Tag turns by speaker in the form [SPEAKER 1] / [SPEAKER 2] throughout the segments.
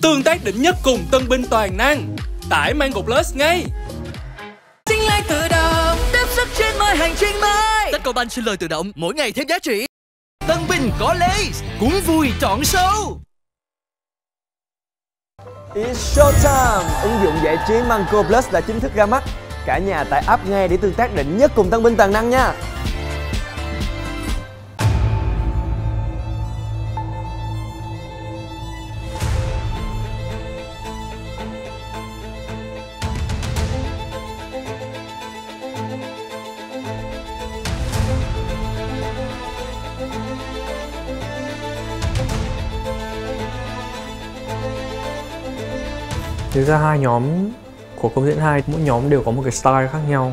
[SPEAKER 1] Tương tác đỉnh nhất cùng tân binh toàn năng. Tải Mango Plus ngay.
[SPEAKER 2] Sinh lai tự động, đáp sức trên mọi hành trình mới. Techcombank xin lời tự động, mỗi ngày thêm giá trị. Tân binh có Lays, cuốn vui trọn show.
[SPEAKER 3] It's showtime! Ứng dụng giải trí Mango Plus đã chính thức ra mắt. Cả nhà tải app ngay để tương tác đỉnh nhất cùng tân binh toàn năng nha.
[SPEAKER 4] Thực ra hai nhóm của Công diễn 2, mỗi nhóm đều có một cái style khác nhau.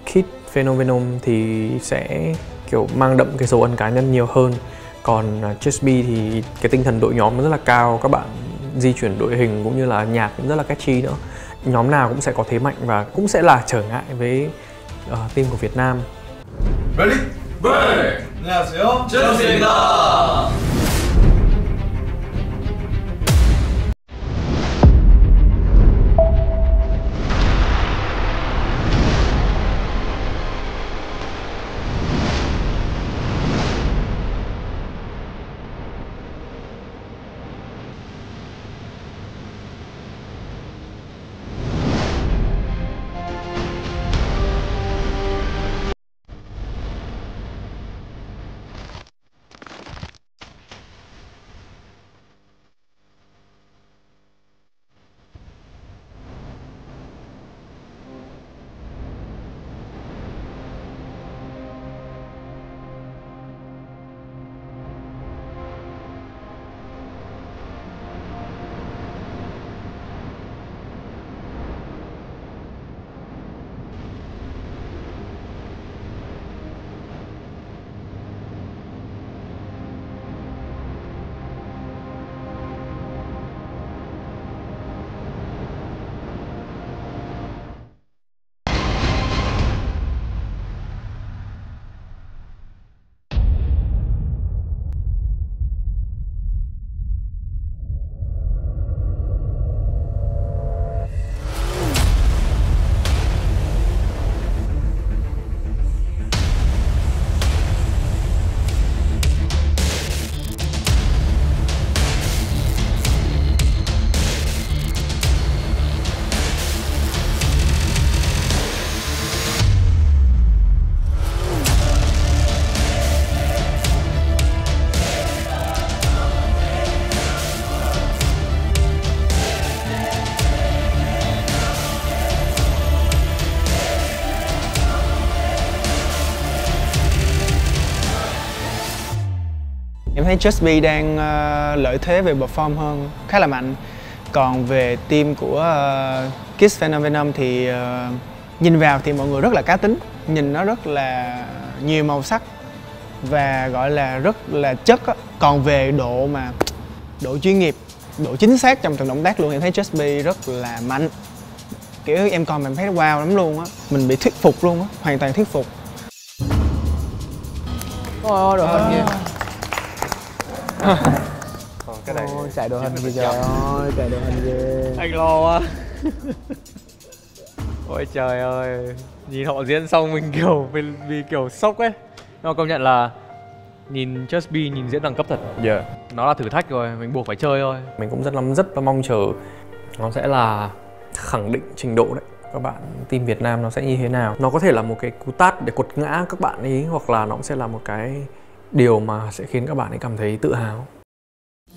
[SPEAKER 4] Kid Phenomenon thì sẽ kiểu mang đậm cái dấu ấn cá nhân nhiều hơn. Còn Just Be thì cái tinh thần đội nhóm nó rất là cao, các bạn di chuyển đội hình cũng như là nhạc cũng rất là catchy nữa. Nhóm nào cũng sẽ có thế mạnh và cũng sẽ là trở ngại với team của Việt Nam.
[SPEAKER 5] Ready? Break! 안녕하세요. 제노스입니다.
[SPEAKER 6] Em thấy Just Be đang lợi thế về perform hơn, khá là mạnh. Còn về team của Kids Phenomenon thì nhìn vào thì mọi người rất là cá tính. Nhìn nó rất là nhiều màu sắc và gọi là rất là chất á. Còn về độ chuyên nghiệp, độ chính xác trong từng động tác luôn, em thấy Just Be rất là mạnh. Kiểu em coi mình thấy wow lắm luôn á. Mình bị thuyết phục luôn á, hoàn toàn thuyết phục.
[SPEAKER 3] Ôi, đội hình kìa.
[SPEAKER 4] Cái này
[SPEAKER 3] chạy đội hình kìa, trời ơi, chạy đội hình kìa.
[SPEAKER 4] anh lo quá. Ôi trời ơi, nhìn họ diễn xong mình vì kiểu sốc ấy. Nhưng mà công nhận là nhìn Just Be nhìn diễn đẳng cấp thật. Nó là thử thách rồi, mình buộc phải chơi thôi. Mình cũng rất là mong chờ nó sẽ là khẳng định trình độ đấy. Các bạn team Việt Nam nó sẽ như thế nào. Nó có thể là một cái cú tát để quật ngã các bạn ấy, hoặc là nó cũng sẽ là một cái điều mà sẽ khiến các bạn ấy cảm thấy tự hào.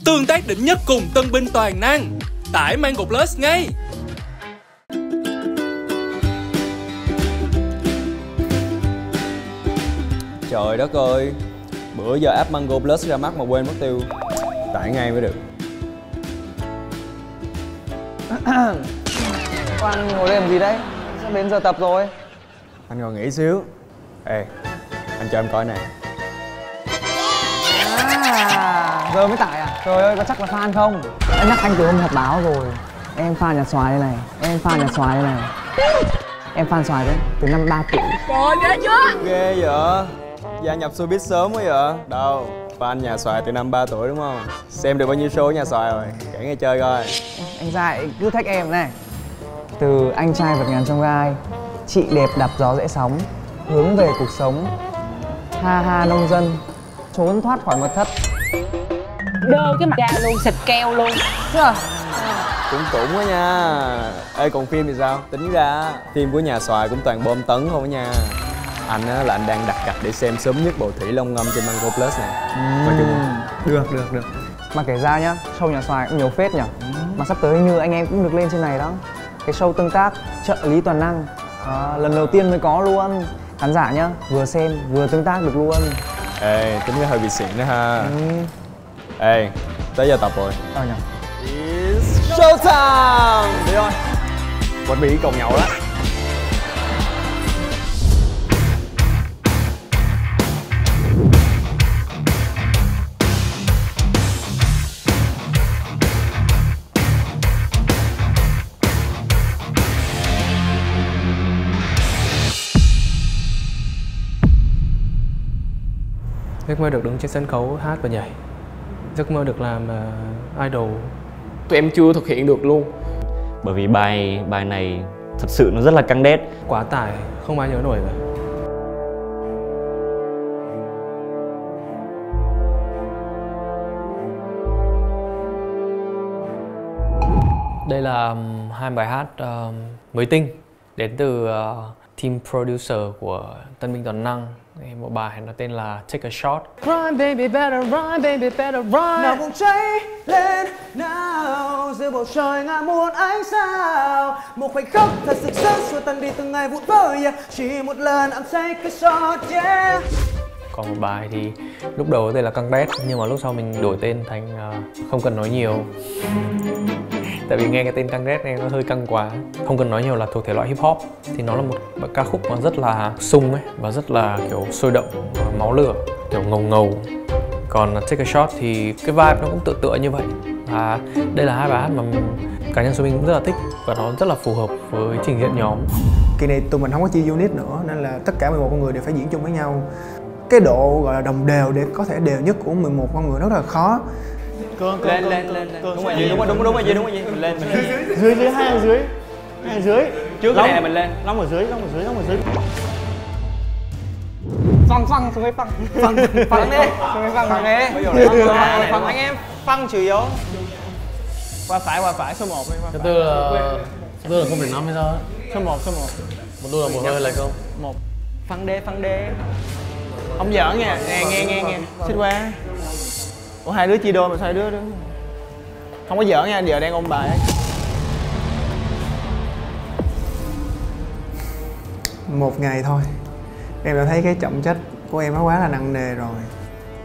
[SPEAKER 1] Tương tác đỉnh nhất cùng tân binh toàn năng. Tải Mango Plus ngay.
[SPEAKER 3] Trời đất ơi, bữa giờ app Mango Plus ra mắt mà quên mất tiêu. Tải ngay mới được.
[SPEAKER 7] Anh ngồi đây làm gì đấy? Sắp đến giờ tập rồi.
[SPEAKER 3] Anh còn nghỉ xíu. Ê, anh cho em coi này.
[SPEAKER 7] Giờ mới tải à? Trời ơi, có chắc là fan không? Em nhắc anh từ hôm họp báo rồi. Em fan nhà xoài đây này. Em fan nhà xoài đây này. Em fan xoài đấy, từ năm 3 tuổi.
[SPEAKER 8] Trời ghê chưa?
[SPEAKER 3] Ghê vậy? Gia nhập showbiz sớm quá vậy? Đâu, fan nhà xoài từ năm 3 tuổi đúng không? Xem được bao nhiêu show nhà xoài rồi? Kể Để nghe chơi coi.
[SPEAKER 7] Anh trai cứ thách em này. Từ anh trai vượt ngàn chông gai, chị đẹp đạp gió dễ sóng, hướng về cuộc sống, ha ha nông dân, trốn thoát khỏi mật thất.
[SPEAKER 8] Đơ cái mặt ra luôn, xịt keo luôn.
[SPEAKER 7] Chưa?
[SPEAKER 3] Cũng quá nha. Ê còn phim thì sao? Tính ra phim của nhà xoài cũng toàn bom tấn không á nha. Anh á là anh đang đặt cặp để xem sớm nhất bộ Thủy Long Ngâm trên Mango Plus này. Coi chung
[SPEAKER 6] Được.
[SPEAKER 7] Mà kể ra nhá, show nhà xoài cũng nhiều phết nhỉ. Mà sắp tới như anh em cũng được lên trên này đó. Cái show tương tác trợ lý toàn năng lần đầu tiên mới có luôn. Khán giả nhá, vừa xem vừa tương tác được luôn.
[SPEAKER 3] Ê, tính ra hơi bị xịn đó ha. Ê, tới giờ tập rồi.
[SPEAKER 7] Nhỉ.
[SPEAKER 3] It's showtime! Đi thôi. Quên bị còng nhậu đó.
[SPEAKER 4] Giấc mơ được đứng trên sân khấu hát và nhảy. Giấc mơ được làm idol.
[SPEAKER 9] Tụi em chưa thực hiện được luôn.
[SPEAKER 10] Bởi vì bài này thật sự nó rất là căng đét.
[SPEAKER 4] Quá tải, không ai nhớ nổi cả. Đây là hai bài hát mới tinh đến từ team producer của Tân Binh Toàn Năng. Một bài nó tên là Take a Shot.
[SPEAKER 7] Run baby better run, baby better run. Nào bùng cháy lên nào, giữa bầu trời ngả muôn ánh sao. Một khoảnh khắc thật rực rỡ xua tan đi từng ngày vụn vỡ. Chỉ một lần I'm take a shot, yeah.
[SPEAKER 4] Còn một bài thì lúc đầu có tên là Căng Đét, nhưng mà lúc sau mình đổi tên thành Không Cần Nói Nhiều. Tại vì nghe cái tên Căng Đét nghe nó hơi căng quá. Không Cần Nói Nhiều là thuộc thể loại hip hop. Thì nó là một ca khúc mà rất là sung ấy, và rất là kiểu sôi động, máu lửa, kiểu ngầu ngầu. Còn Take a Shot thì cái vibe nó cũng tựa như vậy. Và đây là hai bài hát mà cá nhân Xuân Minh cũng rất là thích, và nó rất là phù hợp với trình diễn nhóm.
[SPEAKER 6] Kỳ này tụi mình không có chia unit nữa, nên là tất cả 11 con người đều phải diễn chung với nhau. Cái độ gọi là đồng đều để có thể đều nhất của 11 con người rất là khó.
[SPEAKER 7] Lên. Đúng rồi gì. Lên.
[SPEAKER 6] Dưới hai hàng dưới.
[SPEAKER 7] Trước cái này là mình lên.
[SPEAKER 6] Long ở dưới.
[SPEAKER 7] Phăng xuống phăng đi. Phăng anh em phăng chủ yếu. Qua phải số 1 đi.
[SPEAKER 4] Thứ tư là 0,5 hay sao?
[SPEAKER 6] Số 1.
[SPEAKER 4] Một đôi là một hơi lệch không?
[SPEAKER 6] 1. Phăng đế. Không giỡn nha. Nghe. Xích quá. Ủa hai đứa chia đôi mà sao hai đứa đó? Không có giỡn nha, giờ đang ôn bài ấy. Một ngày thôi em đã thấy cái trọng trách của em nó quá là nặng nề rồi.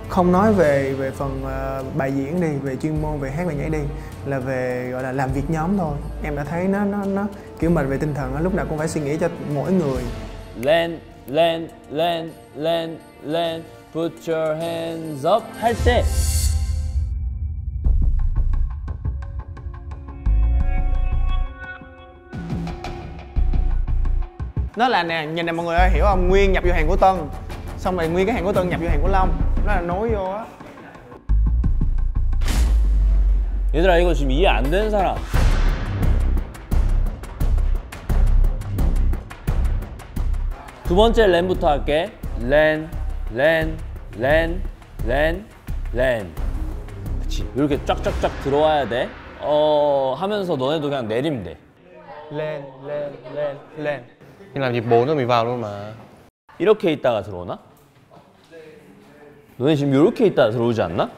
[SPEAKER 6] Không nói về phần bài diễn đi, về chuyên môn, về hát và nhảy đi, là về gọi là làm việc nhóm thôi. Em đã thấy nó kiểu mệt về tinh thần đó, lúc nào cũng phải suy nghĩ cho mỗi người.
[SPEAKER 10] Lên, put your hands up 할 때
[SPEAKER 6] Nó là nè, nhìn này mọi người ơi, hiểu không? Nguyên nhập vô hàng của Tân, xong rồi nguyên cái hàng của Tân nhập vô hàng của Long, nó là nối vô á.
[SPEAKER 10] 얘들아 이거 지금 이해 안 되는 사람. 두 번째 랜부터 할게. 랜. 그치, 이렇게 쫙쫙쫙 들어와야 돼. 하면서 너네도 그냥 내리면 돼.
[SPEAKER 6] Lên.
[SPEAKER 4] Nhưng làm nhịp 4 rồi mình vào luôn mà.
[SPEAKER 10] 이렇게 있다가 들어오나? 너네 지금 이렇게 있다가 들어오지 않나?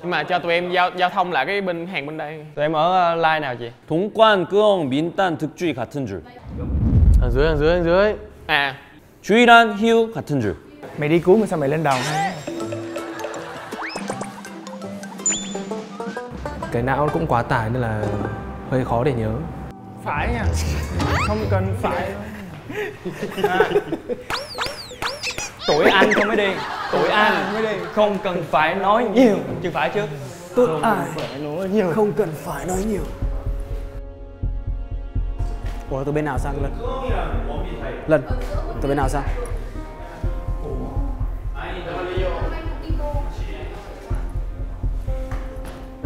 [SPEAKER 9] Nhưng mà cho tụi em giao thông lại cái bên hàng bên đây.
[SPEAKER 10] tụi em ở line nào chị? 동관, 끄엉, 민단, 득주의 같은 줄.
[SPEAKER 4] Hàng dưới.
[SPEAKER 9] À,
[SPEAKER 10] 주희란, 희우 같은 줄.
[SPEAKER 6] Mày đi cuối mà sao mày lên đầu ha?
[SPEAKER 4] Cái não cũng quá tải nên là hơi khó để nhớ.
[SPEAKER 6] Phải nha. Không cần phải.
[SPEAKER 7] Tuổi anh không mới đi. Tuổi anh mới đi. Không cần phải nói nhiều. Chứ phải chứ. Tuổi anh không cần phải nói nhiều. Ủa từ bên nào sang Lần từ bên nào sang?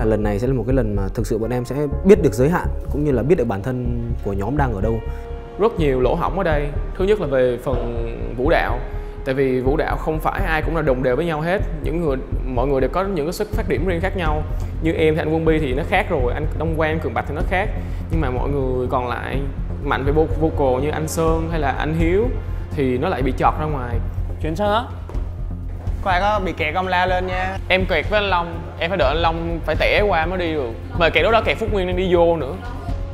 [SPEAKER 7] là lần này sẽ là một cái lần mà thực sự bọn em sẽ biết được giới hạn cũng như là biết được bản thân của nhóm đang ở đâu.
[SPEAKER 9] Rất nhiều lỗ hổng ở đây. Thứ nhất là về phần vũ đạo. Tại vì vũ đạo không phải ai cũng là đồng đều với nhau hết. Mọi người đều có những cái xuất phát điểm riêng khác nhau. Như em thì anh Quân Bi thì nó khác rồi, anh Đông Quang, Cường Bạch thì nó khác. Nhưng mà mọi người còn lại mạnh về vocal như anh Sơn hay là anh Hiếu thì nó lại bị chọt ra ngoài.
[SPEAKER 10] 괜찮아?
[SPEAKER 6] Khoai có bị kẹt không la lên nha.
[SPEAKER 9] Em kẹt với anh Long, em phải đợi anh Long phải tẻ qua mới đi được. Mà kẹt đó kẹt Phúc Nguyên đang đi vô nữa.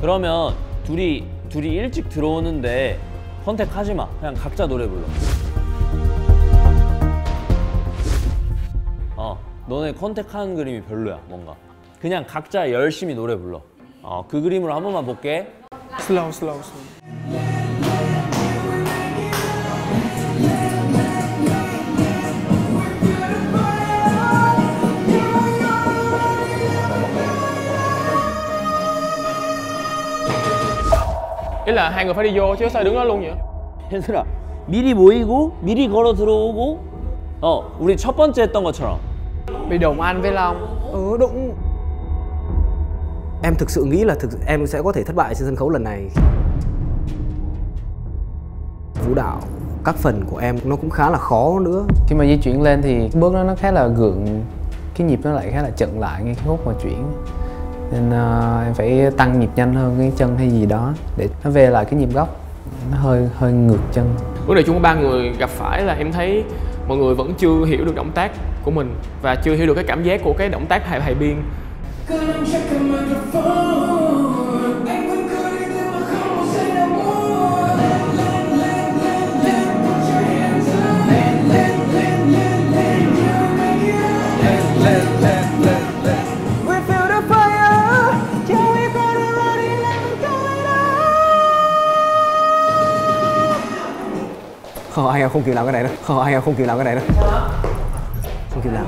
[SPEAKER 10] 그러면 둘이 일찍 들어오는데 컨택하지 마. 그냥 각자 노래 불러. 너네 컨택하는 그림이 별로야, 뭔가. 그냥 각자 열심히 노래 불러. 그 그림으로 한 번만 볼게.
[SPEAKER 6] Slow.
[SPEAKER 9] Ý là hai người phải đi vô chứ sao đứng đó luôn vậy?
[SPEAKER 10] 얘들아, 미리 모이고 미리 걸어 들어오고 우리 첫 번째 했던 것처럼.
[SPEAKER 9] Bị đụng anh với Long.
[SPEAKER 7] Đụng. Em thực sự nghĩ là em sẽ có thể thất bại trên sân khấu lần này. Vũ đạo các phần của em nó cũng khá là khó nữa.
[SPEAKER 11] Khi mà di chuyển lên thì bước nó khá là gượng, cái nhịp nó lại khá là chậm lại ngay cái khúc mà chuyển, nên em phải tăng nhịp nhanh hơn cái chân hay gì đó để nó về lại cái nhịp gốc, nó hơi ngược chân.
[SPEAKER 9] Vấn đề chúng có 3 người gặp phải là em thấy mọi người vẫn chưa hiểu được động tác của mình và chưa hiểu được cái cảm giác của cái động tác hài biên.
[SPEAKER 7] Anh không kịp làm cái này đâu. Anh không kịp làm cái này đâu. Không kịp làm.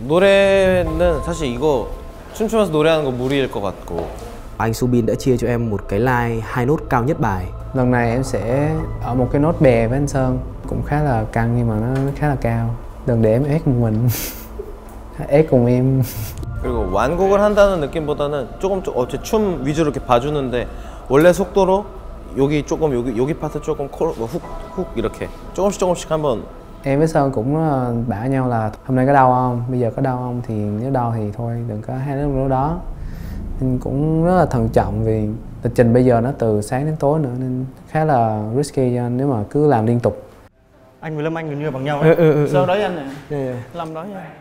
[SPEAKER 12] 노래는 사실 이거 춤추면서 노래하는 거 무리일 것 같고.
[SPEAKER 7] Anh Subin đã chia cho em một cái line 2 nốt cao nhất bài.
[SPEAKER 11] Lần này em sẽ ở một cái nốt bè với anh Sơn, cũng khá là căng nhưng mà nó khá là cao. Đừng để em ép một mình. ép cùng em.
[SPEAKER 12] 그리고 완곡을 한다는 느낌보다는 조금 어째 춤 위주로 이렇게 봐주는데 원래 속도로 여기 조금 여기 파트 조금 훅 이렇게 조금씩 한번.
[SPEAKER 11] Em với Sơn cũng bảo nhau là hôm nay có đau không, bây giờ có đau không, thì nếu đau thì thôi đừng có hai lúc đó. Nên cũng rất là thận trọng vì lịch trình bây giờ nó từ sáng đến tối nữa nên khá là risky cho anh nếu mà cứ làm liên tục.
[SPEAKER 6] Anh với Lâm Anh gần như bằng nhau ấy. Sơn đối với anh này. Lâm đối với anh.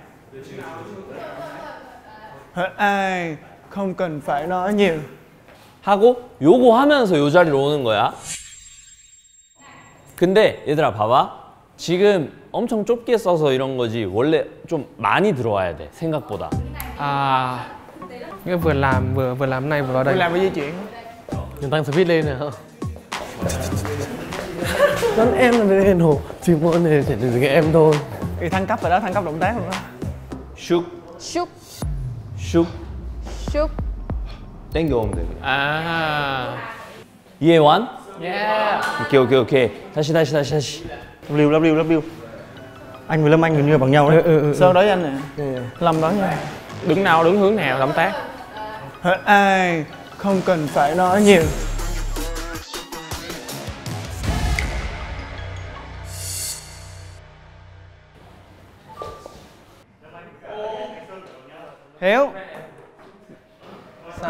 [SPEAKER 6] Ai không cần phải nói nhiều.
[SPEAKER 10] 하고 요거 하면서 요 자리로 오는 거야. 근데 얘들아 봐봐. 지금 엄청 좁게 써서 이런 거지 원래 좀 많이 들어와야 돼 생각보다.
[SPEAKER 9] Cái vừa làm này vừa vào đây.
[SPEAKER 6] Vừa làm vừa di chuyển.
[SPEAKER 4] Mình tăng speed lên nè.
[SPEAKER 12] Con em là về nổ phim môn này chỉ được em thôi.
[SPEAKER 6] Thì thăng cấp rồi đó, thăng cấp động tác rồi đó.
[SPEAKER 10] 슉 땡겨오면 돼. 이해 완? 오케이. 다시.
[SPEAKER 6] W. Anh với Lâm Anh gần như bằng nhau đấy. Sơn đối với anh này. Lâm đối với anh.
[SPEAKER 9] Đứng hướng nào động tác.
[SPEAKER 6] Ai không cần phải nói nhiều. Hiếu.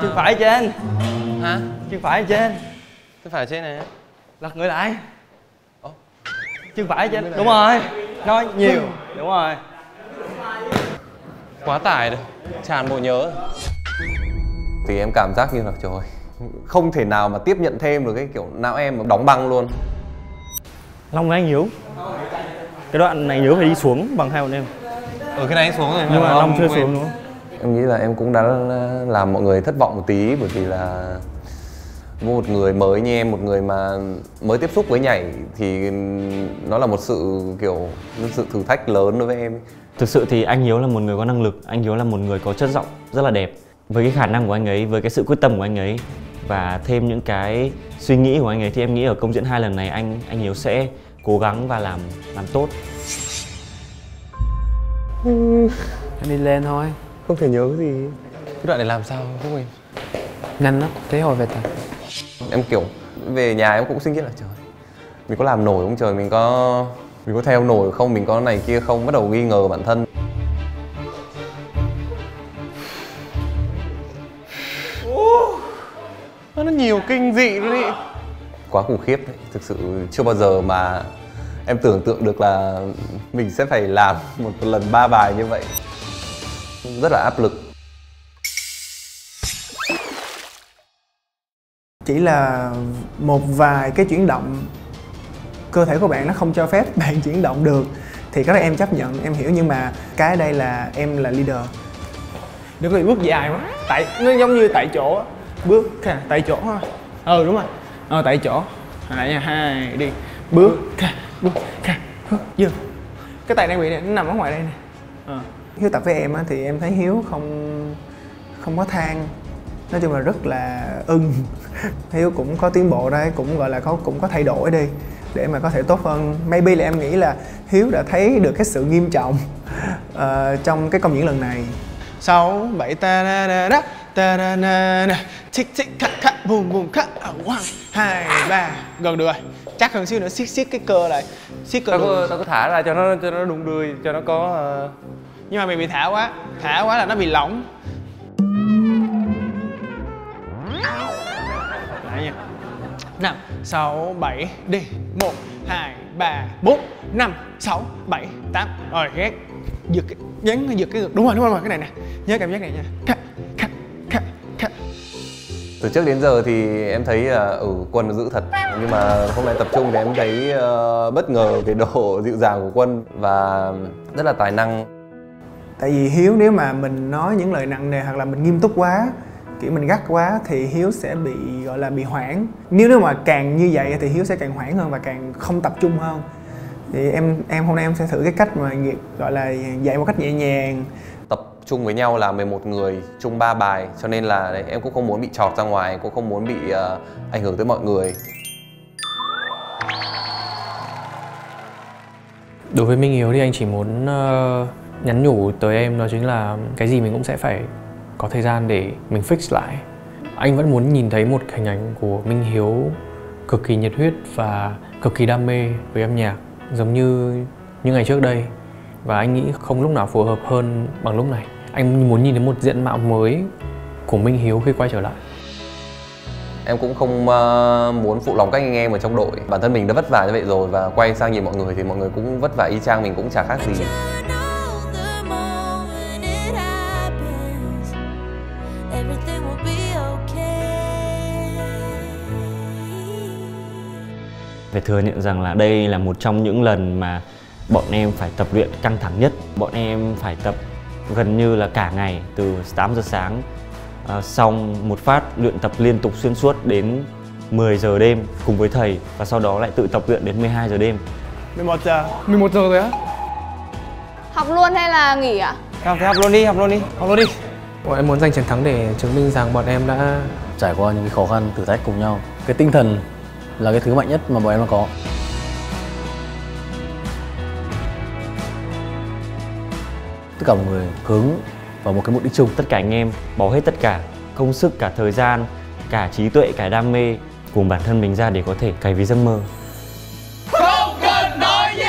[SPEAKER 6] Chân phải trên.
[SPEAKER 12] Hả?
[SPEAKER 6] Chân phải trên.
[SPEAKER 12] Chân phải trên này.
[SPEAKER 6] Lật người lại. Chân phải trên. Đúng rồi. Nói nhiều. Đúng rồi.
[SPEAKER 12] Quá tải rồi, tràn bộ nhớ. Thì em cảm giác như là trời ơi, không thể nào mà tiếp nhận thêm được cái kiểu não em mà đóng băng luôn.
[SPEAKER 6] Long với anh Hiếu. Cái đoạn này Hiếu phải đi xuống bằng hai bọn em.
[SPEAKER 12] Cái này xuống rồi.
[SPEAKER 6] Nhưng mà Long chưa xuống đúng không?
[SPEAKER 12] Em nghĩ là em cũng đã làm mọi người thất vọng một tí bởi vì là một người mới như em, một người mà mới tiếp xúc với nhảy thì nó là một sự thử thách lớn đối với em.
[SPEAKER 13] Thực sự thì anh Hiếu là một người có năng lực, anh Hiếu là một người có chất giọng rất là đẹp. Với cái khả năng của anh ấy, với cái sự quyết tâm của anh ấy và thêm những cái suy nghĩ của anh ấy thì em nghĩ ở công diễn 2 lần này anh Hiếu sẽ cố gắng và làm tốt.
[SPEAKER 11] Em đi lên thôi.
[SPEAKER 12] Không thể nhớ gì. Cái đoạn này làm sao Phúc Minh?
[SPEAKER 11] Nhanh lắm, thế hồi về tầm.
[SPEAKER 12] Em kiểu về nhà em cũng suy nghĩ là trời, mình có làm nổi không trời, mình có theo nổi không, mình có này kia không, bắt đầu nghi ngờ bản thân. Nó nhiều kinh dị luôn ý. Quá khủng khiếp đấy, thực sự chưa bao giờ mà em tưởng tượng được là mình sẽ phải làm một lần 3 bài như vậy. Rất là áp lực.
[SPEAKER 6] Chỉ là một vài cái chuyển động cơ thể của bạn nó không cho phép bạn chuyển động được thì cái đó em chấp nhận, em hiểu, nhưng mà cái đây là em là leader. Đừng có bị bước dài quá, tại nó giống như tại chỗ, bước tại chỗ thôi. Đúng rồi, tại chỗ. Hai đi, bước dừng. Cái tay đang bị này, nó nằm ở ngoài đây nè. Hiếu tập với em á thì em thấy Hiếu không có than, nói chung là rất là ưng. Hiếu cũng có tiến bộ đấy, cũng gọi là cũng có thay đổi đi để mà có thể tốt hơn. Maybe là em nghĩ là Hiếu đã thấy được cái sự nghiêm trọng trong cái công diễn lần này. 6, 7 ta da da da ta da da da tick tick cut cut boom boom cut 1, 2, 3 gần được rồi, chắc hơn xíu nữa, siết cái cơ lại, siết cơ.
[SPEAKER 12] Tao cứ thả ra cho nó đung đưa, cho nó có.
[SPEAKER 6] Nhưng mà mày bị thả quá là nó bị lỏng. Lại nha. 5, 6, 7 đi. 1, 2, 3, 4, 5, 6, 7, 8. Rồi ghét. Giật cái ngực. Đúng rồi, cái này nè. Nhớ cảm giác này nha. Cut.
[SPEAKER 12] Từ trước đến giờ thì em thấy Quân giữ thật, nhưng mà hôm nay tập trung thì em thấy bất ngờ về độ dịu dàng của Quân và rất là tài năng.
[SPEAKER 6] Tại vì Hiếu nếu mà mình nói những lời nặng nề hoặc là mình nghiêm túc quá, kiểu mình gắt quá thì Hiếu sẽ bị gọi là bị hoảng. Nếu mà càng như vậy thì Hiếu sẽ càng hoảng hơn và càng không tập trung hơn. Thì em hôm nay em sẽ thử cái cách mà gọi là dạy một cách nhẹ nhàng.
[SPEAKER 12] Tập trung với nhau là 11 người chung 3 bài, cho nên là đấy, em cũng không muốn bị chọt ra ngoài, cũng không muốn bị ảnh hưởng tới mọi người.
[SPEAKER 9] Đối với Minh Hiếu thì anh chỉ muốn nhắn nhủ tới em, đó chính là cái gì mình cũng sẽ phải có thời gian để mình fix lại. Anh vẫn muốn nhìn thấy một hình ảnh của Minh Hiếu cực kỳ nhiệt huyết và cực kỳ đam mê với âm nhạc giống như những ngày trước đây. Và anh nghĩ không lúc nào phù hợp hơn bằng lúc này. Anh muốn nhìn thấy một diện mạo mới của Minh Hiếu khi quay trở lại.
[SPEAKER 12] Em cũng không muốn phụ lòng các anh em ở trong đội. Bản thân mình đã vất vả như vậy rồi và quay sang nhìn mọi người thì mọi người cũng vất vả y chang mình, cũng chả khác gì.
[SPEAKER 13] Phải thừa nhận rằng là đây là một trong những lần mà bọn em phải tập luyện căng thẳng nhất. Bọn em phải tập gần như là cả ngày, từ 8 giờ sáng xong một phát luyện tập liên tục xuyên suốt đến 10 giờ đêm cùng với thầy, và sau đó lại tự tập luyện đến 12 giờ đêm.
[SPEAKER 6] 11 giờ rồi á.
[SPEAKER 14] Học luôn hay là nghỉ ạ?
[SPEAKER 6] Học thì học luôn đi.
[SPEAKER 9] Em muốn giành chiến thắng để chứng minh rằng bọn em đã
[SPEAKER 15] trải qua những cái khó khăn, thử thách cùng nhau. Cái tinh thần là cái thứ mạnh nhất mà bọn em đã có. Tất cả mọi người hướng vào một cái mục đích chung.
[SPEAKER 13] Tất cả anh em bỏ hết tất cả công sức, cả thời gian, cả trí tuệ, cả đam mê cùng bản thân mình ra để có thể cày vì giấc mơ.
[SPEAKER 5] Không cần nói nhiều.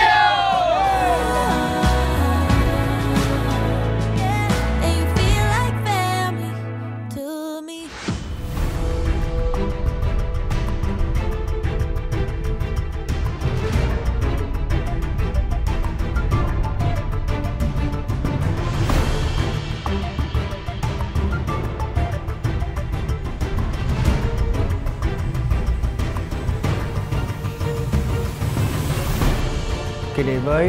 [SPEAKER 6] Thì với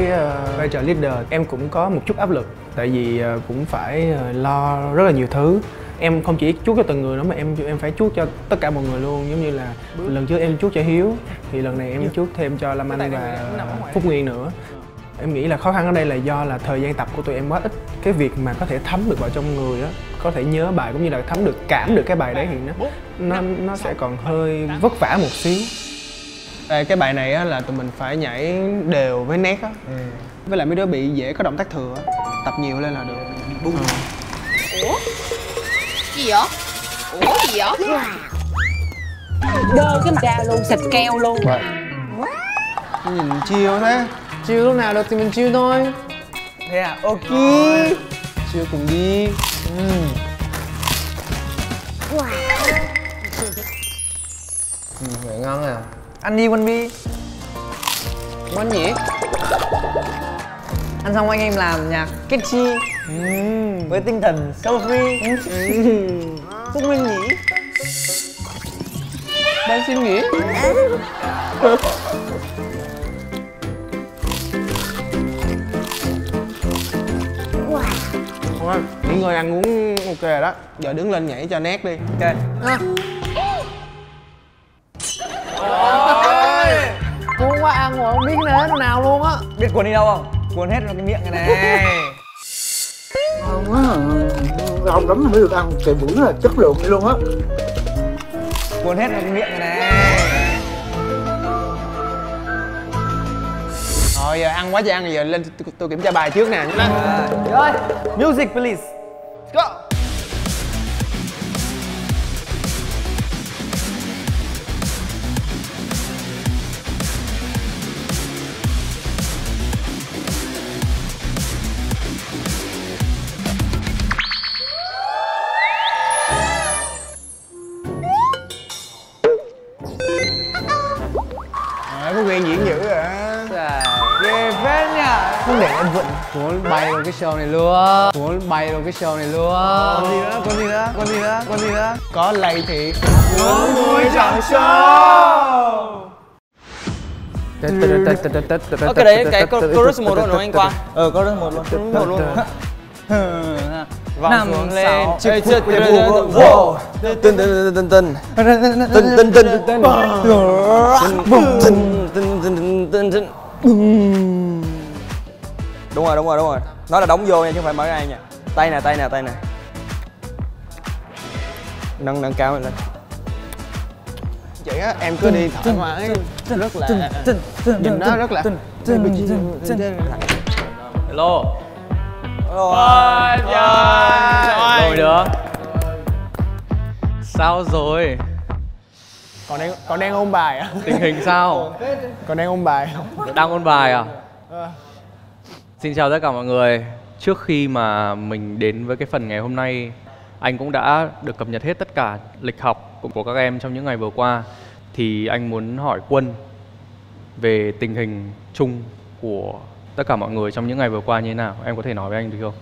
[SPEAKER 6] vai trò leader em cũng có một chút áp lực, tại vì cũng phải lo rất là nhiều thứ. Em không chỉ chuốt cho từng người nữa mà em phải chuốt cho tất cả mọi người luôn. Giống như là lần trước em chuốt cho Hiếu thì lần này em chuốt thêm cho Lam Anh và Phúc Nguyên nữa. Em nghĩ là khó khăn ở đây là do là thời gian tập của tụi em quá ít. Cái việc mà có thể thấm được vào trong người á, có thể nhớ bài cũng như là thấm được, cảm được cái bài đấy thì nó sẽ còn hơi vất vả một xíu. Cái bài này á, là tụi mình phải nhảy đều với nét á. Với lại mấy đứa bị dễ có động tác thừa á, tập nhiều lên là được. Bung.
[SPEAKER 8] Gì vậy? Ủa gì vậy? Đơ cái mặt ra luôn, xịt keo luôn.
[SPEAKER 6] Nhìn chill thế.
[SPEAKER 11] Chill lúc nào được thì mình chill thôi.
[SPEAKER 6] Thế à? Ok. Chill cùng đi.
[SPEAKER 11] Vậy ngon à.
[SPEAKER 6] Ăn đi Quân Bi.
[SPEAKER 11] Món gì?
[SPEAKER 6] Ăn xong anh em làm nhạc catchy. Với tinh thần so free. Phúc Minh nhỉ?
[SPEAKER 11] Đang xin nghỉ.
[SPEAKER 6] Nghỉ ngơi ăn uống ok rồi đó. Giờ đứng lên nhảy cho nét đi. Ok.
[SPEAKER 11] Cuốn quá ăn mà không biết nếm đâu nào luôn á.
[SPEAKER 6] Biết cuốn đi đâu không? Cuốn hết vào cái miệng này này.
[SPEAKER 7] Ngon quá. Lâu lắm mới được ăn cái bún là chất lượng đi luôn á.
[SPEAKER 6] Cuốn hết vào cái miệng này này. Rồi giờ ăn quá trời ăn, giờ lên tôi kiểm tra bài trước nè. Rồi, music please. Let's go. Có ghen diễn dữ rồi á. Ghê phết nha. Không để em vựng.
[SPEAKER 11] Muốn bay vào cái show này luôn. Muốn bay vào cái show này luôn.
[SPEAKER 6] Còn gì nữa, còn gì nữa, còn gì nữa, còn gì nữa. Có lầy thiệt. Muốn vui chọn show.
[SPEAKER 3] Ok đấy, cái chorus 1 luôn đúng không anh Quang? Chorus 1 luôn. Một luôn. Vòng xuống lên. Chưa vô. Tân Đúng rồi. Nó là đóng vô nha chứ không phải mở ra nha. Tay nè. Nâng cao lên.
[SPEAKER 6] Chị á, em cứ đi thoải mái. Rất là nhìn nó rất là
[SPEAKER 4] Hello.
[SPEAKER 6] Rồi
[SPEAKER 4] được. Sao rồi?
[SPEAKER 6] Còn đang ôn bài à?
[SPEAKER 4] Tình hình sao?
[SPEAKER 6] Còn đang ôn bài không?
[SPEAKER 4] Đang ôn bài à? Xin chào tất cả mọi người. Trước khi mà mình đến với cái phần ngày hôm nay, anh cũng đã được cập nhật hết tất cả lịch học của các em trong những ngày vừa qua. Thì anh muốn hỏi Quân về tình hình chung của tất cả mọi người trong những ngày vừa qua như thế nào. Em có thể nói với anh được không?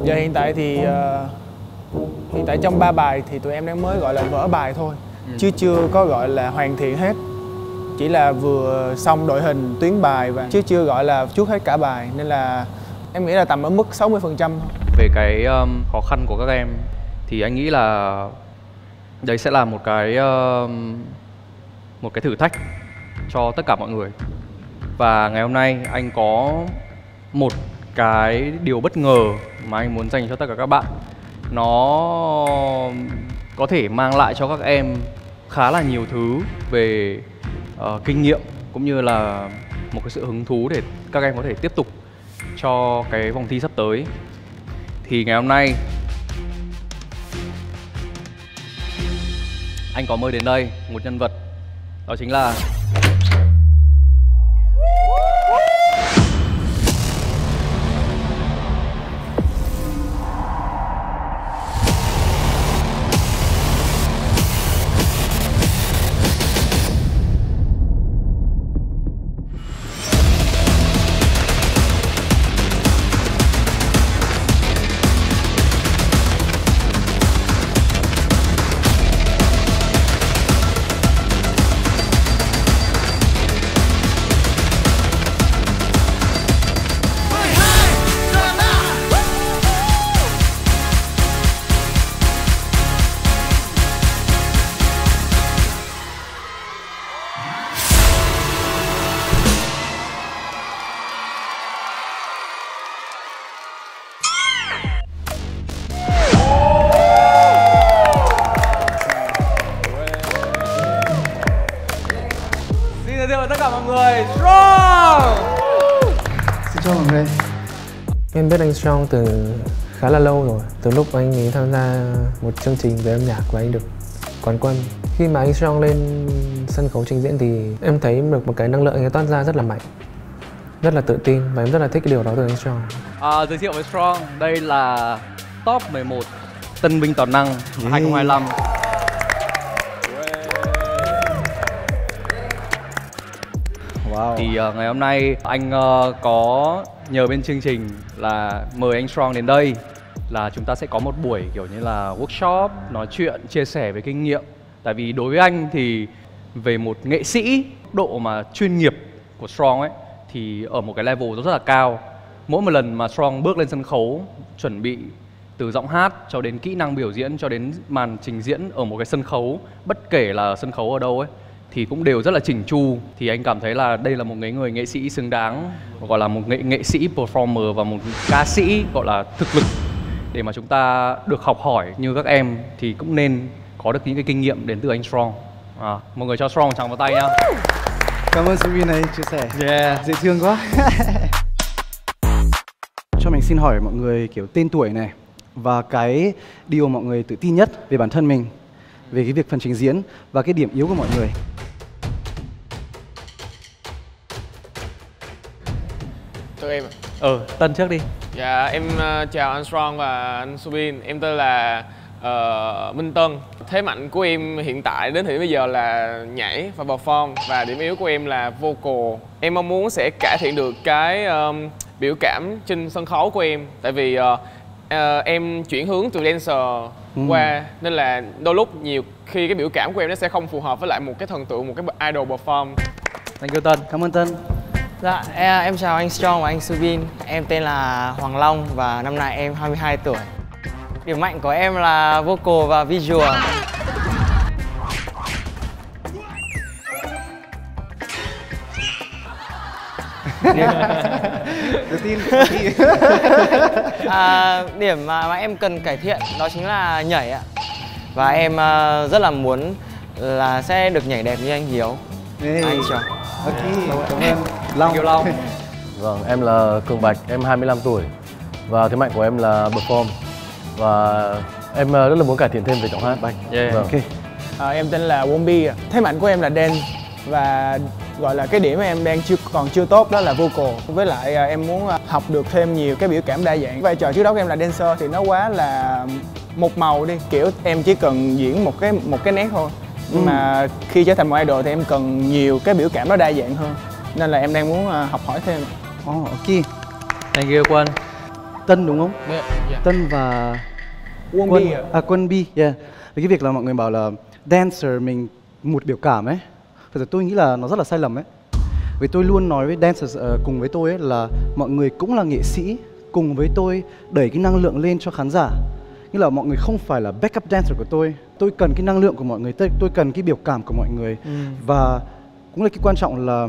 [SPEAKER 6] Giờ hiện tại trong 3 bài thì tụi em đang mới gọi là vỡ bài thôi, chứ chưa có gọi là hoàn thiện hết. Chỉ là vừa xong đội hình tuyến bài và chứ chưa gọi là chuốt hết cả bài, nên là em nghĩ là tầm ở mức 60% thôi.
[SPEAKER 4] Về cái khó khăn của các em thì anh nghĩ là đấy sẽ là một cái thử thách cho tất cả mọi người. Và ngày hôm nay anh có một cái điều bất ngờ mà anh muốn dành cho tất cả các bạn. Nó có thể mang lại cho các em khá là nhiều thứ về kinh nghiệm cũng như là một cái sự hứng thú để các em có thể tiếp tục cho cái vòng thi sắp tới. Thì ngày hôm nay anh có mời đến đây một nhân vật, đó chính là mời tất cả mọi người Strong.
[SPEAKER 11] Xin chào mọi người. Em biết anh Strong từ khá là lâu rồi. Từ lúc anh ấy tham gia một chương trình về âm nhạc và anh được quán quân. Khi mà anh Strong lên sân khấu trình diễn thì em thấy được một cái năng lượng anh ấy toát ra rất là mạnh, rất là tự tin và em rất là thích cái điều đó từ anh Strong.
[SPEAKER 4] Giới thiệu với Strong, đây là top 11 tân binh toàn năng 2025.
[SPEAKER 16] Wow.
[SPEAKER 4] Thì ngày hôm nay anh có nhờ bên chương trình là mời anh Strong đến đây, là chúng ta sẽ có một buổi kiểu như là workshop, nói chuyện, chia sẻ về kinh nghiệm. Tại vì đối với anh thì về một nghệ sĩ, độ mà chuyên nghiệp của Strong ấy thì ở một cái level rất là cao. Mỗi một lần mà Strong bước lên sân khấu, chuẩn bị từ giọng hát cho đến kỹ năng biểu diễn cho đến màn trình diễn ở một cái sân khấu, bất kể là sân khấu ở đâu ấy, thì cũng đều rất là chỉnh chu. Thì anh cảm thấy là đây là một người nghệ sĩ xứng đáng, gọi là một nghệ sĩ performer và một ca sĩ gọi là thực lực để mà chúng ta được học hỏi như các em thì cũng nên có được những cái kinh nghiệm đến từ anh Strong. Mọi người cho Strong một tràng vào tay nhá.
[SPEAKER 16] Cảm ơn Subin này chia sẻ. Dễ thương quá. Cho mình xin hỏi mọi người kiểu tên tuổi này và cái điều mọi người tự tin nhất về bản thân mình, về cái việc phần trình diễn và cái điểm yếu của mọi người.
[SPEAKER 9] Tụi em
[SPEAKER 4] Tân trước đi.
[SPEAKER 9] Dạ, em chào anh Strong và anh Subin. Em tên là Minh Tân. Thế mạnh của em hiện tại đến thời điểm bây giờ là nhảy và perform, và điểm yếu của em là vocal. Em mong muốn sẽ cải thiện được cái biểu cảm trên sân khấu của em. Tại vì em chuyển hướng từ dancer qua, nên là đôi lúc nhiều khi cái biểu cảm của em nó sẽ không phù hợp với lại một cái thần tượng, một cái idol perform.
[SPEAKER 4] Thank you Tân.
[SPEAKER 16] Cảm ơn Tân.
[SPEAKER 17] Dạ, em chào anh Strong và anh Subin. Em tên là Hoàng Long và năm nay em 22 tuổi. Điểm mạnh của em là vocal và visual.
[SPEAKER 16] Tự tin.
[SPEAKER 17] Điểm mà em cần cải thiện đó chính là nhảy ạ. Và em rất là muốn là sẽ được nhảy đẹp như anh Hiếu. Anh chào.
[SPEAKER 16] Ok, cảm ơn. Long.
[SPEAKER 4] Long.
[SPEAKER 15] Vâng, em là Cường Bạch, em 25 tuổi. Và thế mạnh của em là perform. Và em rất là muốn cải thiện thêm về giọng hát.
[SPEAKER 6] Vâng.
[SPEAKER 16] Ok.
[SPEAKER 6] Em tên là Wombi. Thế mạnh của em là dance. Và gọi là cái điểm mà em đang còn chưa tốt đó là vocal. Với lại em muốn học được thêm nhiều cái biểu cảm đa dạng. Vai trò trước đó của em là dancer thì nó quá là một màu đi. Kiểu em chỉ cần diễn một cái nét thôi. Nhưng mà khi trở thành một idol thì em cần nhiều cái biểu cảm nó đa dạng hơn. Nên là em đang muốn học hỏi thêm.
[SPEAKER 16] Ok.
[SPEAKER 4] Thank you Quân.
[SPEAKER 16] Tân đúng không?
[SPEAKER 9] Yeah.
[SPEAKER 16] Tân và
[SPEAKER 6] Quân
[SPEAKER 16] Quân Bi. Yeah. Với cái việc là mọi người bảo là dancer mình một biểu cảm ấy, thật ra tôi nghĩ là nó rất là sai lầm ấy. Vì tôi luôn nói với dancers cùng với tôi ấy là mọi người cũng là nghệ sĩ, cùng với tôi đẩy cái năng lượng lên cho khán giả. Như là mọi người không phải là backup dancer của tôi cần cái năng lượng của mọi người, tôi cần cái biểu cảm của mọi người. Và cũng là cái quan trọng là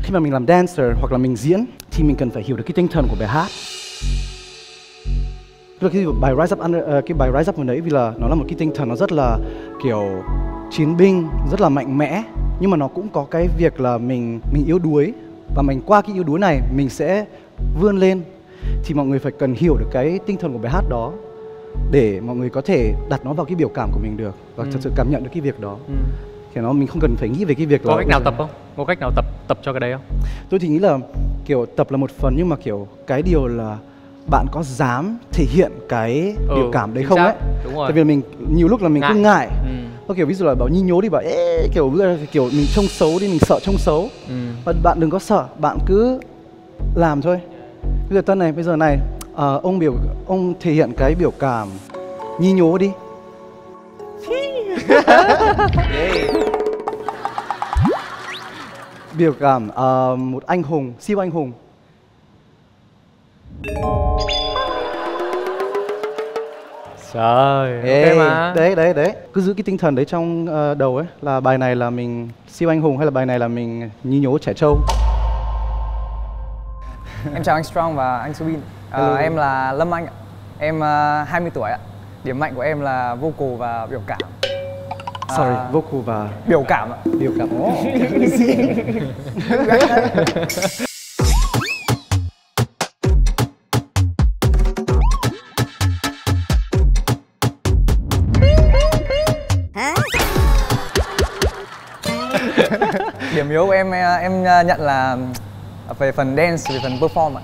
[SPEAKER 16] khi mà mình làm dancer hoặc là mình diễn thì mình cần phải hiểu được cái tinh thần của bài hát. Cái bài Rise Up hồi nãy vì là nó là một cái tinh thần nó rất là kiểu chiến binh, rất là mạnh mẽ, nhưng mà nó cũng có cái việc là mình yếu đuối, và mình qua cái yếu đuối này mình sẽ vươn lên. Thì mọi người phải cần hiểu được cái tinh thần của bài hát đó để mọi người có thể đặt nó vào cái biểu cảm của mình được và thật sự cảm nhận được cái việc đó. Thì mình không cần phải nghĩ về cái việc
[SPEAKER 4] có cách nào tập không? Có cách nào tập cho cái đấy không? Tôi
[SPEAKER 16] thì nghĩ là kiểu tập là một phần, nhưng mà kiểu cái điều là bạn có dám thể hiện cái biểu cảm đấy không ấy?
[SPEAKER 4] Đúng rồi.
[SPEAKER 16] Tại vì mình nhiều lúc là mình cứ ngại. Kiểu ví dụ là bảo nhí nhố đi, bảo kiểu mình trông xấu đi, mình sợ trông xấu. Và bạn đừng có sợ, bạn cứ làm thôi. Bây giờ Tân này, bây giờ này, ông thể hiện cái biểu cảm nhí nhố đi. Biểu cảm một anh hùng, siêu anh hùng.
[SPEAKER 4] Trời, ok mà.
[SPEAKER 16] Đấy. Cứ giữ cái tinh thần đấy trong đầu ấy, là bài này là mình siêu anh hùng hay là bài này là mình nhí nhố trẻ trâu.
[SPEAKER 18] Em chào anh Strong và anh Subin. Em là Lâm Anh. Em 20 tuổi ạ. Điểm mạnh của em là vocal và biểu cảm.
[SPEAKER 16] Sorry, vocal và
[SPEAKER 18] biểu cảm ạ.
[SPEAKER 16] Biểu cảm.
[SPEAKER 18] Điểm yếu của em nhận là về phần dance, về phần perform ạ.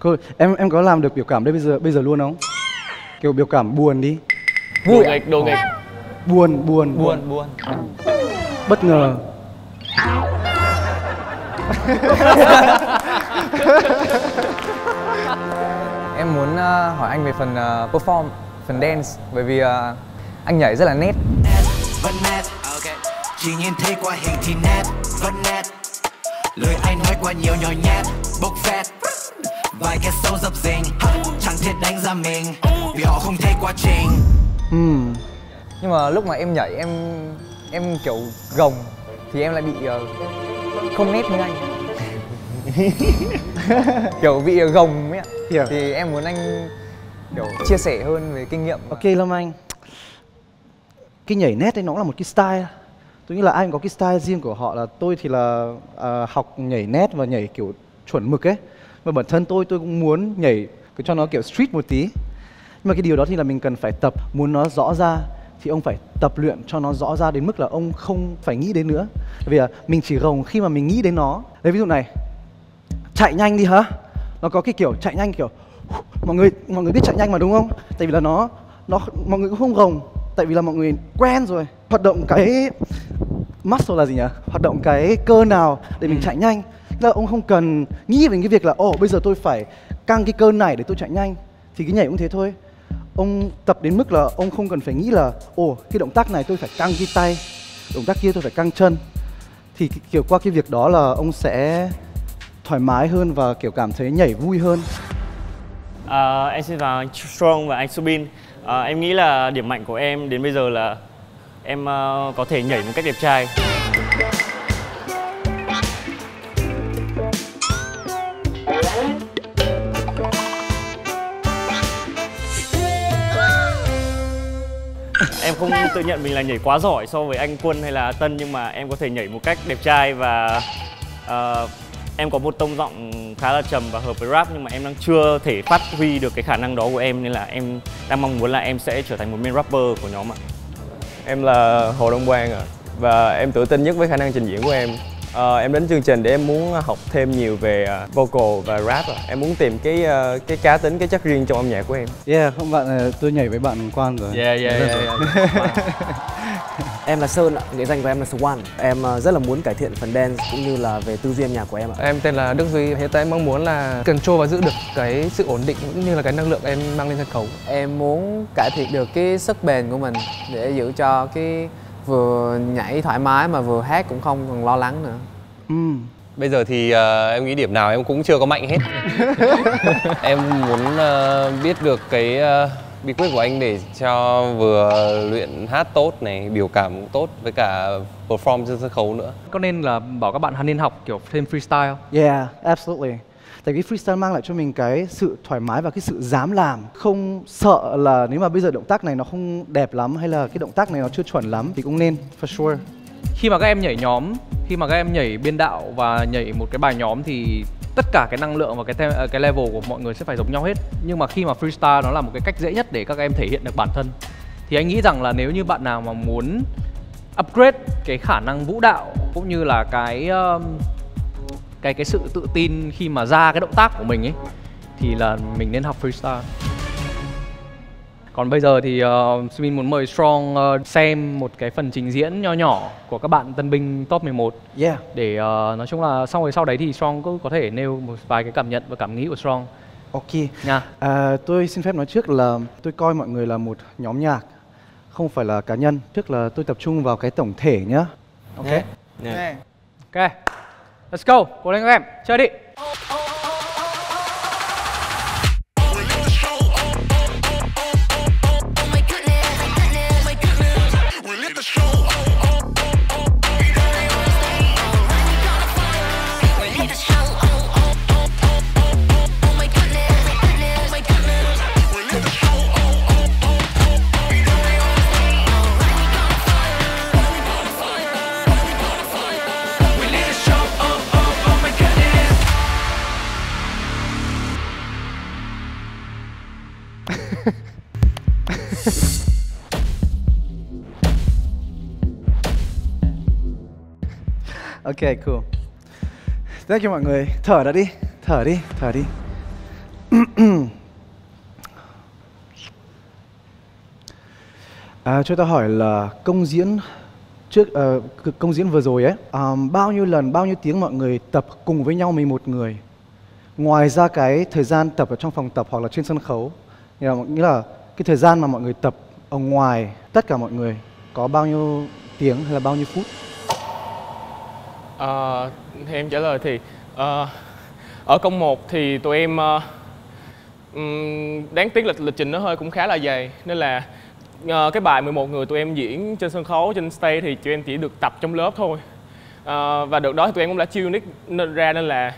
[SPEAKER 16] Cool. Em có làm được biểu cảm đây bây giờ luôn không? Kiểu biểu cảm buồn đi.
[SPEAKER 9] Vui đồ nghịch.
[SPEAKER 16] Buồn. Bất ngờ.
[SPEAKER 18] Em muốn hỏi anh về phần perform, phần dance, bởi vì anh nhảy rất là nét.
[SPEAKER 2] Vẫn nét, chỉ nhìn thấy qua hình thì nét, vẫn nét. Lời anh nói qua nhiều nhồi nhét, bốc phét. Vài cái sâu dập dình, chẳng thể đánh giá mình, vì họ không thấy quá trình.
[SPEAKER 18] Nhưng mà lúc mà em nhảy em kiểu gồng thì em lại bị không nét như anh. Kiểu bị gồng ấy ạ. Thì em muốn anh kiểu chia sẻ hơn về kinh nghiệm.
[SPEAKER 16] Ok Lâm Anh. Cái nhảy nét ấy nó cũng là một cái style. Tôi nghĩ là ai cũng có cái style riêng của họ. Là tôi thì là học nhảy nét và nhảy kiểu chuẩn mực ấy. Và bản thân tôi cũng muốn nhảy cho nó kiểu street một tí. Nhưng mà cái điều đó thì là mình cần phải tập. Muốn nó rõ ra thì ông phải tập luyện cho nó rõ ra đến mức là ông không phải nghĩ đến nữa. Vì là mình chỉ gồng khi mà mình nghĩ đến nó. Lấy ví dụ này, chạy nhanh đi hả? Nó có cái kiểu chạy nhanh kiểu mọi người biết chạy nhanh mà đúng không? Tại vì là nó mọi người cũng không gồng. Tại vì là mọi người quen rồi. Hoạt động cái muscle là gì nhỉ? Hoạt động cái cơ nào để mình chạy nhanh. Là ông không cần nghĩ về cái việc là bây giờ tôi phải căng cái cơ này để tôi chạy nhanh. Thì cái nhảy cũng thế thôi. Ông tập đến mức là ông không cần phải nghĩ là cái động tác này tôi phải căng cái tay, động tác kia tôi phải căng chân. Thì kiểu qua cái việc đó là ông sẽ thoải mái hơn và kiểu cảm thấy nhảy vui hơn.
[SPEAKER 19] Em xin chào anh Strong và anh Subin. Em nghĩ là điểm mạnh của em đến bây giờ là em có thể nhảy một cách đẹp trai. Em không tự nhận mình là nhảy quá giỏi so với anh Quân hay là Tân, nhưng mà em có thể nhảy một cách đẹp trai và em có một tông giọng khá là trầm và hợp với rap, nhưng mà em đang chưa thể phát huy được cái khả năng đó của em, nên là em đang mong muốn là em sẽ trở thành một main rapper của nhóm ạ.
[SPEAKER 3] Em là Hồ Đông Quang và em tự tin nhất với khả năng trình diễn của em. Em đến chương trình để em muốn học thêm nhiều về vocal và rap. Em muốn tìm cái cá tính, cái chất riêng trong âm nhạc của em.
[SPEAKER 16] Yeah, không bạn, tôi nhảy với bạn Quang rồi.
[SPEAKER 19] Yeah.
[SPEAKER 7] Em là Sơn ạ, nghệ danh của em là Swan. Em rất là muốn cải thiện phần dance cũng như là về tư duy âm nhạc của em ạ.
[SPEAKER 6] Em tên là Đức Duy, hiện tại em mong muốn là control và giữ được cái sự ổn định cũng như là cái năng lượng em mang lên sân khấu.
[SPEAKER 11] Em muốn cải thiện được cái sức bền của mình để giữ cho cái vừa nhảy thoải mái mà vừa hát cũng không còn lo lắng nữa.
[SPEAKER 12] Bây giờ thì em nghĩ điểm nào em cũng chưa có mạnh hết. Em muốn biết được cái bí quyết của anh để cho vừa luyện hát tốt này, biểu cảm cũng tốt với cả perform trên sân khấu nữa.
[SPEAKER 4] Có nên là bảo các bạn nên học kiểu thêm freestyle?
[SPEAKER 16] Yeah, absolutely. Tại vì freestyle mang lại cho mình cái sự thoải mái và cái sự dám làm. Không sợ là nếu mà bây giờ động tác này nó không đẹp lắm hay là cái động tác này nó chưa chuẩn lắm thì cũng nên, for sure.
[SPEAKER 4] Khi mà các em nhảy nhóm, khi mà các em nhảy biên đạo và nhảy một cái bài nhóm thì tất cả cái năng lượng và cái level của mọi người sẽ phải giống nhau hết. Nhưng mà khi mà freestyle nó là một cái cách dễ nhất để các em thể hiện được bản thân. Thì anh nghĩ rằng là nếu như bạn nào mà muốn upgrade cái khả năng vũ đạo cũng như là cái sự tự tin khi mà ra cái động tác của mình ấy, thì là mình nên học freestyle. Còn bây giờ thì Subin muốn mời Strong xem một cái phần trình diễn nho nhỏ của các bạn tân binh top 11.
[SPEAKER 16] Yeah.
[SPEAKER 4] Để nói chung là sau đấy thì Strong cũng có thể nêu một vài cái cảm nhận và cảm nghĩ của Strong.
[SPEAKER 16] Ok.
[SPEAKER 4] Nha.
[SPEAKER 16] Tôi xin phép nói trước là tôi coi mọi người là một nhóm nhạc, không phải là cá nhân. Trước là tôi tập trung vào cái tổng thể nhá. Ok.
[SPEAKER 4] Ok. Let's go. Cố lên các em. Chơi đi.
[SPEAKER 16] Ok, cool. Thank you mọi người. Thở đã đi, thở đi, thở đi. Cho ta hỏi là công diễn công diễn vừa rồi ấy, bao nhiêu lần, bao nhiêu tiếng mọi người tập cùng với nhau 11 người? Ngoài ra cái thời gian tập ở trong phòng tập hoặc là trên sân khấu, nghĩa là cái thời gian mà mọi người tập ở ngoài tất cả mọi người có bao nhiêu tiếng hay là bao nhiêu phút?
[SPEAKER 9] Thì em trả lời thì ở công 1 thì tụi em đáng tiếc là lịch trình nó hơi cũng khá là dày, nên là cái bài 11 người tụi em diễn trên sân khấu, trên stage thì tụi em chỉ được tập trong lớp thôi. Và đợt đó thì tụi em cũng đã chill nick ra, nên là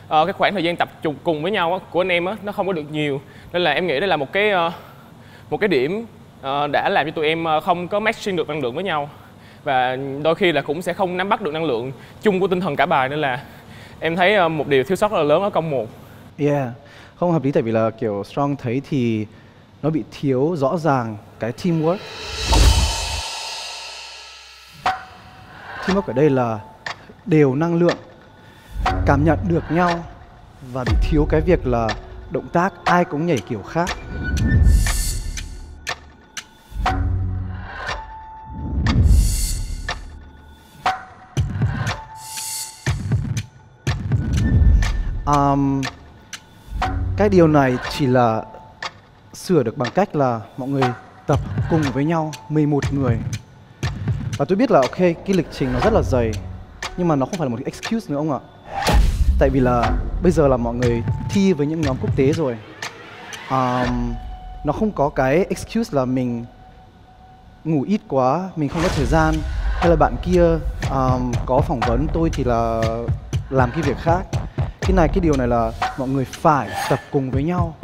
[SPEAKER 9] cái khoảng thời gian tập cùng với nhau của anh em nó không có được nhiều, nên là em nghĩ đây là một cái điểm đã làm cho tụi em không có matching được năng lượng với nhau, và đôi khi là cũng sẽ không nắm bắt được năng lượng chung của tinh thần cả bài, nên là em thấy một điều thiếu sót rất là lớn ở công 1.
[SPEAKER 16] Yeah, không hợp lý, tại vì là kiểu Strong thấy thì nó bị thiếu rõ ràng cái teamwork. Teamwork ở đây là đều năng lượng, cảm nhận được nhau, và bị thiếu cái việc là động tác ai cũng nhảy kiểu khác. Cái điều này chỉ là sửa được bằng cách là mọi người tập cùng với nhau 11 người. Và tôi biết là ok, cái lịch trình nó rất là dày, nhưng mà nó không phải là một cái excuse nữa ông ạ. Tại vì là bây giờ là mọi người thi với những nhóm quốc tế rồi, nó không có cái excuse là mình ngủ ít quá, mình không có thời gian, hay là bạn kia có phỏng vấn, tôi thì là làm cái việc khác. Cái điều này là mọi người phải tập cùng với nhau.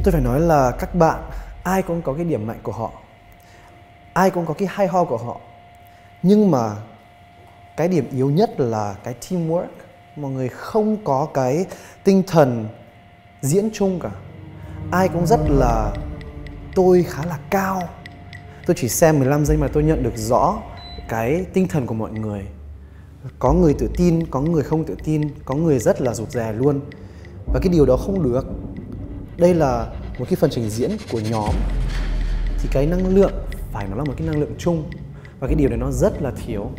[SPEAKER 16] Tôi phải nói là các bạn ai cũng có cái điểm mạnh của họ, ai cũng có cái hay ho của họ, nhưng mà cái điểm yếu nhất là cái teamwork. Mọi người không có cái tinh thần diễn chung cả. Ai cũng rất là tôi khá là cao, tôi chỉ xem 15 giây mà tôi nhận được rõ cái tinh thần của mọi người. Có người tự tin, có người không tự tin, có người rất là rụt rè luôn. Và cái điều đó không được. Đây là một cái phần trình diễn của nhóm, thì cái năng lượng phải nó là một cái năng lượng chung, và cái điều này nó rất là thiếu.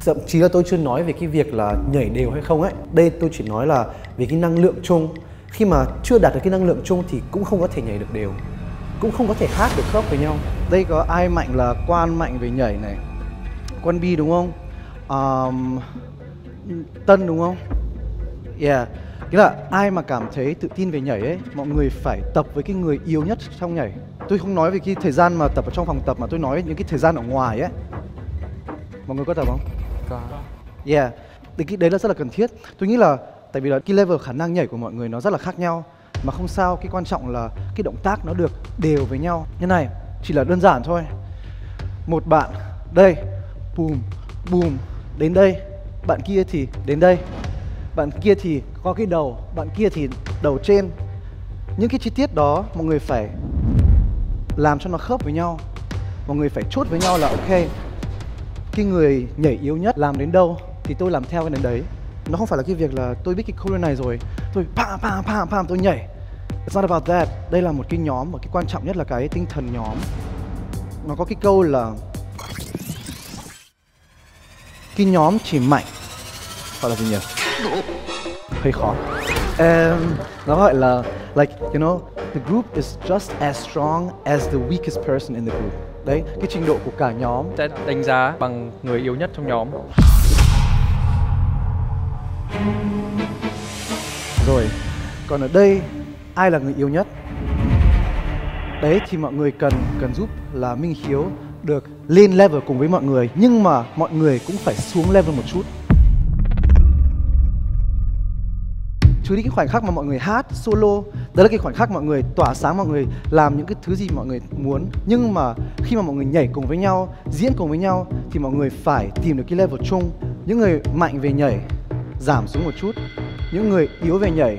[SPEAKER 16] Thậm chí là tôi chưa nói về cái việc là nhảy đều hay không ấy. Đây tôi chỉ nói là về cái năng lượng chung. Khi mà chưa đạt được cái năng lượng chung thì cũng không có thể nhảy được đều, cũng không có thể hát được khớp với nhau. Đây có ai mạnh là Quan mạnh về nhảy này, Quan Bi đúng không? Tân đúng không? Yeah. Nghĩa là ai mà cảm thấy tự tin về nhảy ấy, mọi người phải tập với cái người yếu nhất trong nhảy. Tôi không nói về cái thời gian mà tập ở trong phòng tập, mà tôi nói những cái thời gian ở ngoài ấy. Mọi người có tập không?
[SPEAKER 4] Có.
[SPEAKER 16] Yeah. Cái đấy là rất là cần thiết. Tôi nghĩ là tại vì là cái level khả năng nhảy của mọi người nó rất là khác nhau, mà không sao, cái quan trọng là cái động tác nó được đều với nhau. Như này, chỉ là đơn giản thôi. Một bạn đây, boom, boom, đến đây. Bạn kia thì đến đây. Bạn kia thì có cái đầu, bạn kia thì đầu trên. Những cái chi tiết đó mọi người phải làm cho nó khớp với nhau. Mọi người phải chốt với nhau là ok, cái người nhảy yếu nhất làm đến đâu thì tôi làm theo cái đến đấy. Nó không phải là cái việc là tôi biết cái choreo này rồi, tôi pam tôi nhảy. It's not about that. Đây là một cái nhóm, và cái quan trọng nhất là cái tinh thần nhóm. Nó có cái câu là cái nhóm chỉ mạnh, gọi là gì nhỉ? Hơi khó. Nó gọi là like, you know, the group is just as strong as the weakest person in the group. Đấy, cái trình độ của cả nhóm
[SPEAKER 4] sẽ đánh giá bằng người yếu nhất trong nhóm.
[SPEAKER 16] Rồi, còn ở đây ai là người yếu nhất? Đấy thì mọi người cần giúp là Minh Hiếu được lên level cùng với mọi người, nhưng mà mọi người cũng phải xuống level một chút. Chứ đi cái khoảnh khắc mà mọi người hát solo, đấy là cái khoảnh khắc mọi người tỏa sáng, mọi người làm những cái thứ gì mọi người muốn. Nhưng mà khi mà mọi người nhảy cùng với nhau, diễn cùng với nhau, thì mọi người phải tìm được cái level chung. Những người mạnh về nhảy giảm xuống một chút, những người yếu về nhảy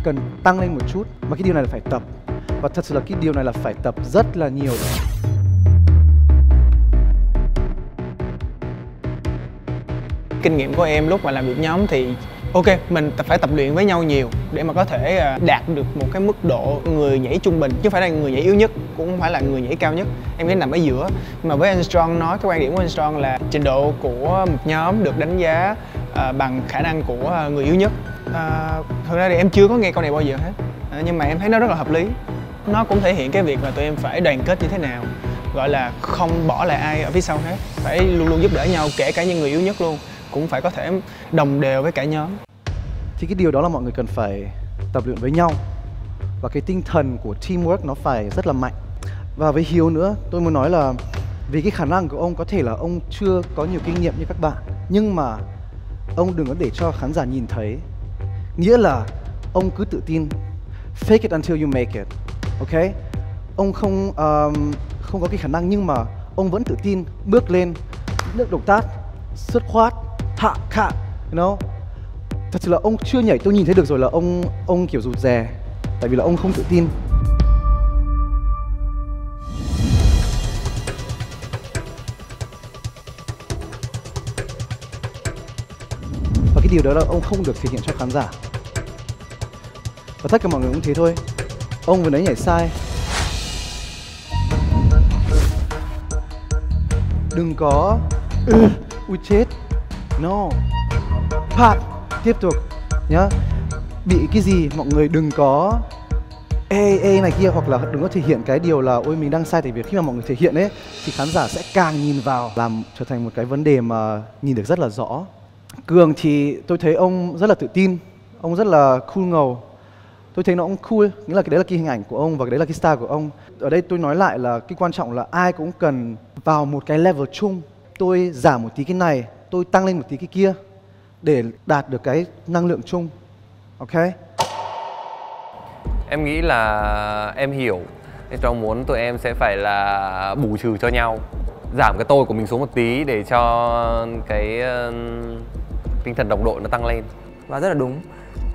[SPEAKER 16] cần tăng lên một chút. Mà cái điều này là phải tập, và thật sự là cái điều này là phải tập rất là nhiều.
[SPEAKER 6] kinh nghiệm của em lúc mà làm việc nhóm thì ok, mình phải tập luyện với nhau nhiều để mà có thể đạt được một cái mức độ người nhảy trung bình, chứ không phải là người nhảy yếu nhất, cũng không phải là người nhảy cao nhất. Em nghĩ nằm ở giữa. Nhưng mà với Armstrong nói, cái quan điểm của Armstrong là trình độ của một nhóm được đánh giá bằng khả năng của người yếu nhất. Thực ra thì em chưa có nghe câu này bao giờ hết, nhưng mà em thấy nó rất là hợp lý. Nó cũng thể hiện cái việc mà tụi em phải đoàn kết như thế nào, gọi là không bỏ lại ai ở phía sau hết, phải luôn luôn giúp đỡ nhau, kể cả những người yếu nhất luôn cũng phải có thể đồng đều với cả nhóm.
[SPEAKER 16] Thì cái điều đó là mọi người cần phải tập luyện với nhau, và cái tinh thần của teamwork nó phải rất là mạnh. Và với Hiếu nữa, tôi muốn nói là vì cái khả năng của ông có thể là ông chưa có nhiều kinh nghiệm như các bạn, nhưng mà ông đừng có để cho khán giả nhìn thấy. Nghĩa là ông cứ tự tin, fake it until you make it, ok? Ông không có cái khả năng nhưng mà ông vẫn tự tin bước lên, nước động tác xuất khoát, hạ khạ, you know? Thật sự là ông chưa nhảy, tôi nhìn thấy được rồi là ông kiểu rụt rè, tại vì là ông không tự tin. Và cái điều đó là ông không được thể hiện cho khán giả. Và tất cả mọi người cũng thế thôi. Ông vừa nãy nhảy sai. Đừng có ui chết. No. Phạt. Tiếp tục nhá. Bị cái gì mọi người đừng có ê này kia, hoặc là đừng có thể hiện cái điều là ôi mình đang sai, tại vì khi mà mọi người thể hiện ấy thì khán giả sẽ càng nhìn vào, làm trở thành một cái vấn đề mà nhìn được rất là rõ. Cường thì tôi thấy ông rất là tự tin, ông rất là cool ngầu. Tôi thấy nó cũng cool, nghĩa là cái đấy là cái hình ảnh của ông và cái đấy là cái style của ông. Ở đây tôi nói lại là cái quan trọng là ai cũng cần vào một cái level chung. Tôi giảm một tí cái này, tôi tăng lên một tí cái kia để đạt được cái năng lượng chung. Ok?
[SPEAKER 12] Em nghĩ là em hiểu, nên trong muốn tụi em sẽ phải là bù trừ cho nhau, giảm cái tôi của mình xuống một tí để cho cái tinh thần đồng đội nó tăng lên.
[SPEAKER 17] Và rất là đúng.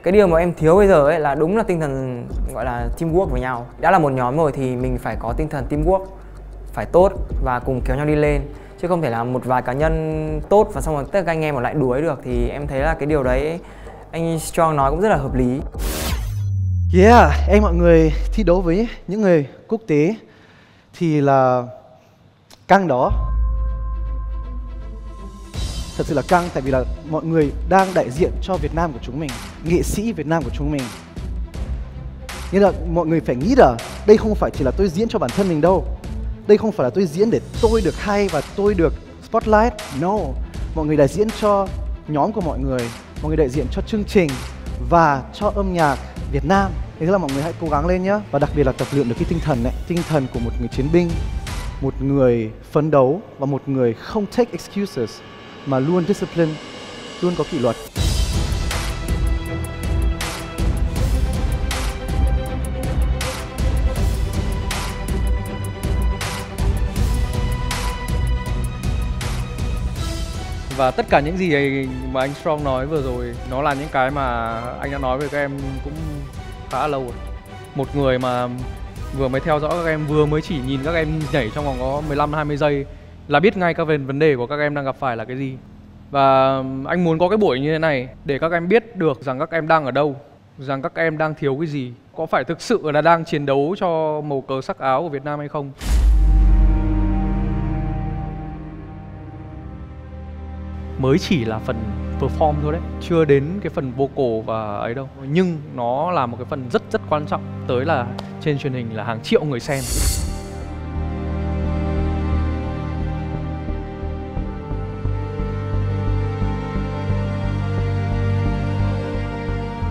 [SPEAKER 17] Cái điều mà em thiếu bây giờ ấy là đúng là tinh thần gọi là teamwork với nhau. Đã là một nhóm rồi thì mình phải có tinh thần teamwork, phải tốt và cùng kéo nhau đi lên. Chứ không thể là một vài cá nhân tốt và xong rồi tất cả các anh em mà lại đuối được. Thì em thấy là cái điều đấy anh Strong nói cũng rất là hợp lý.
[SPEAKER 16] Yeah, em mọi người thi đấu với những người quốc tế thì là căng đó. Thật sự là căng, tại vì là mọi người đang đại diện cho Việt Nam của chúng mình, nghệ sĩ Việt Nam của chúng mình. Nên là mọi người phải nghĩ là đây không phải chỉ là tôi diễn cho bản thân mình đâu. Đây không phải là tôi diễn để tôi được hay và tôi được spotlight. No, mọi người đại diện cho nhóm của mọi người đại diện cho chương trình và cho âm nhạc Việt Nam. Thế là mọi người hãy cố gắng lên nhé. Và đặc biệt là tập luyện được cái tinh thần này, tinh thần của một người chiến binh, một người phấn đấu và một người không take excuses, mà luôn discipline, luôn có kỷ luật.
[SPEAKER 4] Và tất cả những gì mà anh Strong nói vừa rồi, nó là những cái mà anh đã nói với các em cũng khá là lâu rồi. Một người mà vừa mới theo dõi các em, vừa mới chỉ nhìn các em nhảy trong vòng có 15-20 giây là biết ngay các vấn đề của các em đang gặp phải là cái gì. Và anh muốn có cái buổi như thế này để các em biết được rằng các em đang ở đâu, rằng các em đang thiếu cái gì, có phải thực sự là đang chiến đấu cho màu cờ sắc áo của Việt Nam hay không. Mới chỉ là phần perform thôi đấy, chưa đến cái phần vocal và ấy đâu. Nhưng nó là một cái phần rất rất quan trọng, tới là trên truyền hình là hàng triệu người xem.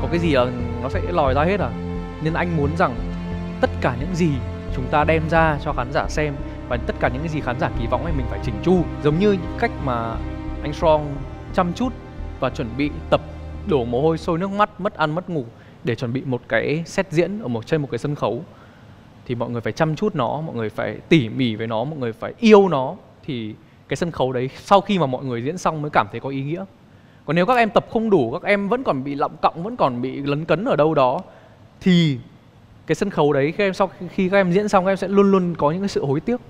[SPEAKER 4] Có cái gì là nó sẽ lòi ra hết à. Nên anh muốn rằng tất cả những gì chúng ta đem ra cho khán giả xem và tất cả những cái gì khán giả kỳ vọng ấy mình phải chỉnh chu. Giống như cách mà anh Strong chăm chút và chuẩn bị tập đổ mồ hôi sôi nước mắt, mất ăn mất ngủ để chuẩn bị một cái set diễn ở trên một cái sân khấu, thì mọi người phải chăm chút nó, mọi người phải tỉ mỉ với nó, mọi người phải yêu nó, thì cái sân khấu đấy sau khi mà mọi người diễn xong mới cảm thấy có ý nghĩa. Còn nếu các em tập không đủ, các em vẫn còn bị lọng cọng, vẫn còn bị lấn cấn ở đâu đó, thì cái sân khấu đấy sau khi các em diễn xong, các em sẽ luôn luôn có những cái sự hối tiếc.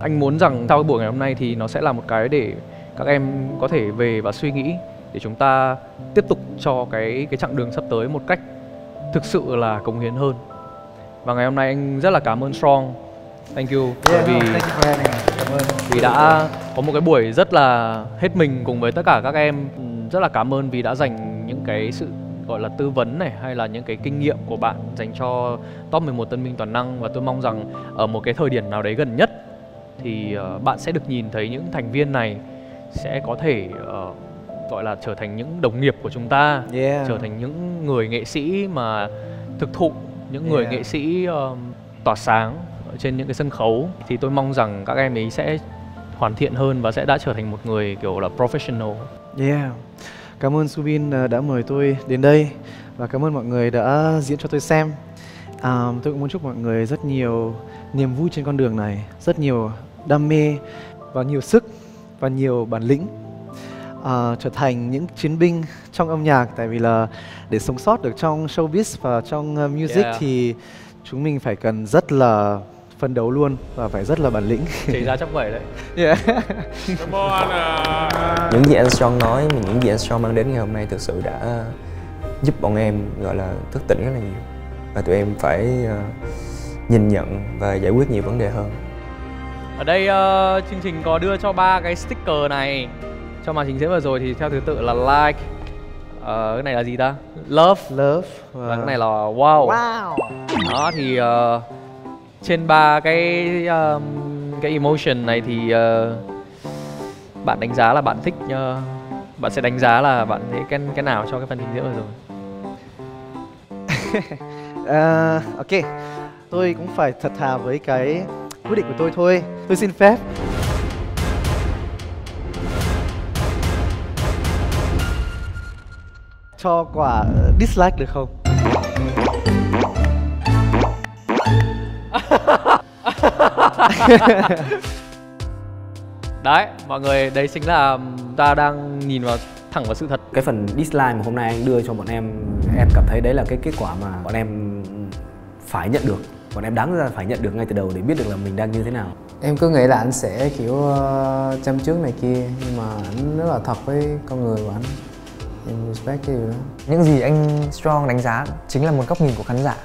[SPEAKER 4] Anh muốn rằng sau cái buổi ngày hôm nay thì nó sẽ là một cái để các em có thể về và suy nghĩ để chúng ta tiếp tục cho cái chặng đường sắp tới một cách thực sự là cống hiến hơn. Và ngày hôm nay anh rất là cảm ơn Strong. Thank you bởi vì vì đã có một cái buổi rất là hết mình cùng với tất cả các em. Rất là cảm ơn vì đã dành những cái sự gọi là tư vấn này hay là những cái kinh nghiệm của bạn dành cho top 11 tân binh toàn năng, và tôi mong rằng ở một cái thời điểm nào đấy gần nhất thì bạn sẽ được nhìn thấy những thành viên này sẽ có thể gọi là trở thành những đồng nghiệp của chúng ta, trở thành những người nghệ sĩ mà thực thụ, những người nghệ sĩ tỏa sáng ở trên những cái sân khấu. Thì tôi mong rằng các em ấy sẽ hoàn thiện hơn và sẽ đã trở thành một người kiểu là professional.
[SPEAKER 16] Cảm ơn Subin đã mời tôi đến đây và cảm ơn mọi người đã diễn cho tôi xem. Tôi cũng muốn chúc mọi người rất nhiều niềm vui trên con đường này, rất nhiều đam mê và nhiều sức và nhiều bản lĩnh, trở thành những chiến binh trong âm nhạc. Tại vì là để sống sót được trong showbiz và trong music thì chúng mình phải cần rất là phấn đấu luôn và phải rất là bản lĩnh.
[SPEAKER 4] Chỉ ra chắc vậy đấy.
[SPEAKER 17] Những gì anh Strong nói, những gì anh Strong mang đến ngày hôm nay thực sự đã giúp bọn em gọi là thức tỉnh rất là nhiều. Và tụi em phải nhìn nhận và giải quyết nhiều vấn đề hơn.
[SPEAKER 4] Ở đây chương trình có đưa cho 3 cái sticker này cho màn trình diễn vừa rồi thì theo thứ tự là like, cái này là gì ta? Love, và cái này là wow. Đó thì trên 3 cái emotion này thì bạn đánh giá là bạn thích, bạn sẽ đánh giá là bạn thấy cái nào cho cái phần trình diễn vừa rồi?
[SPEAKER 16] Ok, tôi cũng phải thật thà với cái quyết định của tôi thôi. Tôi xin phép cho quả dislike được không?
[SPEAKER 4] Đấy, mọi người, đấy chính là ta đang nhìn vào thẳng vào sự thật.
[SPEAKER 17] Cái phần dislike mà hôm nay anh đưa cho bọn em cảm thấy đấy là cái kết quả mà bọn em phải nhận được. Bọn em đáng ra phải nhận được ngay từ đầu để biết được là mình đang như thế nào.
[SPEAKER 11] Em cứ nghĩ là anh sẽ kiểu chăm trước này kia, nhưng mà anh rất là thật với con người của anh. Em respect cái điều đó.
[SPEAKER 18] Những gì anh Strong đánh giá chính là một góc nhìn của khán giả.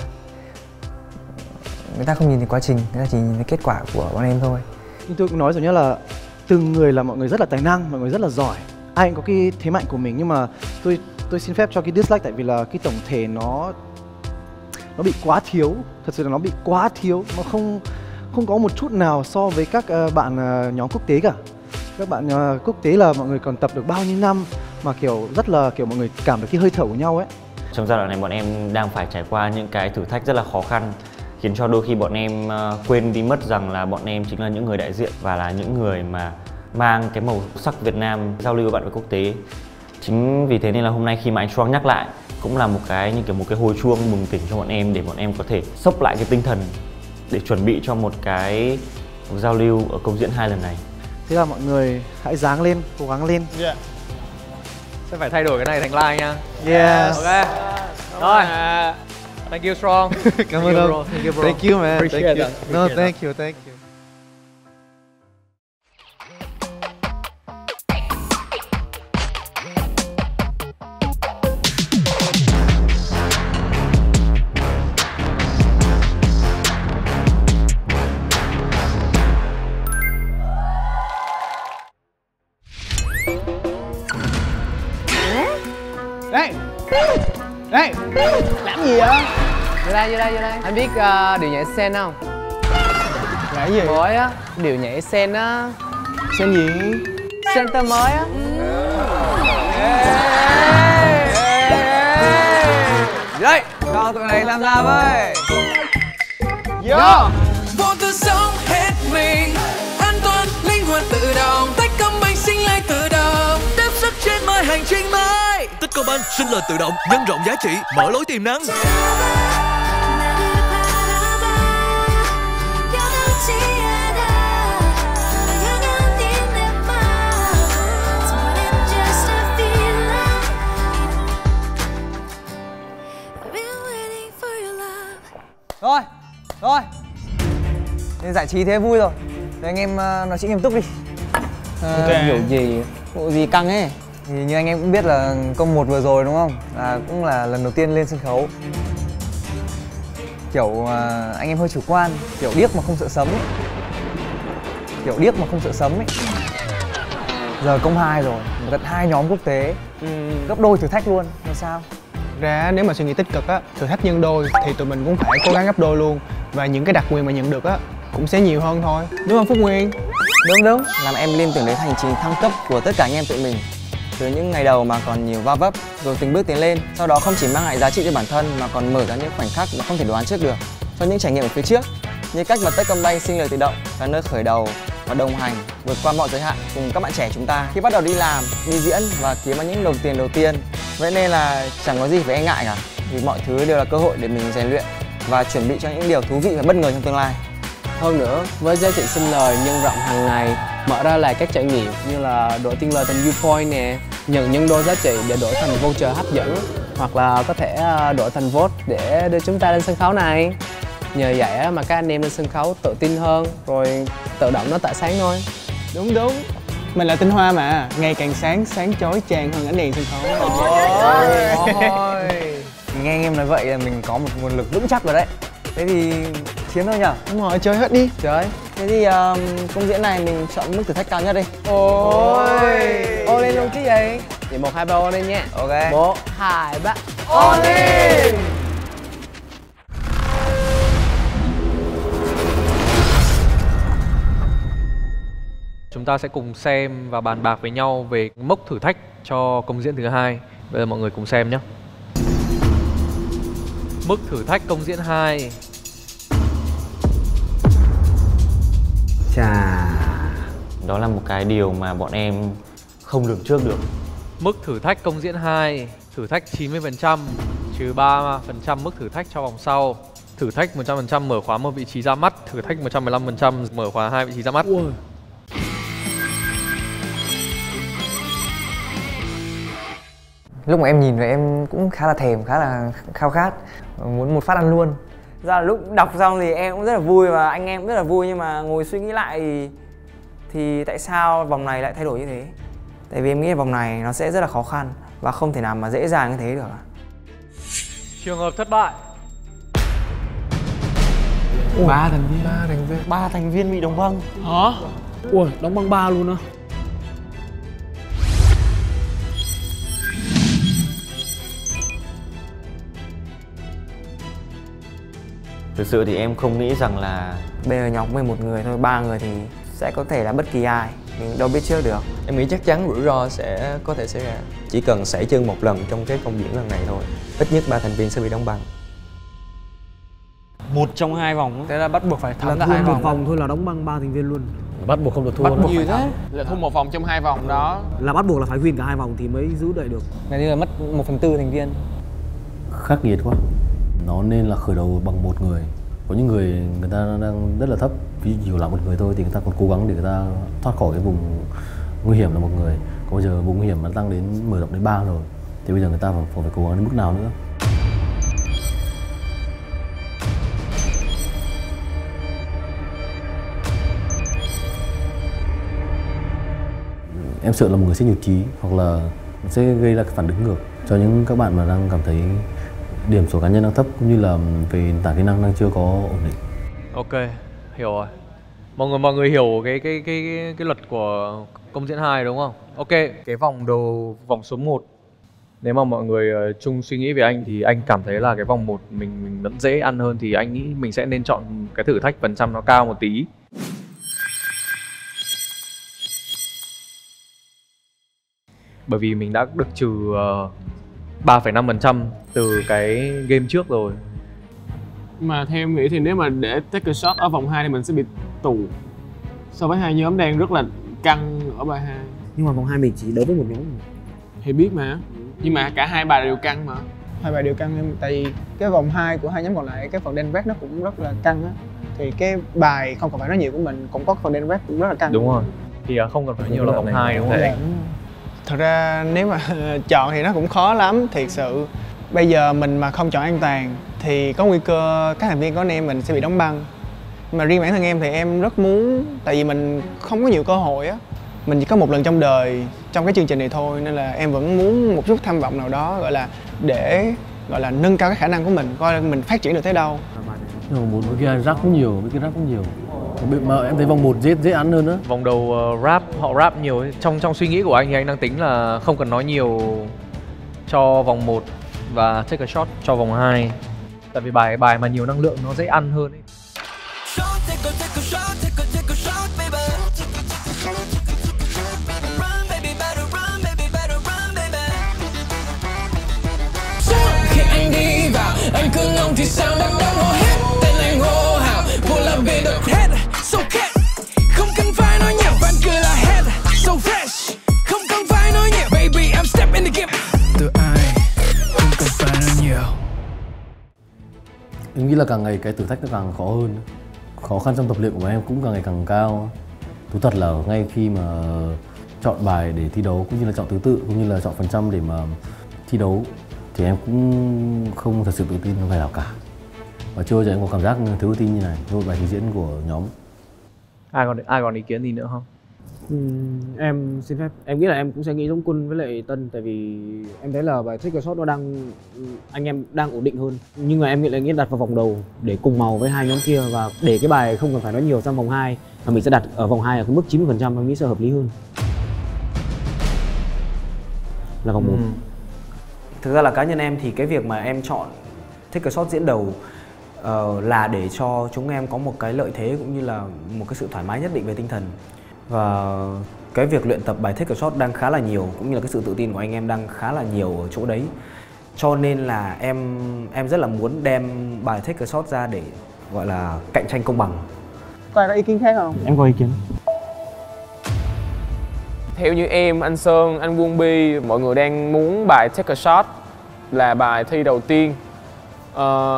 [SPEAKER 18] Người ta không nhìn thấy quá trình, người ta chỉ nhìn thấy kết quả của bọn em thôi.
[SPEAKER 16] Nhưng tôi cũng nói rồi nhá, là từng người là mọi người rất là tài năng, mọi người rất là giỏi. Ai cũng có cái thế mạnh của mình, nhưng mà tôi xin phép cho cái dislike tại vì là cái tổng thể nó bị quá thiếu. Thật sự là nó bị quá thiếu, nó không có một chút nào so với các bạn nhóm quốc tế cả. Các bạn quốc tế là mọi người còn tập được bao nhiêu năm mà kiểu rất là kiểu mọi người cảm được cái hơi thở của nhau ấy.
[SPEAKER 13] Trong giai đoạn này bọn em đang phải trải qua những cái thử thách rất là khó khăn, khiến cho đôi khi bọn em quên đi mất rằng là bọn em chính là những người đại diện và là những người mà mang cái màu sắc Việt Nam giao lưu với bạn bè quốc tế. Chính vì thế nên là hôm nay khi mà anh Strong nhắc lại cũng là một cái như kiểu một cái hồi chuông bừng tỉnh cho bọn em để bọn em có thể xốc lại cái tinh thần để chuẩn bị cho một cái giao lưu ở công diễn 2 lần này.
[SPEAKER 16] Thế là mọi người hãy ráng lên, cố gắng lên.
[SPEAKER 4] Sẽ phải thay đổi cái này thành like nha.
[SPEAKER 16] Yes.
[SPEAKER 4] Ok. Rồi. Thank you Strong.
[SPEAKER 16] Cảm ơn ông.
[SPEAKER 4] Thank you bro.
[SPEAKER 16] Thank you man.
[SPEAKER 4] Appreciate
[SPEAKER 16] Thank you.
[SPEAKER 4] that.
[SPEAKER 16] No,
[SPEAKER 4] Appreciate
[SPEAKER 16] thank you, thank you.
[SPEAKER 18] Ê! Làm gì vậy?
[SPEAKER 17] Vô đây. Anh biết điệu nhảy sen không?
[SPEAKER 18] Là gì?
[SPEAKER 17] Mới á, điệu nhảy sen á.
[SPEAKER 18] Sen gì?
[SPEAKER 17] Center mới á.
[SPEAKER 18] Đây, cho tụi này tham gia với.
[SPEAKER 2] Vô! Vô tư sống hết mình, an toàn, linh hoạt tự động, Techcombank sinh lại tự động, đáp sức trên mọi hành trình mới. Techcombank sinh lời tự động, nhân rộng giá trị, mở lối tiềm năng.
[SPEAKER 18] Rồi, giải trí thế vui rồi. anh em nói chuyện nghiêm túc đi. Vụ gì căng ấy. Thì như anh em cũng biết là công 1 vừa rồi đúng không? Cũng là lần đầu tiên lên sân khấu. Kiểu anh em hơi chủ quan, kiểu điếc mà không sợ sấm ấy. Giờ công 2 rồi, tận 2 nhóm quốc tế, gấp đôi thử thách luôn, làm sao?
[SPEAKER 6] Ra nếu mà suy nghĩ tích cực á, thử thách nhân đôi thì tụi mình cũng phải cố gắng gấp đôi luôn. Và những cái đặc quyền mà nhận được á cũng sẽ nhiều hơn thôi. Đúng không Phúc Nguyên?
[SPEAKER 17] Đúng. Làm em liên tưởng đến hành trình thăng cấp của tất cả anh em tụi mình. Từ những ngày đầu mà còn nhiều va vấp, rồi từng bước tiến lên. Sau đó không chỉ mang lại giá trị cho bản thân mà còn mở ra những khoảnh khắc mà không thể đoán trước được cho những trải nghiệm ở phía trước. Như cách mà Techcombank sinh lời tự động là nơi khởi đầu và đồng hành vượt qua mọi giới hạn cùng các bạn trẻ chúng ta khi bắt đầu đi làm, đi diễn và kiếm vào những đồng tiền đầu tiên. Vậy nên là chẳng có gì phải e ngại cả, vì mọi thứ đều là cơ hội để mình rèn luyện và chuẩn bị cho những điều thú vị và bất ngờ trong tương lai.
[SPEAKER 20] Hơn nữa, với giá trị sinh lời nhân rộng hàng ngày, mở ra là các trải nghiệm như là đổi tiền lời thành Upoint nè, nhận nhân đôi giá trị để đổi thành voucher hấp dẫn, hoặc là có thể đổi thành vote để đưa chúng ta lên sân khấu này. Nhờ vậy mà các anh em lên sân khấu tự tin hơn, rồi tự động nó tỏa sáng thôi.
[SPEAKER 6] Đúng. Mình là tinh hoa mà, ngày càng sáng chói chang hơn ánh đèn sân khấu.
[SPEAKER 18] Nghe anh em nói vậy là mình có một nguồn lực vững chắc rồi đấy. Thế thì chiến thôi nhở?
[SPEAKER 6] Đúng rồi, chơi hết đi.
[SPEAKER 18] Chơi. Thế thì công diễn này mình chọn mức thử thách cao nhất đi.
[SPEAKER 20] Ô lên luôn chứ gì? Vậy 1, 2, 3 ô lên nha.
[SPEAKER 18] Ok.
[SPEAKER 20] 1, 2, 3 ô lên.
[SPEAKER 4] Chúng ta sẽ cùng xem và bàn bạc với nhau về mốc thử thách cho công diễn thứ 2. Bây giờ mọi người cùng xem nhé. Mức thử thách công diễn 2.
[SPEAKER 13] Đó là một cái điều mà bọn em không lường trước được.
[SPEAKER 4] Mức thử thách công diễn 2, thử thách 90%, trừ 3% mức thử thách cho vòng sau. Thử thách 100% mở khóa một vị trí ra mắt, thử thách 115% mở khóa 2 vị trí ra mắt.
[SPEAKER 17] Lúc mà em nhìn về em cũng khá là thèm, khá là khao khát, muốn một phát ăn luôn. Ra là lúc đọc xong thì em cũng rất là vui và anh em cũng rất là vui, nhưng mà ngồi suy nghĩ lại thì tại sao vòng này lại thay đổi như thế? Tại vì em nghĩ là vòng này nó sẽ rất là khó khăn và không thể nào mà dễ dàng như thế được.
[SPEAKER 4] Trường hợp thất bại.
[SPEAKER 9] 3 thành viên.
[SPEAKER 18] 3 thành viên bị đóng băng.
[SPEAKER 9] Hả?
[SPEAKER 20] Ui, đóng băng 3 luôn á.
[SPEAKER 13] Thực sự thì em không nghĩ rằng là
[SPEAKER 17] bây giờ nhóm 11 người thôi, 3 người thì sẽ có thể là bất kỳ ai, mình đâu biết trước được.
[SPEAKER 3] Em nghĩ chắc chắn rủi ro sẽ có thể xảy ra. Chỉ cần sảy chân một lần trong cái công diễn lần này thôi, ít nhất 3 thành viên sẽ bị đóng băng.
[SPEAKER 13] 1 trong 2 vòng.
[SPEAKER 17] Thế là bắt buộc phải thắng cả
[SPEAKER 20] 2
[SPEAKER 17] vòng.
[SPEAKER 20] một vòng thôi là đóng băng 3 thành viên luôn.
[SPEAKER 15] Bắt buộc không được thua.
[SPEAKER 9] Bắt buộc nhiều thế. Là thua 1 vòng trong 2 vòng đó.
[SPEAKER 20] Là bắt buộc là phải win cả 2 vòng thì mới giữ đợi được.
[SPEAKER 17] Gần như là mất 1/4 thành viên.
[SPEAKER 15] Khắc nghiệt quá. Nó nên là khởi đầu bằng 1 người. Có những người ta đang rất là thấp, ví dụ nhiều là 1 người thôi thì người ta còn cố gắng để người ta thoát khỏi cái vùng nguy hiểm là 1 người. Còn bây giờ vùng nguy hiểm nó tăng đến mở rộng đến 3 rồi, thì bây giờ người ta phải cố gắng đến mức nào nữa. Em sợ là một người sẽ nhụt chí hoặc là sẽ gây ra cái phản ứng ngược cho những các bạn mà đang cảm thấy điểm số cá nhân đang thấp, cũng như là về nền tảng kỹ năng đang chưa có ổn định.
[SPEAKER 4] Ok, hiểu rồi. Mọi người hiểu cái luật của công diễn 2 đúng không? Ok, cái vòng số 1. Nếu mà mọi người chung suy nghĩ về anh thì anh cảm thấy là cái vòng 1 mình vẫn dễ ăn hơn, thì anh nghĩ mình sẽ nên chọn cái thử thách phần trăm nó cao một tí. Bởi vì mình đã được trừ 3,5% từ cái game trước rồi.
[SPEAKER 9] Mà theo em nghĩ thì nếu mà để take a shot ở vòng 2 thì mình sẽ bị tù so với 2 nhóm đang rất là căng ở bài 2.
[SPEAKER 20] Nhưng mà vòng 2 mình chỉ đấu với 1 nhóm.
[SPEAKER 9] Thì biết mà. Nhưng mà cả 2 bài đều căng mà.
[SPEAKER 6] 2 bài đều căng em, tại vì cái vòng 2 của 2 nhóm còn lại, cái phần Denvet nó cũng rất là căng á. Thì cái bài không cần phải nói nhiều của mình cũng có phần Denvet cũng rất là căng.
[SPEAKER 4] Đúng rồi. Thì không cần phải nhiều là vòng 2 đúng không?
[SPEAKER 6] Thật ra nếu mà chọn thì nó cũng khó lắm, thiệt sự. Bây giờ mình mà không chọn an toàn thì có nguy cơ các thành viên của anh em mình sẽ bị đóng băng. Mà riêng bản thân em thì em rất muốn, tại vì mình không có nhiều cơ hội á, mình chỉ có một lần trong đời trong cái chương trình này thôi, nên là em vẫn muốn một chút tham vọng nào đó gọi là để gọi là nâng cao cái khả năng của mình, coi mình phát triển được tới đâu.
[SPEAKER 15] Vòng 1 với kia rap cũng nhiều, mà em thấy vòng 1 dễ ăn hơn nữa.
[SPEAKER 4] Vòng đầu rap, họ rap nhiều ấy. Trong suy nghĩ của anh thì anh đang tính là không cần nói nhiều cho vòng 1 và take a shot cho vòng 2. Tại vì bài mà nhiều năng lượng nó dễ ăn hơn ấy.
[SPEAKER 5] Khi anh đi vào, anh cứ ngóng thì sao đám đông hò hét tên anh hô hào, pull up in the head, so cat, không cần phải nói nhiều, vẫn cứ là head, so fresh, không cần phải nói nhiều, baby I'm step in the game. Từ ai, không cần phải nói nhiều.
[SPEAKER 15] Em nghĩ là càng ngày cái thử thách nó càng khó hơn, khó khăn trong tập luyện của em cũng càng ngày càng cao. Thú thật là ngay khi mà chọn bài để thi đấu cũng như là chọn thứ tự cũng như là chọn phần trăm để mà thi đấu thì em cũng không thật sự tự tin trong bài nào cả, và chưa giờ em có cảm giác thiếu tự tin như này với bài thi diễn của nhóm.
[SPEAKER 4] Ai còn ý kiến gì nữa không?
[SPEAKER 21] Em xin phép, em nghĩ là em cũng sẽ nghĩ giống Quân với lại Tân, tại vì em thấy là bài Take a Shot nó đang, anh em đang ổn định hơn, nhưng mà em nghĩ đặt vào vòng đầu để cùng màu với hai nhóm kia, và để cái bài không cần phải nói nhiều sang vòng 2 mà mình sẽ đặt ở vòng 2 ở cái mức 90%, em nghĩ sẽ hợp lý hơn là vòng 1.
[SPEAKER 17] Thực ra là cá nhân em thì cái việc mà em chọn Take a Shot diễn đầu là để cho chúng em có một cái lợi thế cũng như là một cái sự thoải mái nhất định về tinh thần. Và cái việc luyện tập bài Take a Shot đang khá là nhiều, cũng như là cái sự tự tin của anh em đang khá là nhiều ở chỗ đấy. Cho nên là em rất là muốn đem bài Take a Shot ra để gọi là cạnh tranh công bằng.
[SPEAKER 6] Có ai có ý kiến khác không?
[SPEAKER 20] Em có ý kiến.
[SPEAKER 9] Theo như em, anh Sơn, anh Quân Bi, mọi người đang muốn bài Take a Shot là bài thi đầu tiên.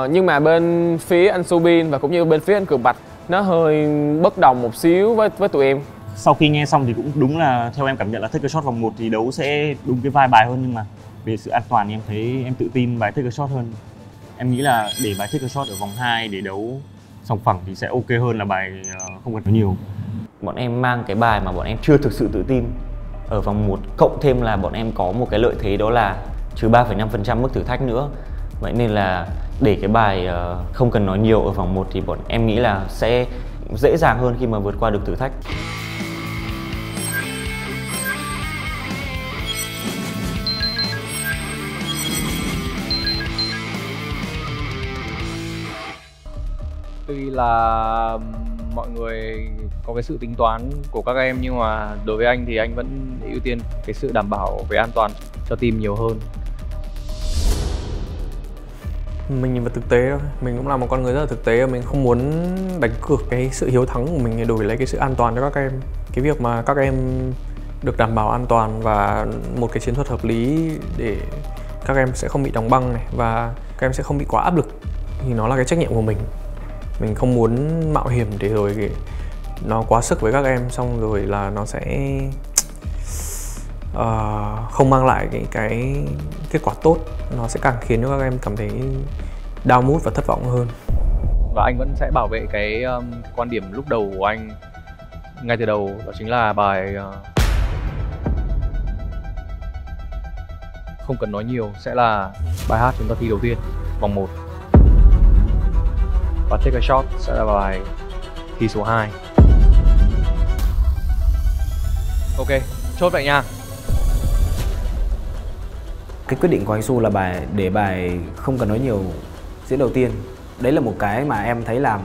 [SPEAKER 9] Nhưng mà bên phía anh Subin và cũng như bên phía anh Cường Bạch nó hơi bất đồng một xíu với tụi em.
[SPEAKER 13] Sau khi nghe xong thì cũng đúng là theo em cảm nhận là Take a Shot vòng 1 thì đấu sẽ đúng cái vibe bài hơn, nhưng mà về sự an toàn em thấy em tự tin bài Take a Shot hơn. Em nghĩ là để bài Take a Shot ở vòng 2 để đấu sòng phẳng thì sẽ ok hơn là bài không cần nói nhiều. Bọn em mang cái bài mà bọn em chưa thực sự tự tin ở vòng 1, cộng thêm là bọn em có một cái lợi thế đó là trừ 3,5% mức thử thách nữa. Vậy nên là để cái bài không cần nói nhiều ở vòng 1 thì bọn em nghĩ là sẽ dễ dàng hơn khi mà vượt qua được thử thách.
[SPEAKER 4] Tuy là mọi người có cái sự tính toán của các em, nhưng mà đối với anh thì anh vẫn ưu tiên cái sự đảm bảo về an toàn cho team nhiều hơn. Mình nhìn vào thực tế thôi, mình cũng là một con người rất là thực tế, mình không muốn đánh cược cái sự hiếu thắng của mình để đổi lấy cái sự an toàn cho các em. Cái việc mà các em được đảm bảo an toàn và một cái chiến thuật hợp lý để các em sẽ không bị đóng băng này, và các em sẽ không bị quá áp lực, thì nó là cái trách nhiệm của mình. Mình không muốn mạo hiểm để rồi nó quá sức với các em, xong rồi là nó sẽ không mang lại cái kết quả tốt, nó sẽ càng khiến cho các em cảm thấy down mood và thất vọng hơn. Và anh vẫn sẽ bảo vệ cái quan điểm lúc đầu của anh ngay từ đầu, đó chính là bài không cần nói nhiều sẽ là bài hát chúng ta thi đầu tiên vòng 1, và Take a Shot sẽ là bài thi số 2. Ok, chốt vậy nha.
[SPEAKER 17] Cái quyết định của anh Su là để bài không cần nói nhiều diễn đầu tiên. Đấy là một cái mà em thấy làm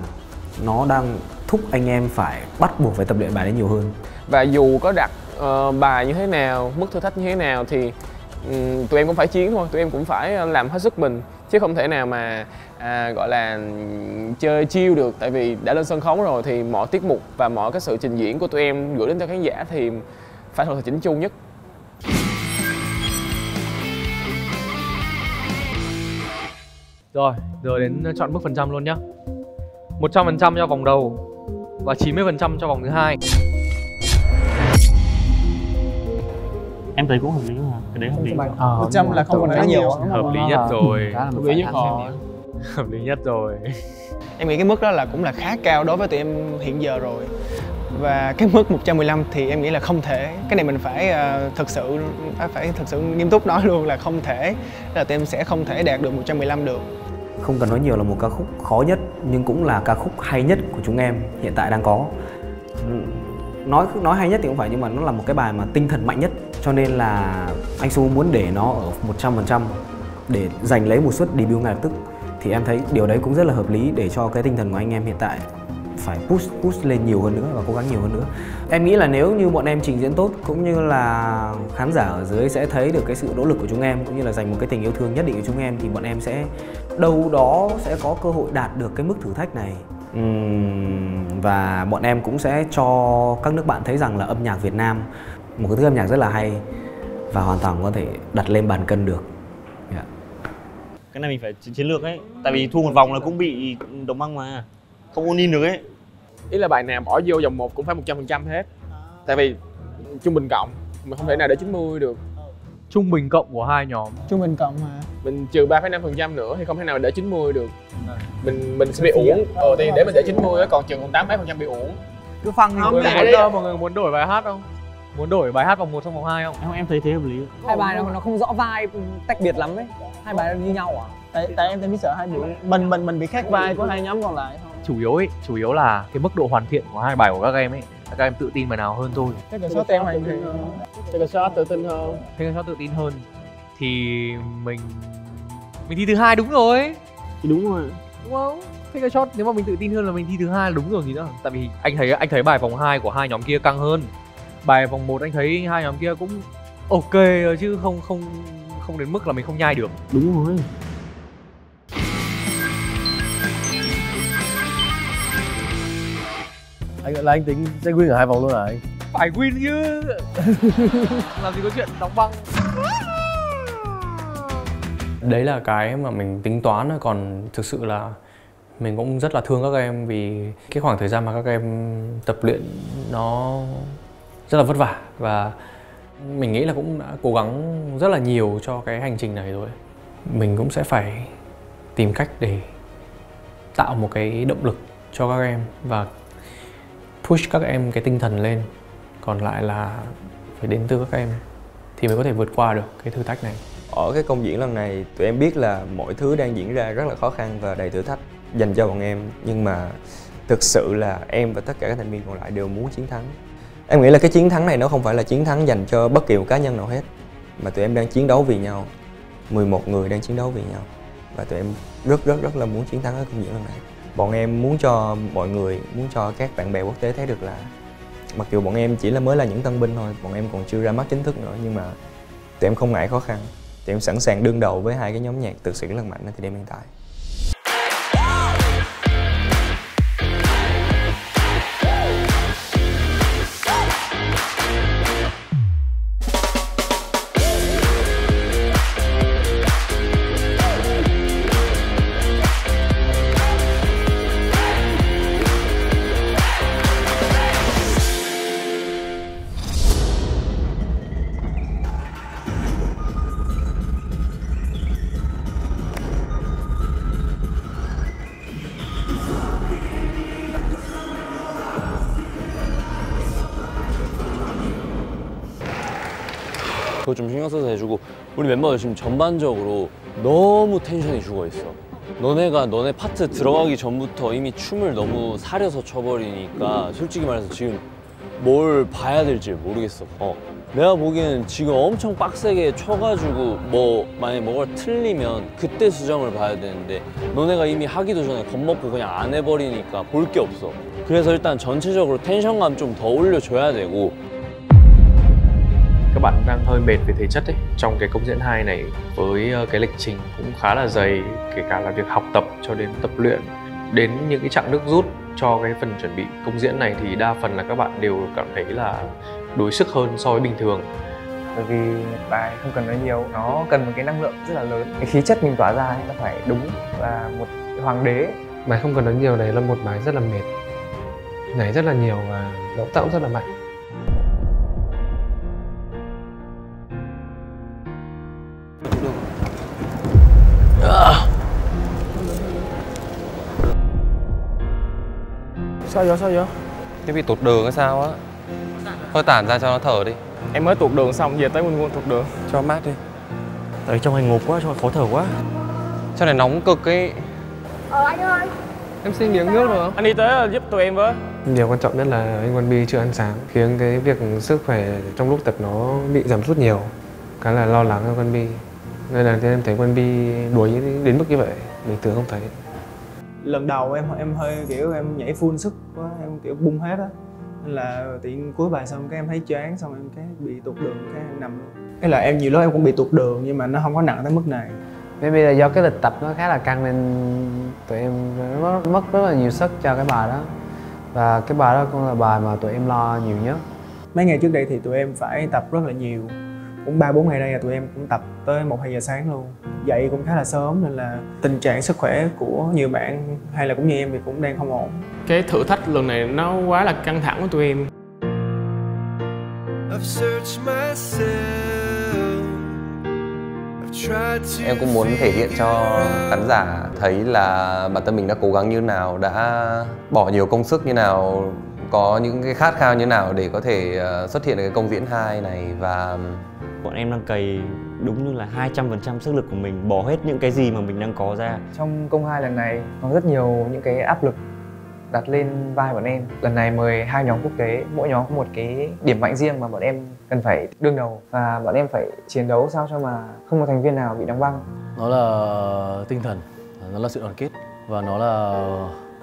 [SPEAKER 17] nó đang thúc anh em phải bắt buộc phải tập luyện bài đấy nhiều hơn.
[SPEAKER 9] Và dù có đặt bài như thế nào, mức thử thách như thế nào thì tụi em cũng phải chiến thôi, tụi em cũng phải làm hết sức mình, chứ không thể nào mà gọi là chơi chill được. Tại vì đã lên sân khấu rồi thì mọi tiết mục và mọi cái sự trình diễn của tụi em gửi đến cho khán giả thì phải thật là chỉnh chu nhất.
[SPEAKER 4] Rồi, giờ đến chọn mức phần trăm luôn nhá. 100% cho vòng đầu và 90% cho vòng thứ 2.
[SPEAKER 13] Em thấy cũng hợp lý mà, cái đấy hợp lý.
[SPEAKER 6] 100 là không còn nói nhiều.
[SPEAKER 4] Hợp lý nhất rồi.
[SPEAKER 9] Hợp lý nhất rồi.
[SPEAKER 4] Hợp lý nhất rồi.
[SPEAKER 6] Em nghĩ cái mức đó là cũng là khá cao đối với tụi em hiện giờ rồi. Và cái mức 115 thì em nghĩ là không thể. Cái này mình phải thực sự nghiêm túc nói luôn là không thể. Là tụi em sẽ không thể đạt được 115 được.
[SPEAKER 11] Không cần nói nhiều là một ca khúc khó nhất nhưng cũng là ca khúc hay nhất của chúng em hiện tại đang có. Nói hay nhất thì không phải, nhưng mà nó là một cái bài mà tinh thần mạnh nhất, cho nên là anh Su muốn để nó ở 100% để giành lấy một suất debut ngay lập tức. Thì em thấy điều đấy cũng rất là hợp lý để cho cái tinh thần của anh em hiện tại phải push lên nhiều hơn nữa và cố gắng nhiều hơn nữa. Em nghĩ là nếu như bọn em trình diễn tốt cũng như là khán giả ở dưới sẽ thấy được cái sự nỗ lực của chúng em cũng như là dành một cái tình yêu thương nhất định của chúng em, thì bọn em sẽ đâu đó sẽ có cơ hội đạt được cái mức thử thách này. Và bọn em cũng sẽ cho các nước bạn thấy rằng là âm nhạc Việt Nam một cái thứ âm nhạc rất là hay và hoàn toàn có thể đặt lên bàn cân được. Yeah.
[SPEAKER 13] Cái này mình phải chiến lược ấy, tại vì thua một vòng là cũng bị đóng băng mà, không ôn in được ấy.
[SPEAKER 9] Ý là bài nào bỏ vô vòng 1 cũng phải 100% hết. Tại vì trung bình cộng, mình không thể nào để 90 được.
[SPEAKER 4] Trung bình cộng của hai nhóm.
[SPEAKER 6] Trung bình cộng mà.
[SPEAKER 9] Mình trừ 3,5% nữa thì không thể nào để 90 được. Mình sẽ bị uổng. Thì để mình để 90 á, còn trừ còn 8 mấy % bị uổng.
[SPEAKER 4] Cứ phăng mọi người muốn đổi bài hát không? Muốn đổi bài hát vòng 1 sang vòng 2 không?
[SPEAKER 21] Em thấy thế hợp lý.
[SPEAKER 17] Hai bài nó không rõ vibe tách biệt lắm ấy. Hai bài nó như nhau à?
[SPEAKER 6] Tại em thấy sợ hai bị mình bị khác vibe của hai nhóm còn lại không?
[SPEAKER 4] Chủ yếu là cái mức độ hoàn thiện của hai bài của các em ấy. Các em tự tin bài nào hơn thôi.
[SPEAKER 6] Take a shot em hay Take a shot tự tin hơn.
[SPEAKER 4] Take a shot tự tin hơn thì mình thi thứ hai đúng rồi.
[SPEAKER 21] Thì đúng rồi.
[SPEAKER 4] Đúng không? Take a shot nếu mà mình tự tin hơn là mình thi thứ hai là đúng rồi gì nữa. Tại vì anh thấy bài vòng 2 của hai nhóm kia căng hơn. Bài vòng 1 anh thấy hai nhóm kia cũng ok rồi chứ không đến mức là mình không nhai được.
[SPEAKER 21] Đúng rồi. Anh tính sẽ win ở hai vòng luôn hả anh?
[SPEAKER 4] Phải win chứ. Làm gì có chuyện đóng băng.
[SPEAKER 9] Đấy là cái mà mình tính toán thôi, còn thực sự là mình cũng rất là thương các em vì cái khoảng thời gian mà các em tập luyện nó rất là vất vả và mình nghĩ là cũng đã cố gắng rất là nhiều cho cái hành trình này rồi. Mình cũng sẽ phải tìm cách để tạo một cái động lực cho các em và push các em cái tinh thần lên, còn lại là phải đến từ các em thì mới có thể vượt qua được cái thử thách này.
[SPEAKER 3] Ở cái công diễn lần này tụi em biết là mọi thứ đang diễn ra rất là khó khăn và đầy thử thách dành cho bọn em, nhưng mà thực sự là em và tất cả các thành viên còn lại đều muốn chiến thắng. Em nghĩ là cái chiến thắng này nó không phải là chiến thắng dành cho bất kỳ một cá nhân nào hết, mà tụi em đang chiến đấu vì nhau. 11 người đang chiến đấu vì nhau và tụi em rất là muốn chiến thắng ở công diễn lần này. Bọn em muốn cho mọi người, muốn cho các bạn bè quốc tế thấy được là mặc dù bọn em chỉ mới là những tân binh thôi, bọn em còn chưa ra mắt chính thức nữa, nhưng mà tụi em không ngại khó khăn, tụi em sẵn sàng đương đầu với hai cái nhóm nhạc thực sự rất là mạnh ở thời điểm hiện tại.
[SPEAKER 10] 그거 좀 신경 써서 해주고 우리 멤버들 지금 전반적으로 너무 텐션이 죽어있어. 너네 파트 들어가기 전부터 이미 춤을 너무 사려서 춰버리니까 솔직히 말해서 지금 뭘 봐야 될지 모르겠어. 내가 보기에는 지금 엄청 빡세게 춰가지고 만약에 뭐가 틀리면 그때 수정을 봐야 되는데 너네가 이미 하기도 전에 겁먹고 그냥 안 해버리니까 볼 게 없어. 그래서 일단 전체적으로 텐션감 좀 더 올려줘야 되고.
[SPEAKER 4] Các bạn đang hơi mệt về thể chất ấy trong cái công diễn 2 này, với cái lịch trình cũng khá là dày, kể cả là việc học tập cho đến tập luyện, đến những cái chặng nước rút cho cái phần chuẩn bị công diễn này thì đa phần là các bạn đều cảm thấy là đuối sức hơn so với bình thường.
[SPEAKER 17] Bởi vì bài không cần nói nhiều, nó cần một cái năng lượng rất là lớn. Cái khí chất mình tỏa ra ấy, nó phải đúng và một hoàng đế.
[SPEAKER 9] Bài không cần nói nhiều này là một bài rất là mệt, nhảy rất là nhiều và động tác rất là mạnh. Sao vậy?
[SPEAKER 12] Thế bị tụt đường hay sao á? Thôi tản ra cho nó thở đi.
[SPEAKER 9] Em mới tụt đường xong, về tới Quân tụt đường.
[SPEAKER 12] Cho mát đi.
[SPEAKER 13] Ở trong này ngộp quá, cho khó thở quá.
[SPEAKER 12] Cho này nóng cực ấy.
[SPEAKER 14] Anh ơi.
[SPEAKER 9] Em xin miếng nước được không? Anh đi tới giúp tụi em với.
[SPEAKER 1] Điều quan trọng nhất là anh Quân Bi chưa ăn sáng, khiến cái việc sức khỏe trong lúc tập nó bị giảm sút nhiều. Cái là lo lắng cho Quân Bi. Nên là em thấy Quân Bi đuối đến mức như vậy, bình thường không thấy.
[SPEAKER 6] Lần đầu em hơi kiểu em nhảy full sức quá, em kiểu bung hết á. Nên là tiện cuối bài xong cái em thấy choáng, xong em cái bị tụt đường, cái em nằm luôn. Cái là em nhiều lúc em cũng bị tụt đường nhưng mà nó không có nặng tới mức này.
[SPEAKER 11] Maybe là do cái lịch tập nó khá là căng nên tụi em mất rất là nhiều sức cho cái bài đó. Và cái bài đó cũng là bài mà tụi em lo nhiều nhất.
[SPEAKER 6] Mấy ngày trước đây thì tụi em phải tập rất là nhiều. Cũng 3-4 ngày đây là tụi em cũng tập tới 1-2 giờ sáng luôn. Dậy cũng khá là sớm nên là tình trạng sức khỏe của nhiều bạn hay là cũng như em thì cũng đang không ổn.
[SPEAKER 9] Cái thử thách lần này nó quá là căng thẳng với tụi em.
[SPEAKER 12] Em cũng muốn thể hiện cho khán giả thấy là bản thân mình đã cố gắng như nào, đã bỏ nhiều công sức như nào, có những cái khát khao như nào để có thể xuất hiện ở cái công diễn 2 này. Và
[SPEAKER 13] bọn em đang cày đúng như là 200% sức lực của mình, bỏ hết những cái gì mà mình đang có ra.
[SPEAKER 17] Trong công 2 lần này có rất nhiều những cái áp lực đặt lên vai bọn em. Lần này mời 2 nhóm quốc tế, mỗi nhóm có một cái điểm mạnh riêng mà bọn em cần phải đương đầu. Và bọn em phải chiến đấu sao cho mà không một thành viên nào bị đóng băng.
[SPEAKER 15] Nó là tinh thần, nó là sự đoàn kết và nó là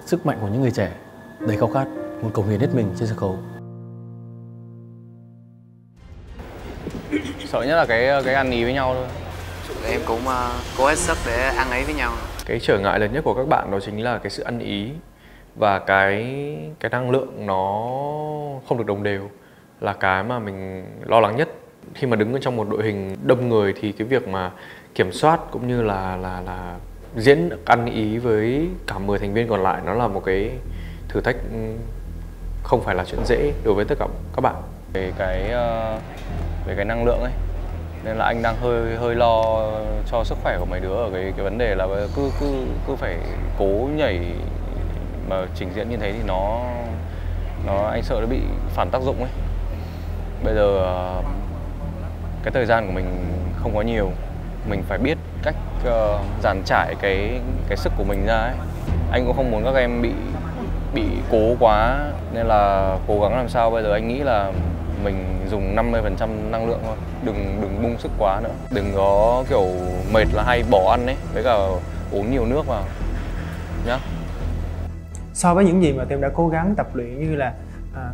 [SPEAKER 15] sức mạnh của những người trẻ đầy khao khát, muốn cống hiến hết mình trên sân khấu.
[SPEAKER 9] Sợ nhất là cái ăn ý với nhau thôi.
[SPEAKER 22] Em cũng cố hết sức để ăn ý với nhau.
[SPEAKER 9] Cái trở ngại lớn nhất của các bạn đó chính là cái sự ăn ý và cái năng lượng nó không được đồng đều là cái mà mình lo lắng nhất. Khi mà đứng ở trong một đội hình đông người thì cái việc mà kiểm soát cũng như là diễn ăn ý với cả 10 thành viên còn lại nó là một cái thử thách không phải là chuyện dễ đối với tất cả các bạn. Về cái năng lượng ấy, nên là anh đang hơi lo cho sức khỏe của mấy đứa ở cái vấn đề là cứ phải cố nhảy mà trình diễn như thế thì nó anh sợ nó bị phản tác dụng ấy. Bây giờ cái thời gian của mình không có nhiều, mình phải biết cách dàn trải cái sức của mình ra ấy. Anh cũng không muốn các em bị cố quá nên là cố gắng làm sao bây giờ anh nghĩ là mình dùng 50% năng lượng thôi, đừng bung sức quá nữa, đừng có kiểu mệt là hay bỏ ăn ấy, với cả uống nhiều nước vào nhá.
[SPEAKER 6] So với những gì mà tụi em đã cố gắng tập luyện như là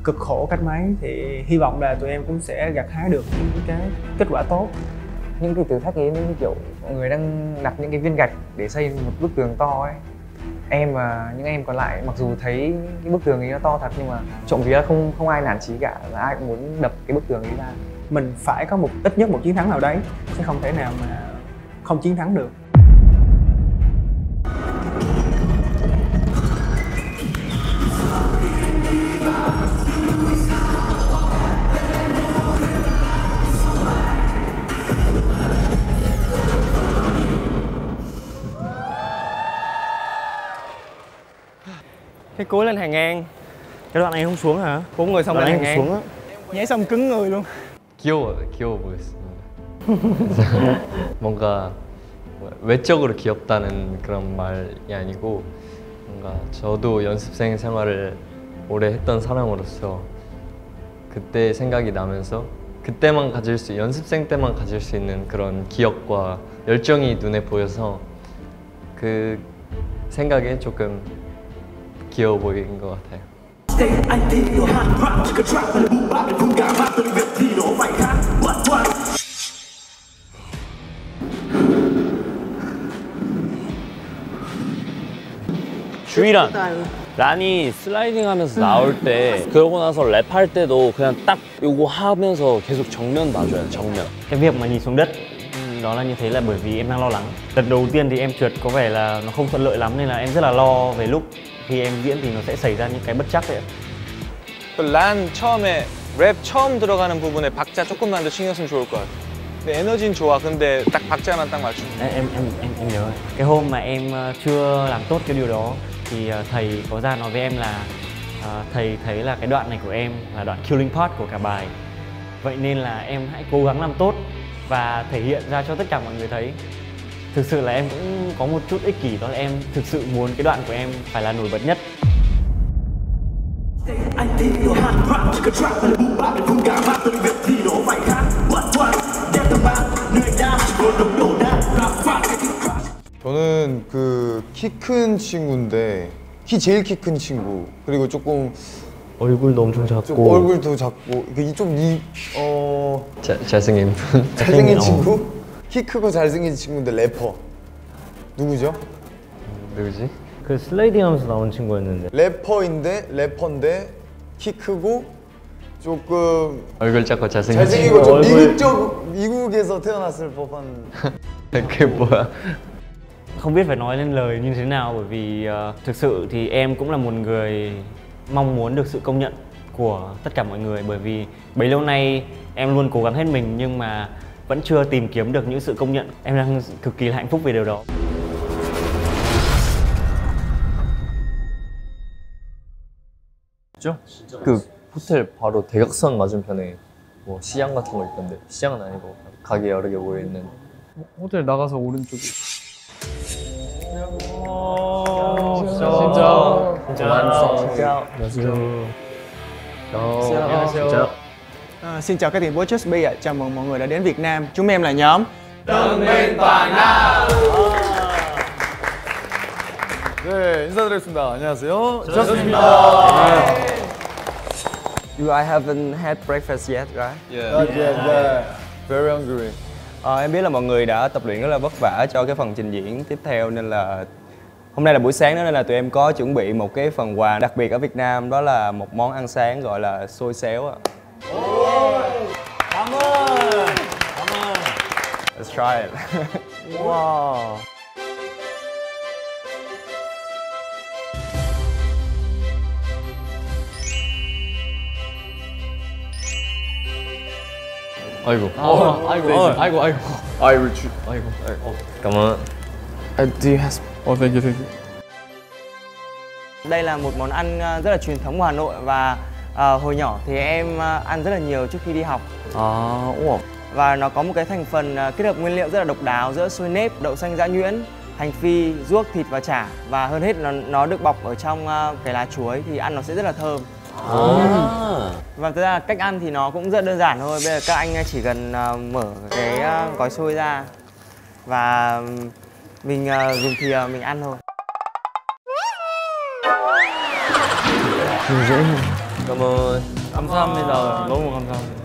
[SPEAKER 6] cực khổ cách mấy thì hy vọng là tụi em cũng sẽ gặt hái được những cái kết quả tốt.
[SPEAKER 17] Những cái thử thách ấy như kiểu mọi người đang đặt những cái viên gạch để xây một bức tường to ấy. Em và những em còn lại mặc dù thấy cái bức tường ấy nó to thật nhưng mà trộm vía không ai nản chí cả, và ai cũng muốn đập cái bức tường ấy ra. Mình phải có ít nhất một chiến thắng nào đấy, chứ không thể nào mà không chiến thắng được.
[SPEAKER 4] Cái cối lên hàng ngang.
[SPEAKER 13] Cái đoạn này không xuống hả?
[SPEAKER 4] 4 người xong lên hàng ngang.
[SPEAKER 13] xuống á.
[SPEAKER 6] Nhảy xong cứng người luôn.
[SPEAKER 23] 귀여워 보였습니다. 뭔가 외적으로 귀엽다는 그런 말이 아니고 뭔가 저도 연습생 생활을 오래 했던 사람으로서 그때 생각이 나면서 그때만 연습생 때만 가질 수 있는 그런 기억과 열정이 눈에 보여서 그 생각에 조금 귀여워 보이는 것 같아요.
[SPEAKER 10] 주희란 란이 슬라이딩 하면서 나올 때 그러고 나서 랩할 때도 그냥 딱 요거 하면서 계속 정면 봐줘요, 정면.
[SPEAKER 13] Cái việc mà nhìn xuống đất đó là như thế là bởi vì em đang lo lắng. Lần đầu tiên thì em trượt có vẻ là nó không thuận lợi lắm nên là em rất là lo về lúc khi em diễn thì nó sẽ xảy ra những cái bất chắc ấy.
[SPEAKER 24] 란 처음에 랩 처음 들어가는 부분에 박자 조금만 더 신경 쓰면 좋을 것 같아. 근데 에너지는 좋아. 근데 딱 박자만 딱 맞추면.
[SPEAKER 13] Em nhớ cái hôm mà em chưa làm tốt cái điều đó thì thầy có ra nói với em là thầy thấy là cái đoạn này của em là đoạn killing part của cả bài. Vậy nên là em hãy cố gắng làm tốt và thể hiện ra cho tất cả mọi người thấy. Thực sự là em cũng có một chút ích kỷ, đó là em thực sự muốn cái đoạn của em phải là nổi bật nhất.
[SPEAKER 7] 저는 그 키 큰 친구인데 키 제일 키 큰 친구 그리고 조금
[SPEAKER 13] 얼굴도 엄청 작고
[SPEAKER 7] 좀 얼굴도 작고
[SPEAKER 23] 잘생긴 분.
[SPEAKER 7] 잘생긴 친구? 키 크고 잘생긴 친구인데 래퍼 누구죠?
[SPEAKER 23] 누구지?
[SPEAKER 13] 그 슬레이딩 하면서 나온 친구였는데
[SPEAKER 7] 래퍼인데 키 크고 조금
[SPEAKER 23] 얼굴 작고 잘생긴
[SPEAKER 7] 잘생기고 좀 미국에서 태어났을 법한
[SPEAKER 23] 그게 뭐야?
[SPEAKER 13] Không biết phải nói lên lời như thế nào, bởi vì thực sự thì em cũng là một người mong muốn được sự công nhận của tất cả mọi người, bởi vì bấy lâu nay em luôn cố gắng hết mình nhưng mà vẫn chưa tìm kiếm được những sự công nhận. Em đang cực kỳ hạnh phúc về điều đó.
[SPEAKER 23] 그 호텔 바로 대각선 맞은편에 뭐 시장 같은 거 있던데. 시장은 아니고 가게 여러 개 모여 있는.
[SPEAKER 4] 호텔 나가서 오른쪽에.
[SPEAKER 6] Xin chào các tiền bối Just Be ạ. Chào mừng mọi người đã đến Việt Nam. Chúng em là nhóm
[SPEAKER 5] Tân Minh Toàn Nam.
[SPEAKER 7] 네, 인사드리겠습니다. 안녕하세요.
[SPEAKER 5] 좋습니다.
[SPEAKER 17] You guys haven't had breakfast yet, right?
[SPEAKER 7] Yeah. Very hungry.
[SPEAKER 3] Em biết là mọi người đã tập luyện rất là vất vả cho cái phần trình diễn tiếp theo, nên là hôm nay là buổi sáng đó, nên là tụi em có chuẩn bị một cái phần quà đặc biệt ở Việt Nam, đó là một món ăn sáng gọi là xôi xéo ạ.
[SPEAKER 5] Cảm ơn.
[SPEAKER 3] Let's try it.
[SPEAKER 17] Wow.
[SPEAKER 23] 아이고. Cảm ơn.
[SPEAKER 9] Do you have... Oh, thank you.
[SPEAKER 17] Đây là một món ăn rất là truyền thống của Hà Nội và hồi nhỏ thì em ăn rất là nhiều trước khi đi học. Và nó có một cái thành phần kết hợp nguyên liệu rất là độc đáo giữa xôi nếp, đậu xanh giã nhuyễn, hành phi, ruốc, thịt và chả. Và hơn hết nó được bọc ở trong cái lá chuối thì ăn nó sẽ rất là thơm. Và thực ra cách ăn thì nó cũng rất đơn giản thôi. Bây giờ các anh chỉ cần mở cái gói xôi ra và mình dùng thìa mình ăn thôi.
[SPEAKER 23] 감사합니다.
[SPEAKER 4] 감사합니다. 너무 감사합니다.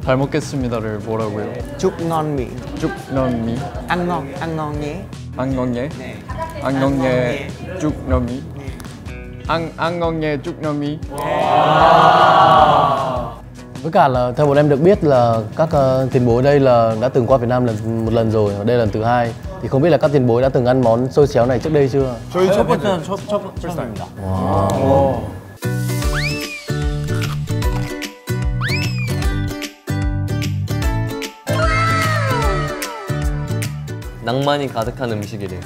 [SPEAKER 4] 잘 먹겠습니다를 뭐라고요?
[SPEAKER 6] chúc ngon miệng.
[SPEAKER 4] chúc ngon miệng.
[SPEAKER 6] Ăn ngon nhé.
[SPEAKER 4] ăn ngon nhé. ăn ngon nhé. chúc ngon miệng. ăn ngon nhé. chúc ngon miệng.
[SPEAKER 15] Với cả là theo bọn em được biết là các tiền bối đây là đã từng qua Việt Nam một lần rồi, đây là lần thứ hai. Thì không biết là các tiền bối đã từng ăn món xôi xéo này trước đây chưa?
[SPEAKER 7] 저희 첫 번째는 첫 번째입니다.
[SPEAKER 23] 낭만이 가득한 음식이래.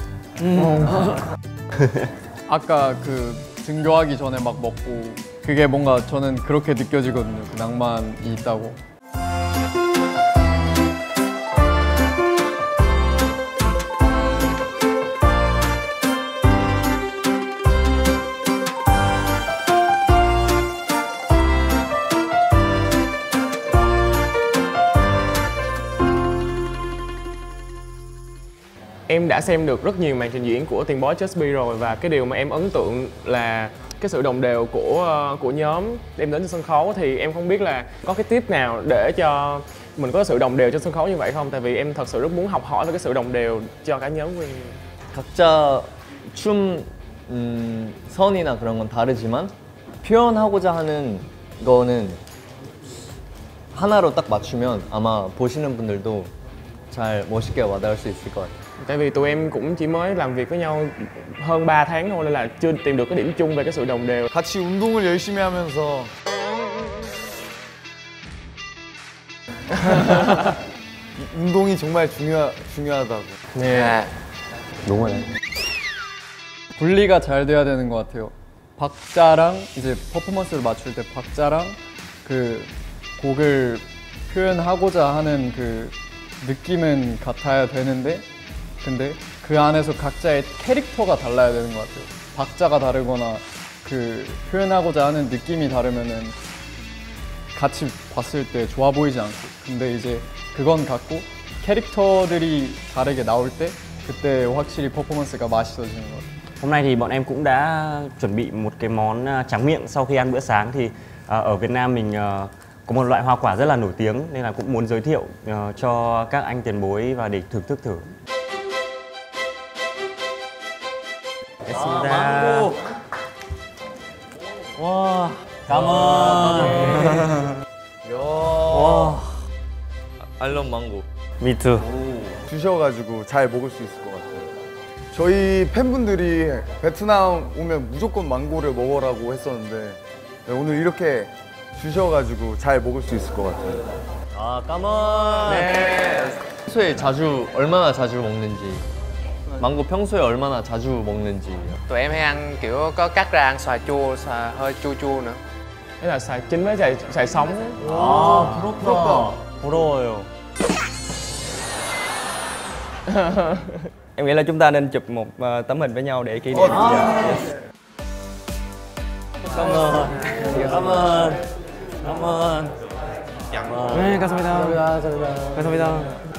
[SPEAKER 4] 아까 그 등교하기 전에 막 먹고 그게 뭔가 저는 그렇게 느껴지거든요. 그 낭만이 있다고.
[SPEAKER 9] Em đã xem được rất nhiều màn trình diễn của tiền bối Just Be rồi, và cái điều mà em ấn tượng là cái sự đồng đều của nhóm đem đến cho sân khấu. Thì em không biết là có cái tip nào để cho mình có sự đồng đều trên sân khấu như vậy không? Tại vì em thật sự rất muốn học hỏi về cái sự đồng đều cho cả nhóm của em.
[SPEAKER 23] 각자 춤 선이나 그런 건 다르지만 표현하고자 하는 거는 하나로 딱 맞추면 아마 보시는 분들도 잘 멋있게 와닿을 수 있을 것 같아요.
[SPEAKER 9] Tại vì tụi em cũng chỉ mới làm việc với nhau hơn 3 tháng thôi, nên là chưa tìm được cái điểm chung về cái sự đồng đều.
[SPEAKER 7] 같이 운동을 열심히 하면서 운동이 정말 중요하다고.
[SPEAKER 23] 네.
[SPEAKER 15] Đúng rồi đấy.
[SPEAKER 4] 분리가 잘 돼야 되는 것 같아요.
[SPEAKER 23] 박자랑 이제 퍼포먼스를 맞출 때 박자랑 그 곡을 표현하고자 하는 그 느낌은 같아야 되는데 근데 그 안에서 각자의 캐릭터가 달라야 되는 것 같아요. 박자가 다르거나 그 표현하고자 하는 느낌이 다르면은 같이 봤을 때 좋아 보이지 않고 근데 이제 그건 같고 캐릭터들이 다르게 나올 때 그때 확실히 퍼포먼스가 맛있어지는 것 같아요.
[SPEAKER 13] Hôm nay thì bọn em cũng đã chuẩn bị một cái món tráng miệng sau khi ăn bữa sáng thì ở Việt Nam mình có một loại hoa quả rất là nổi tiếng nên là cũng muốn giới thiệu cho các anh tiền bối và để thưởng thức thử.
[SPEAKER 23] 망고.
[SPEAKER 13] 와, cảm ơn.
[SPEAKER 23] 와, I love mango.
[SPEAKER 13] Me too.
[SPEAKER 7] 주셔가지고 잘 먹을 수 있을 것 같아요. 저희 팬분들이 베트남 오면 무조건 망고를 먹으라고 했었는데 오늘 이렇게 주셔가지고 잘 먹을 수 있을 것 같아요.
[SPEAKER 23] 아, 까만. 네. 평소에 얼마나 자주 먹는지. 망고 평소에 얼마나 자주 먹는지.
[SPEAKER 22] Tụi em hay ăn kiểu có cắt ra ăn xoài chua, xoài hơi chua chua nữa.
[SPEAKER 9] Thế là xoài chín với xoài sống.
[SPEAKER 23] 아, 부럽다. 부러워요.
[SPEAKER 3] Em nghĩ là chúng ta nên chụp một tấm hình với nhau để kỷ niệm.
[SPEAKER 23] Cảm ơn. Cảm ơn. Cảm ơn.
[SPEAKER 17] 네, 감사합니다. 감사합니다.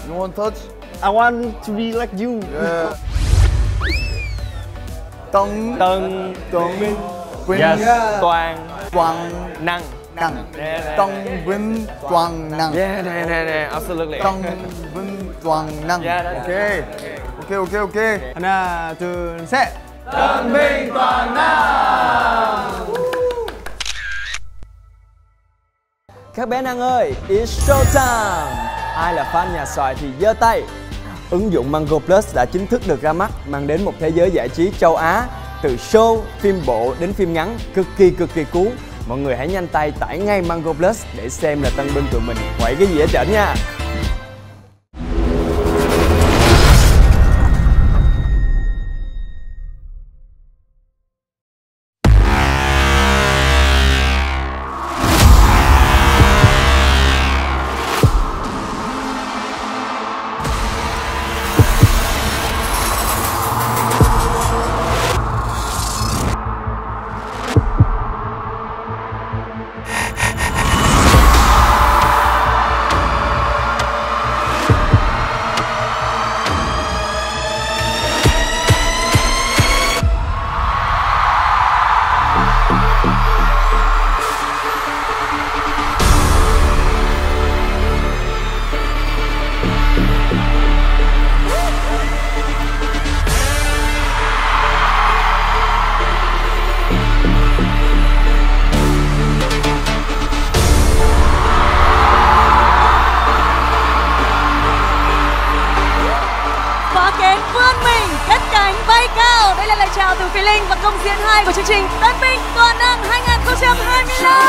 [SPEAKER 7] You want touch?
[SPEAKER 3] I want to be like you.
[SPEAKER 7] Yeah. Tân
[SPEAKER 3] Vinh.
[SPEAKER 7] Yes.
[SPEAKER 3] Toàn
[SPEAKER 7] năng.
[SPEAKER 3] Tân
[SPEAKER 7] Vinh Toàn năng.
[SPEAKER 3] Yeah, absolutely.
[SPEAKER 7] Tân Vinh Toàn năng. Okay. Okay.
[SPEAKER 6] 하나, 둘, 셋.
[SPEAKER 7] Tân Vinh Toàn năng.
[SPEAKER 3] Các bé Năng ơi, it's show time. Ai là fan nhà xoài thì giơ tay. Ứng dụng Mango Plus đã chính thức được ra mắt, mang đến một thế giới giải trí châu Á. Từ show, phim bộ đến phim ngắn, cực kỳ cuốn. Mọi người hãy nhanh tay tải ngay Mango Plus để xem là tân binh tụi mình quậy cái gì ở trển nha.
[SPEAKER 2] chào từ Phi Linh và công diễn 2 của chương trình Tân binh toàn năng 2025.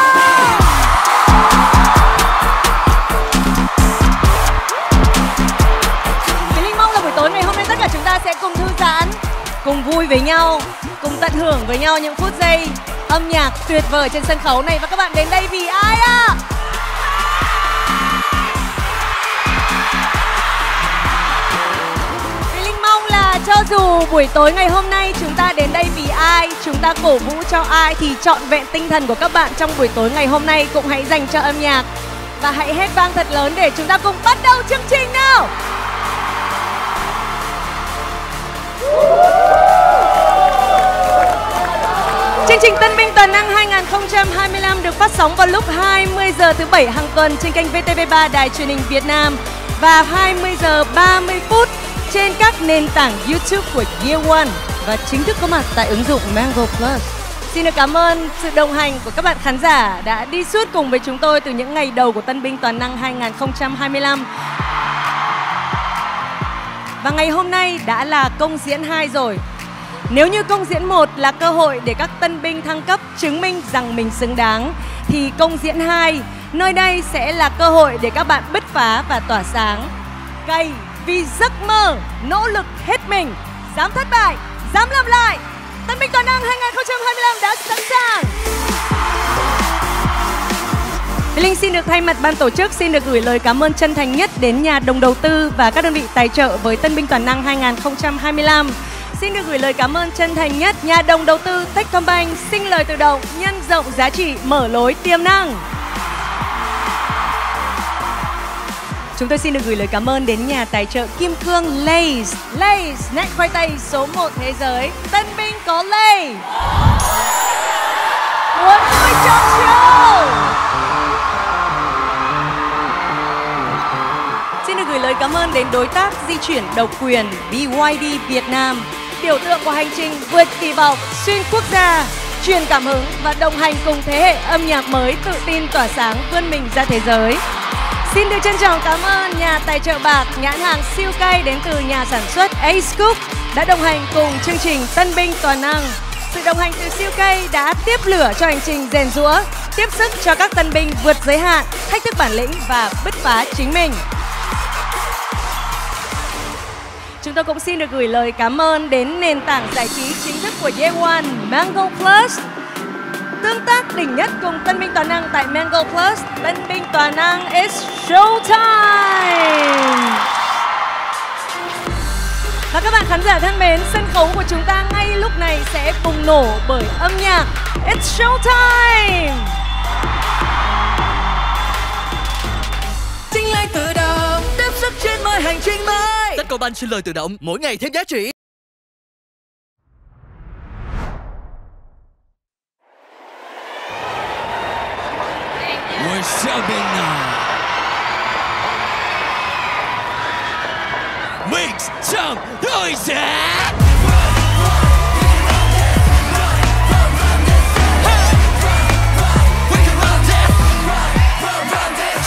[SPEAKER 2] Phi Linh mong là buổi tối ngày hôm nay tất cả chúng ta sẽ cùng thư giãn, cùng vui với nhau, cùng tận hưởng với nhau những phút giây âm nhạc tuyệt vời trên sân khấu này. Và các bạn đến đây vì ai ạ? Cho dù buổi tối ngày hôm nay chúng ta đến đây vì ai, chúng ta cổ vũ cho ai, thì trọn vẹn tinh thần của các bạn trong buổi tối ngày hôm nay cũng hãy dành cho âm nhạc. Và hãy hét vang thật lớn để chúng ta cùng bắt đầu chương trình nào. Chương trình Tân binh toàn năng 2025 được phát sóng vào lúc 20 giờ thứ 7 hàng tuần trên kênh VTV3 Đài Truyền hình Việt Nam và 20 giờ 30 phút trên các nền tảng YouTube của Year One và chính thức có mặt tại ứng dụng Mango Plus. Xin được cảm ơn sự đồng hành của các bạn khán giả đã đi suốt cùng với chúng tôi từ những ngày đầu của Tân binh toàn năng 2025. Và ngày hôm nay đã là công diễn 2 rồi. Nếu như công diễn 1 là cơ hội để các tân binh thăng cấp chứng minh rằng mình xứng đáng, thì công diễn 2 nơi đây sẽ là cơ hội để các bạn bứt phá và tỏa sáng. Cày vì giấc mơ, nỗ lực hết mình, dám thất bại, dám làm lại. Tân binh toàn năng 2025 đã sẵn sàng. Mỹ Linh xin được thay mặt ban tổ chức xin được gửi lời cảm ơn chân thành nhất đến nhà đồng đầu tư và các đơn vị tài trợ với Tân binh toàn năng 2025. Xin được gửi lời cảm ơn chân thành nhất nhà đồng đầu tư Techcombank, sinh lời tự động, nhân rộng giá trị, mở lối tiềm năng. Chúng tôi xin được gửi lời cảm ơn đến nhà tài trợ kim cương Lay's. Lay's, nét khoai tây số 1 thế giới. Tân binh có Lay. Muốn vui trong chiều. Xin được gửi lời cảm ơn đến đối tác di chuyển độc quyền BYD Việt Nam, biểu tượng của hành trình vượt kỳ vọng, xuyên quốc gia, truyền cảm hứng và đồng hành cùng thế hệ âm nhạc mới tự tin tỏa sáng vươn mình ra thế giới. Xin được trân trọng cảm ơn nhà tài trợ bạc nhãn hàng siêu cay đến từ nhà sản xuất Ace Cook đã đồng hành cùng chương trình Tân binh toàn năng. Sự đồng hành từ siêu cay đã tiếp lửa cho hành trình rèn giũa, tiếp sức cho các tân binh vượt giới hạn, thách thức bản lĩnh và bứt phá chính mình. Chúng tôi cũng xin được gửi lời cảm ơn đến nền tảng giải trí chính thức của Year One, Mango Plus. Tương tác đỉnh nhất cùng Tân binh toàn năng tại Mango Plus. Tân binh toàn năng, it's showtime! Và các bạn khán giả thân mến, sân khấu của chúng ta ngay lúc này sẽ bùng nổ bởi âm nhạc. It's showtime!
[SPEAKER 5] Sinh lời tự động, tiếp sức trên mọi hành trình mới. Techcombank sinh lời tự động, mỗi ngày thêm giá trị. We're subbing now. Make some noise!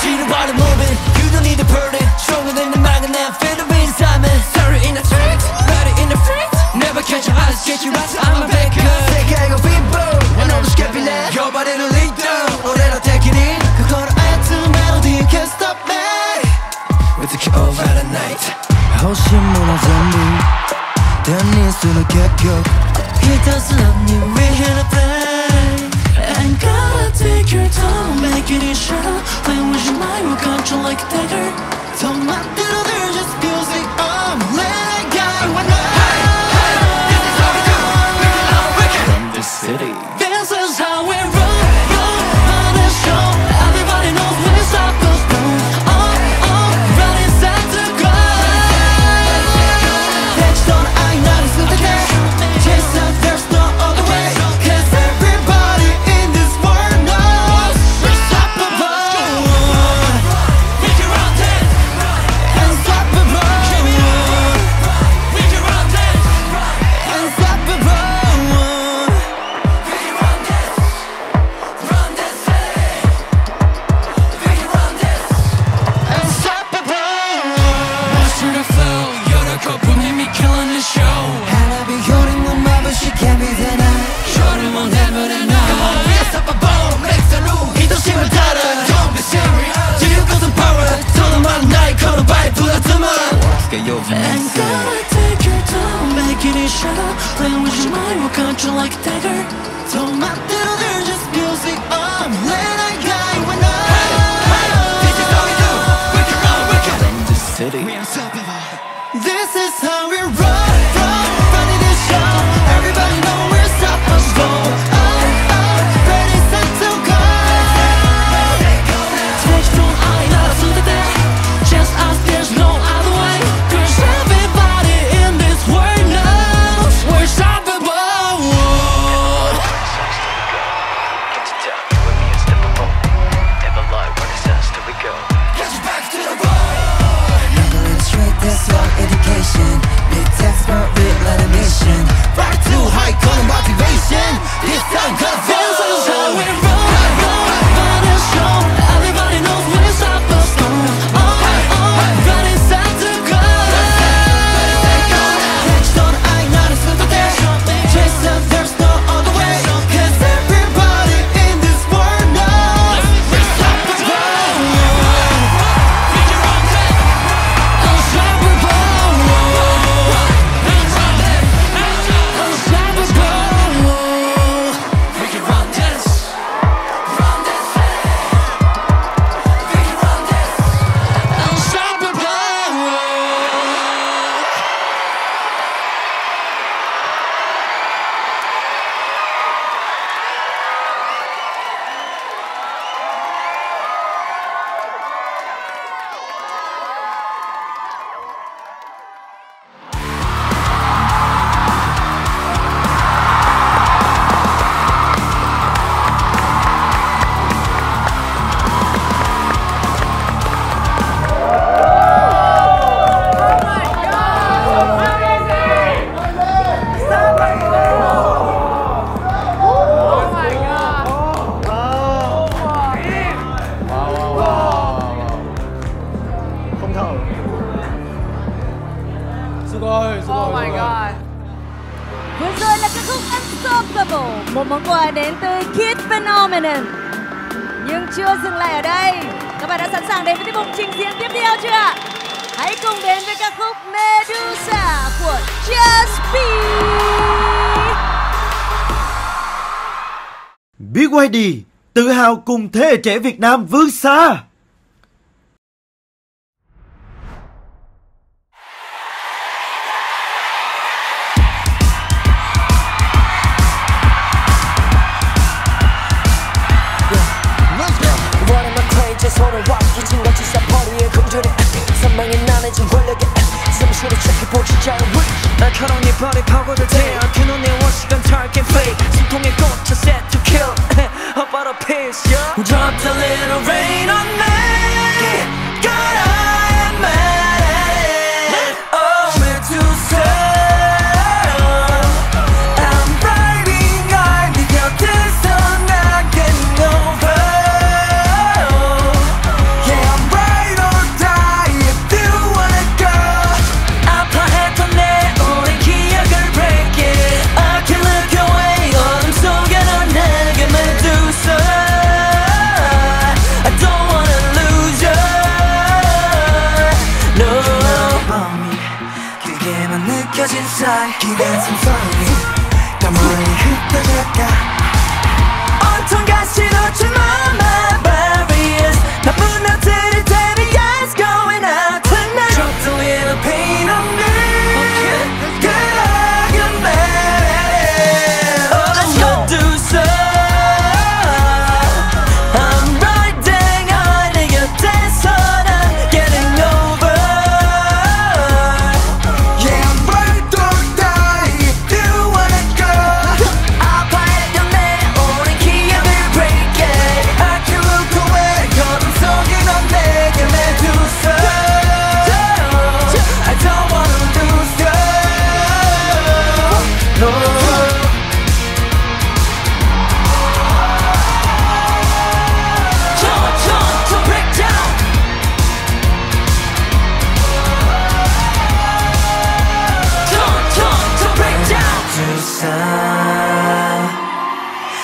[SPEAKER 5] Cheated by the moment, you don't need to burden. Stronger than the magnet, feel the wind Simon. Sorry in the street, ready in the street. Never catch your eyes, get you right, I'm a baker. Take care of people, and all the scrappy left. Your body to lead down, or that I'll take it in. 그걸 알트 melody, you can't stop me. We took you over the night. 호시 무너진 물, 댄니 수는 객격. It doesn't love you, we hit a play. Ain't gotta take your time, making it sure. Playing with your mind, we'll control like a dagger. Don't mind that they're just music, let it go. Hey, hey, this is how we do. We can all break it. From this city. This is how we run, run the show. Everybody knows when it's up goes down. Ready, set to go. Catch on, I know it's the day. Chase up, there's no other way. 'Cause everybody in this world knows we're unstoppable. We can run this, unstoppable. We can run this, unstoppable. We can run this, run this city. We can run this, unstoppable. Master the flow, you're the couple, me killing the show. And I be holding my mouth, but she can't be denied. Shorty won't ever deny. We unstoppable, makes the rule. He don't see my data, don't be serious. Do you got the power? Tell them I'm night, call the bite, pull out the mud. And gotta take your time, making it sure. Playing with your mind, we'll control like a dagger. Don't matter, they're just music, let it go. This is how we do, we can run, we can. From this city, we unstoppable. This is how we run, running this show. Everybody know we're unstoppable. Ready, set to go. Take no eye, not to the day. Just us, there's no other way. 'Cause everybody in this world knows we're unstoppable. Get you down, you and me unstoppable. Never lie when it says till we go. Get you back to the road. Never straight, that's your education.
[SPEAKER 2] Unstoppable, một món quà đến từ Kid Phenomenon. Nhưng chưa dừng lại ở đây. Các bạn đã sẵn sàng đến với tiết mục trình diễn tiếp theo chưa ạ? Hãy cùng đến với ca khúc Medusa của Just Be.
[SPEAKER 8] BYD tự hào cùng thế hệ trẻ Việt Nam vươn xa.
[SPEAKER 5] 손을 와 기침같이 싼머리에 금전에 선망에 나눠진 권력에 잠시로 체크보지 자유 날카로운 네 발이 파고들 테어 그놈 내 원시간 target fake 숨통에 꽂혀 set to kill How about a piece, yeah? Drop the little rain on me God, I am mad at it Oh, Medusa I'm riding on 네 곁에서 not getting over 느껴진 사이 기가슴 소리 가만히 흩어져가 온통 가시놓친 my barriers 나쁜 나들을 때문에 yes going out tonight Drop the little pain on me Girl I get mad at it Oh Medusa I'm riding on 내 곁에서 난 getting over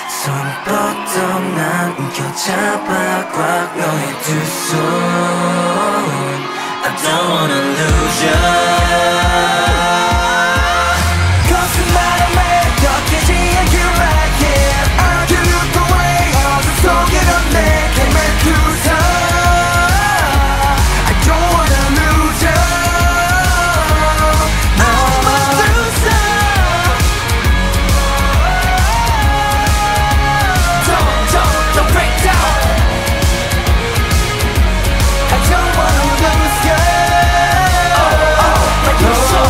[SPEAKER 5] 손 뻗어 난 움켜잡아 꽉 너의 두 손 I don't wanna lose you 거짓말함에 꺾이지 않길 right here I can look away 어둠 속에 넌 내게 Medusa I don't wanna lose you Oh Medusa Don't break down I don't wanna lose you Oh, Medusa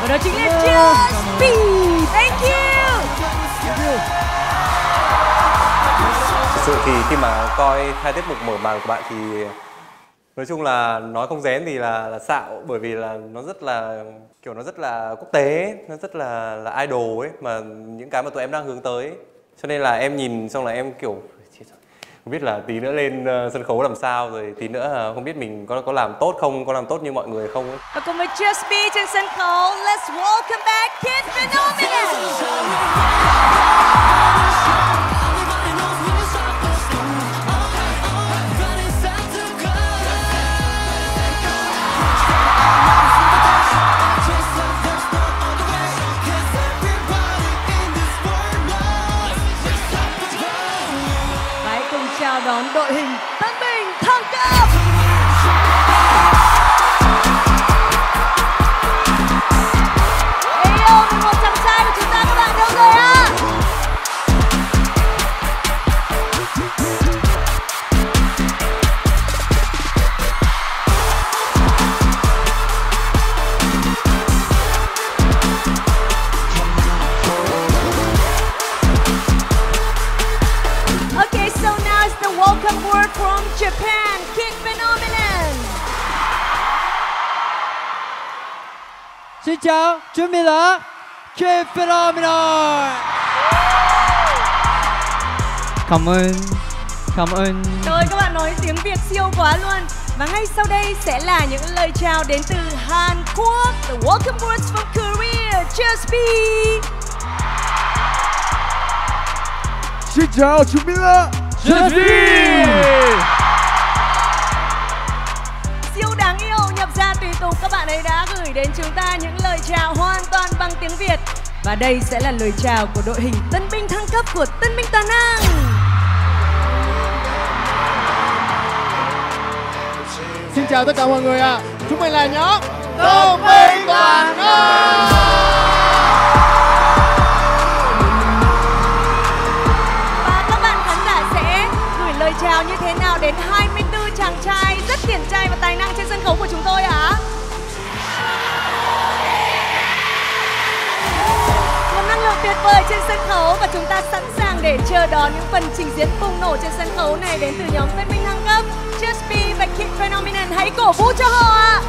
[SPEAKER 2] Và đó chính là Just Be. Thank you.
[SPEAKER 12] Thực sự thì khi mà coi hai tiết mục mở màn của bạn thì nói chung là nói không rén thì là xạo, bởi vì là nó rất là kiểu nó rất là quốc tế, nó rất là idol ấy, mà những cái mà tụi em đang hướng tới, cho nên là em nhìn xong là em kiểu không biết là tí nữa lên sân khấu làm sao, rồi tí nữa không biết mình có làm tốt không, có làm tốt như mọi người không ấy.
[SPEAKER 2] Và cùng với Just Be trên sân khấu, let's welcome back Kid Phenomenon. Chào đón đội hình Tân Bình thăng cấp. Ê yêu, một chàng trai của chúng ta, các bạn đâu rồi ạ? Okay, so now it's the welcome word from Japan, Kid Phenomenon.
[SPEAKER 16] Xin chào, chúng mình là K Phenomenon. Cảm ơn.
[SPEAKER 2] Rồi, các bạn nói tiếng Việt siêu quá luôn. Và ngay sau đây sẽ là những lời chào đến từ Hàn Quốc. The welcome words from Korea, Just Be.
[SPEAKER 7] Xin chào, chúng mình là
[SPEAKER 16] Just Be.
[SPEAKER 2] Siêu đáng yêu, nhập ra tùy tục, các bạn ấy đã gửi đến chúng ta những lời chào hoàn toàn bằng tiếng Việt. Và đây sẽ là lời chào của đội hình tân binh thăng cấp của Tân binh Toàn năng.
[SPEAKER 16] Xin chào tất cả mọi người ạ. Chúng mình là nhóm Tân binh Toàn năng.
[SPEAKER 2] Và các bạn khán giả sẽ gửi lời chào như thế nào đến 24 chàng trai rất điển trai và tài năng trên sân khấu của chúng tôi ạ? Một năng lượng tuyệt vời trên sân khấu và chúng ta sẵn sàng để chờ đón những phần trình diễn bùng nổ trên sân khấu này đến từ nhóm tân binh thăng cấp Just Be và K Phenomenon. Hãy cổ vũ cho họ ạ!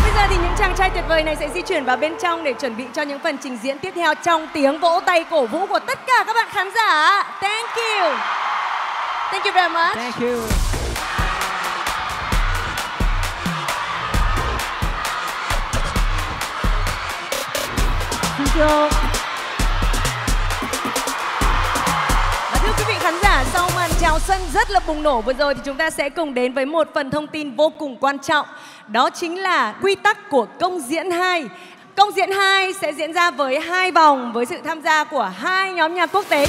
[SPEAKER 2] Bây giờ thì những chàng trai tuyệt vời này sẽ di chuyển vào bên trong để chuẩn bị cho những phần trình diễn tiếp theo trong tiếng vỗ tay cổ vũ của tất cả các bạn khán giả. Thank you. Thank you very much.
[SPEAKER 16] Thank you.
[SPEAKER 2] Xin chào. Và thưa quý vị khán giả, sau màn chào sân rất là bùng nổ vừa rồi thì chúng ta sẽ cùng đến với một phần thông tin vô cùng quan trọng. Đó chính là quy tắc của công diễn 2. Công diễn 2 sẽ diễn ra với 2 vòng với sự tham gia của 2 nhóm nhạc quốc tế.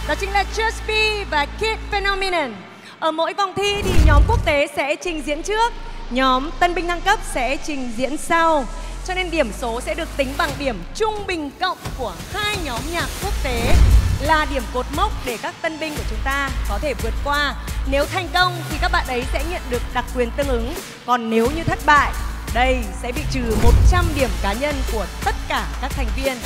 [SPEAKER 2] Đó chính là Just Be và K Phenomenon. Ở mỗi vòng thi thì nhóm quốc tế sẽ trình diễn trước, nhóm tân binh thăng cấp sẽ trình diễn sau. Cho nên điểm số sẽ được tính bằng điểm trung bình cộng của 2 nhóm nhạc quốc tế, là điểm cột mốc để các tân binh của chúng ta có thể vượt qua. Nếu thành công thì các bạn ấy sẽ nhận được đặc quyền tương ứng. Còn nếu như thất bại, đây sẽ bị trừ 100 điểm cá nhân của tất cả các thành viên.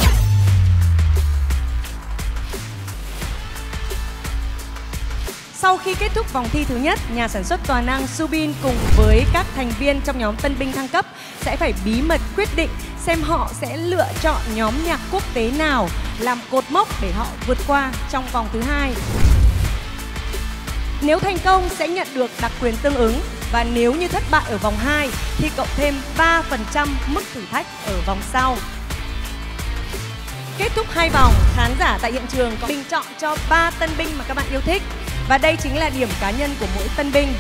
[SPEAKER 2] Sau khi kết thúc vòng thi thứ nhất, nhà sản xuất toàn năng Subin cùng với các thành viên trong nhóm tân binh thăng cấp sẽ phải bí mật quyết định xem họ sẽ lựa chọn nhóm nhạc quốc tế nào làm cột mốc để họ vượt qua trong vòng thứ 2. Nếu thành công sẽ nhận được đặc quyền tương ứng, và nếu như thất bại ở vòng 2 thì cộng thêm 3% mức thử thách ở vòng sau. Kết thúc 2 vòng, khán giả tại hiện trường có bình chọn cho 3 tân binh mà các bạn yêu thích. Và đây chính là điểm cá nhân của mỗi tân binh.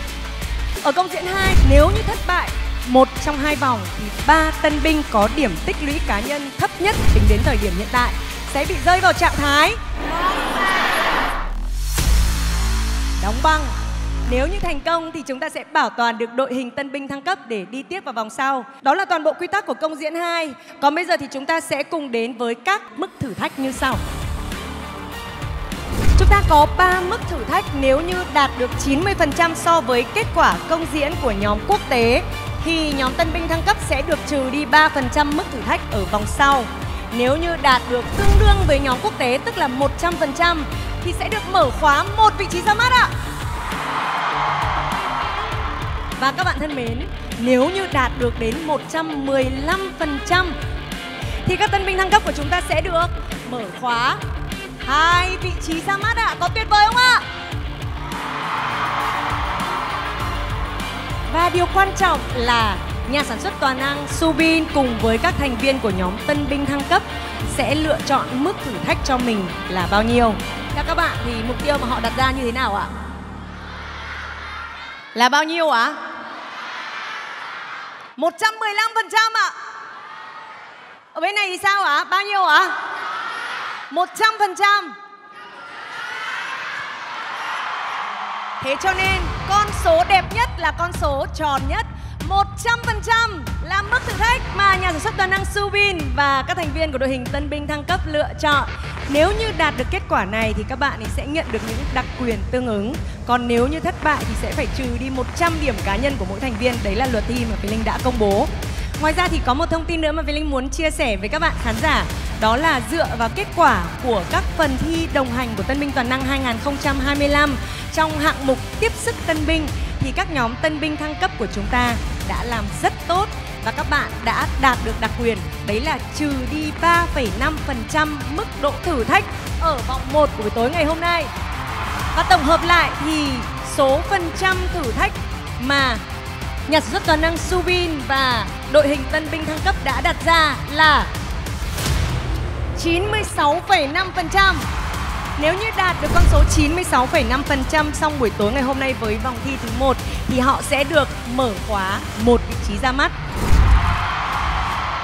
[SPEAKER 2] Ở công diễn 2, nếu như thất bại một trong 2 vòng thì 3 tân binh có điểm tích lũy cá nhân thấp nhất tính đến thời điểm hiện tại sẽ bị rơi vào trạng thái đóng băng. Nếu như thành công thì chúng ta sẽ bảo toàn được đội hình tân binh thăng cấp để đi tiếp vào vòng sau. Đó là toàn bộ quy tắc của công diễn 2. Còn bây giờ thì chúng ta sẽ cùng đến với các mức thử thách như sau. Chúng ta có 3 mức thử thách. Nếu như đạt được 90% so với kết quả công diễn của nhóm quốc tế thì nhóm tân binh thăng cấp sẽ được trừ đi 3% mức thử thách ở vòng sau. Nếu như đạt được tương đương với nhóm quốc tế, tức là 100%, thì sẽ được mở khóa 1 vị trí ra mắt ạ. Và các bạn thân mến, nếu như đạt được đến 115% thì các tân binh thăng cấp của chúng ta sẽ được mở khóa 2 vị trí ra mắt ạ. Có tuyệt vời không ạ? Và điều quan trọng là nhà sản xuất toàn năng Subin cùng với các thành viên của nhóm tân binh thăng cấp sẽ lựa chọn mức thử thách cho mình là bao nhiêu. Theo các bạn thì mục tiêu mà họ đặt ra như thế nào ạ? Là bao nhiêu ạ? 115% ạ. Ở bên này thì sao ạ? Bao nhiêu ạ? 100%. Thế cho nên con số đẹp nhất là con số tròn nhất. 100% là mức thử thách mà nhà sản xuất toàn năng Subin và các thành viên của đội hình tân binh thăng cấp lựa chọn. Nếu như đạt được kết quả này thì các bạn sẽ nhận được những đặc quyền tương ứng. Còn nếu như thất bại thì sẽ phải trừ đi 100 điểm cá nhân của mỗi thành viên. Đấy là luật thi mà Việt Linh đã công bố. Ngoài ra thì có một thông tin nữa mà Việt Linh muốn chia sẻ với các bạn khán giả. Đó là dựa vào kết quả của các phần thi đồng hành của Tân binh Toàn năng 2025 trong hạng mục tiếp sức tân binh thì các nhóm tân binh thăng cấp của chúng ta đã làm rất tốt và các bạn đã đạt được đặc quyền, đấy là trừ đi 3,5% mức độ thử thách ở vòng 1 của buổi tối ngày hôm nay. Và tổng hợp lại thì số phần trăm thử thách mà nhà sản xuất toàn năng Subin và đội hình tân binh thăng cấp đã đặt ra là 96,5%. Nếu như đạt được con số 96,5% xong buổi tối ngày hôm nay với vòng thi thứ 1 thì họ sẽ được mở khóa một vị trí ra mắt.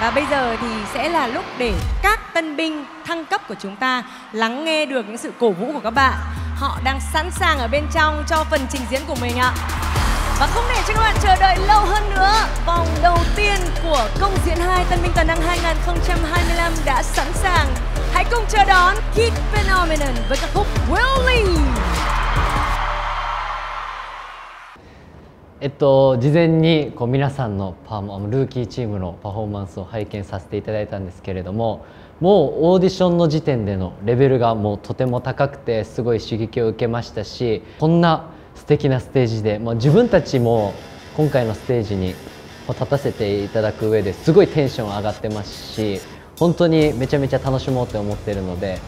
[SPEAKER 2] Và bây giờ thì sẽ là lúc để các tân binh thăng cấp của chúng ta lắng nghe được những sự cổ vũ của các bạn. Họ đang sẵn sàng ở bên trong cho phần trình diễn của mình ạ. Và không để cho các bạn chờ đợi lâu hơn nữa, vòng đầu tiên của công diễn 2 Tân binh toàn năng 2025 đã sẵn sàng. Hãy cùng chờ đón Kid Phenomenon với ca khúc Willie.
[SPEAKER 18] 事前に皆さんのルーキーチームのパフォーマンスを拝見させていただいたんですけれども、もうオーディションの時点でのレベルがもうとても高くてすごい刺激を受けましたし、こんな素敵なステージで、自分たちも今回のステージに立たせていただく上ですごいテンション上がってますし、本当にめちゃめちゃ楽しもうって思ってるので。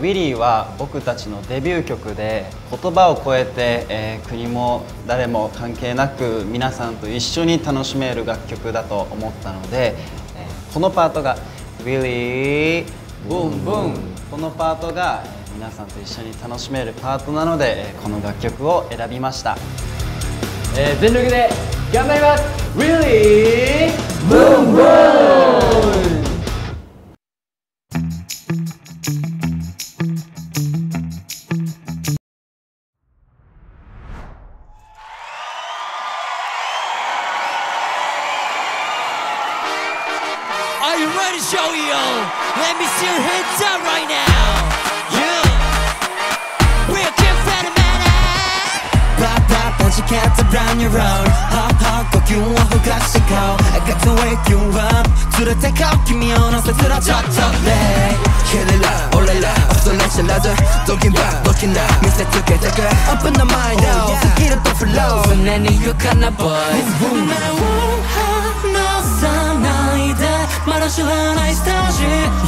[SPEAKER 19] Willie は僕たちのデビュー曲で言葉を超えて、国も誰も関係なく皆さんと一緒に楽しめる楽曲だと思ったので、このパートが Willie Boom Boom このパートが皆さんと一緒に楽しめるパートなので、この楽曲を選びました。
[SPEAKER 18] 全力で頑張ります。 Willie Boom Boom。Are
[SPEAKER 5] you ready to show you? Let me see your hands up right now. Yeah. We're Kid Phenomenon. Pop pop, won't you get to run your own? Hop hop, 꼭 you want who got to go. I got to wake you up. To take out, give me on us, to the top top leg. Kill it up, all it up. So let's ladder, don't give up, looking up. Miss it together, up in the mind now. Forget it, don't flow. So then you can't boys. Boom. 너 사나이다 말아知らないスタジ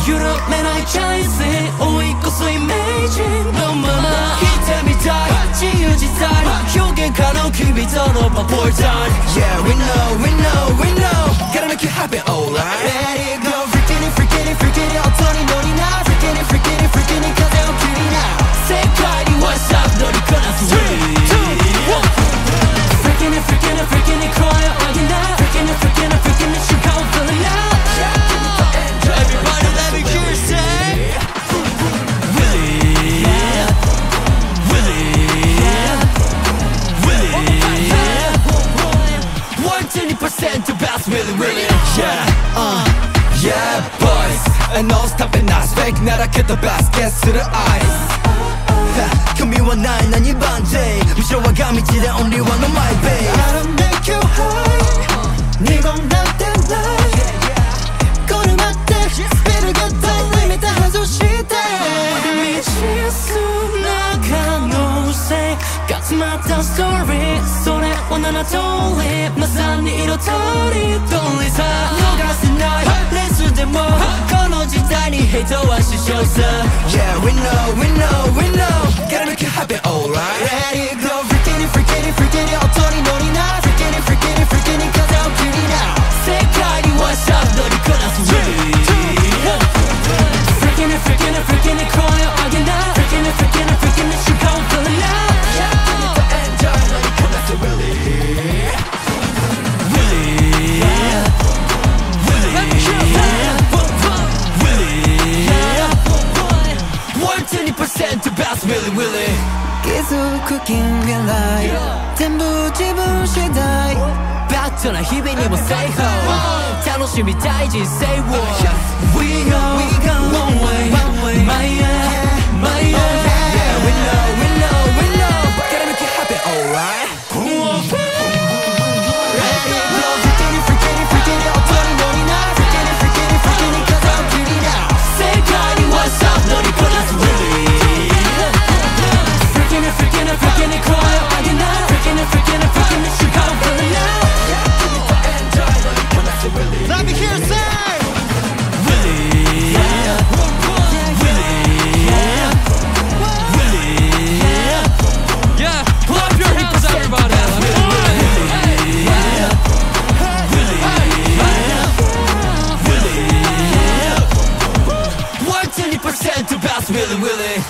[SPEAKER 5] 緩めないチャイス追い越すイメージのまま弾いてみたい自由自在表現可能君とのパフォーター Yeah we know we know we know Gotta make it happen alright Let it go freaking it freaking it freaking it 音に乗りな Freaking it freaking it freaking it 風を切りな世界に What's up 乗りこなす Freaking it freaking it freaking it 声を上げな Freaking it freaking it freaking it 瞬間をフルな Everybody let me hear you say Willie Willie Willie 120% the best Willie Willie Yeah Yeah boys And no stopping us Fake ならけど best Get to the eyes 君はない何番手むしろ我が道で Only one of my babe I don't make you high 二言なんてないこれ待ってスピードがダイリミット外して未知数な可能性が詰まったストーリーそれは7通りまさに色とりどりさ逃せないレースでもこの時代にヘイトは死傷さ Yeah we know we know we know Gotta make it happen alright Let it go freaking it freaking it freaking it 音に乗りな Freaking it freaking it freaking it 風を切りな世界に What's up 乗りこなす Freaking it freaking it freaking it 声を上げな Freaking it freaking it freaking it 瞬間をフルな Enjoy 乗りこなす Willie Willie Willie 120% the best Willie Willie 気づく近未来全部自分次第バットな日々にも最高楽しみたい人生を We go one way my way my way Yeah we know we know we know Gotta make it happen alright Freaking it freaking it freaking it 音に乗りな Freaking it freaking it freaking it 風を切りな世界に What's up 乗りこなす Willie Freaking it freaking it freaking it 声を上げな Freaking it freaking it freaking it 瞬間をフルな bounce really, really.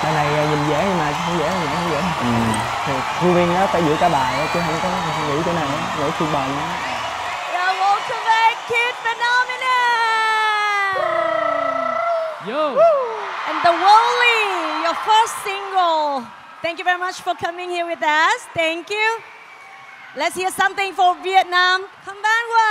[SPEAKER 17] Bài này nhìn dễ nhưng mà không dễ, không dễ. Thì khuôn viên nó phải giữ cả bài chứ không có nghĩ chỗ này, nghĩ khuôn bài nữa.
[SPEAKER 2] Yeah, welcome back, Kid Phenomenon.
[SPEAKER 1] Yo.
[SPEAKER 2] And The Wally, your first single. Thank you very much for coming here with us. Thank you. Let's hear something for Vietnam. Konbanwa.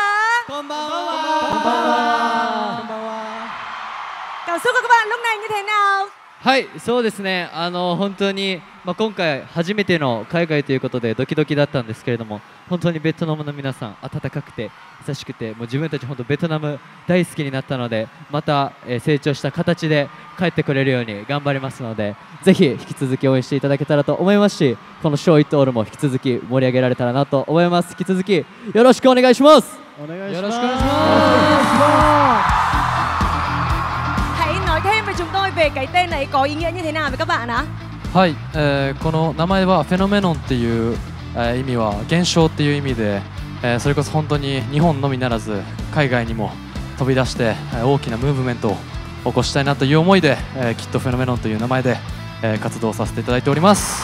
[SPEAKER 2] Cảm xúc của các bạn lúc này như thế nào?
[SPEAKER 1] はい、そうですね。本当に今回初めての海外ということでドキドキだったんですけれども、本当にベトナムの皆さん温かくて優しくて、もう自分たち本当ベトナム大好きになったので、また成長した形で帰ってくれるように頑張りますので、ぜひ引き続き応援していただけたらと思いますし、このショーイットオールも引き続き盛り上げられたらなと思います。引き続きよろしくお願いします。
[SPEAKER 16] お願いします。
[SPEAKER 1] よろしくお願いします。
[SPEAKER 2] Hãy nói thêm với chúng tôi về cái tên này có ý nghĩa như thế nào với các bạn ạ?
[SPEAKER 14] はい、この名前はフェノメノンっていう、意味は現象っていう意味で、それこそ本当に日本のみならず海外にも飛び出して、大きなムーブメントを起こしたいなという思いで、きっとフェノメノンという名前で、活動させていただいております。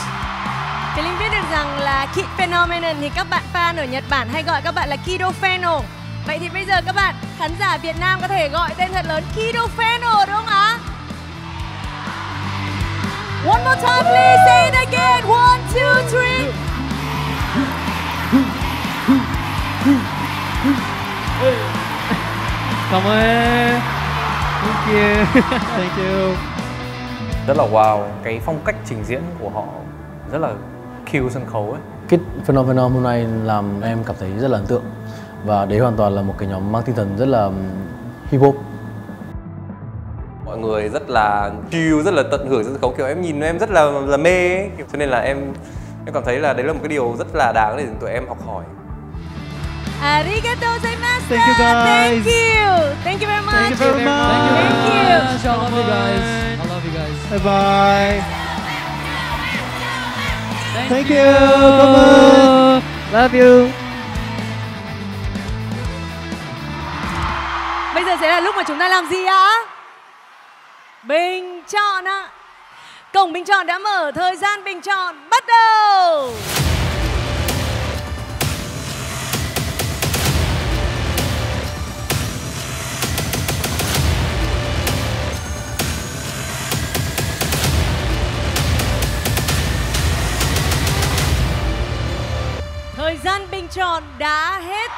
[SPEAKER 2] Thì Linh biết được rằng là Kid Phenomenon thì các bạn fan ở Nhật Bản hay gọi các bạn là Kido Pheno. Vậy thì bây giờ các bạn khán giả Việt Nam có thể gọi tên thật lớn Kido Pheno đúng không ạ? One more time please, say it again. 1, 2, 3.
[SPEAKER 1] Cảm ơn. Thank you. Thank you.
[SPEAKER 4] Rất là wow, cái phong cách trình diễn của họ rất là kill sân khấu ấy.
[SPEAKER 15] Kid Phenomenon hôm nay làm em cảm thấy rất là ấn tượng. Và đấy hoàn toàn là một cái nhóm mang tinh thần rất là hip hop.
[SPEAKER 12] Mọi người rất là chill, rất là tận hưởng sân khấu, kiểu em nhìn em rất là mê ấy. Cho nên là em cảm thấy là đấy là một cái điều rất là đáng để tụi em học hỏi.
[SPEAKER 2] Arigatou gozaimasu.
[SPEAKER 16] Thank you guys.
[SPEAKER 2] Thank you. Thank you very much.
[SPEAKER 16] Thank you very much.
[SPEAKER 2] Thank you.
[SPEAKER 1] I love you guys. I love you guys.
[SPEAKER 16] Bye bye. Thank you.
[SPEAKER 1] Cảm ơn. Love you.
[SPEAKER 2] Bây giờ sẽ là lúc mà chúng ta làm gì ạ? Bình chọn ạ. Cổng bình chọn đã mở, thời gian bình chọn bắt đầu. Thời gian bình chọn đã hết.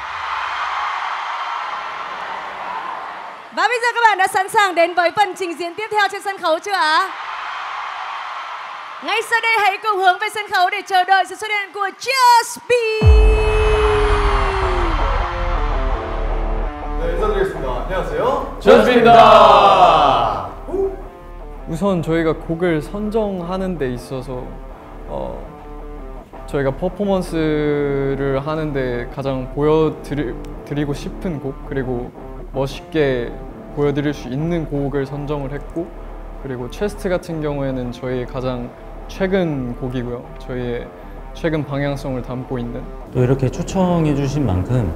[SPEAKER 2] Và bây giờ các bạn đã sẵn sàng đến với phần trình diễn tiếp theo trên sân khấu chưa ạ? Ngay sau đây hãy cùng hướng về sân khấu để chờ đợi sự xuất hiện của Just Be.
[SPEAKER 7] 네, 인사드리겠습니다. 안녕하세요.
[SPEAKER 4] 저스비입니다. 우선 저희가 곡을 선정하는 데 있어서 저희가 퍼포먼스를 하는데 가장 보여드리고 싶은 곡, 그리고 멋있게 보여드릴 수 있는 곡을 선정을 했고, 그리고 체스트 같은 경우에는 저희의 가장 최근 곡이고요. 저희의 최근 방향성을 담고 있는.
[SPEAKER 13] 또 이렇게 초청해 주신 만큼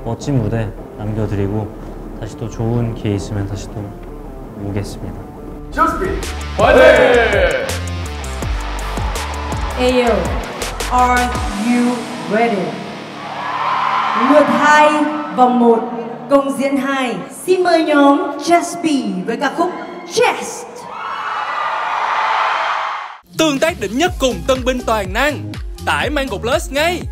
[SPEAKER 13] 멋진 무대 남겨드리고 다시 또 좋은 기회 있으면 다시 또 오겠습니다.
[SPEAKER 7] Just Be.
[SPEAKER 4] 화이팅!
[SPEAKER 2] Ayo, are you ready? Lượt 2 vòng 1 công diễn 2. Xin mời nhóm Just Be với ca khúc Chest.
[SPEAKER 5] Tương tác đỉnh nhất cùng tân binh toàn năng. Tải Mango Plus ngay.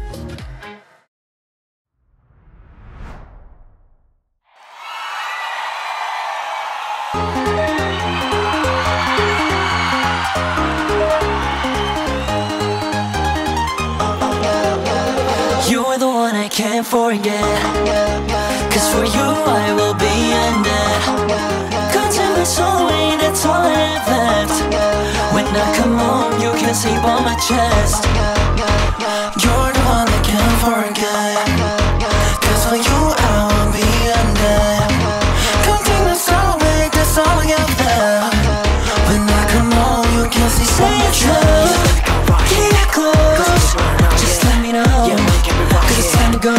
[SPEAKER 5] forget. Cause for you I will be undead. Come take my soul away, that's all I have left. When I come home you can sleep on my chest. You're the one I can't forget. Cause for you I will be undead. Come take my soul away, that's all I have left. When I come home you can sleep on my chest. Keep it close, just let me know. Cause it's time to go.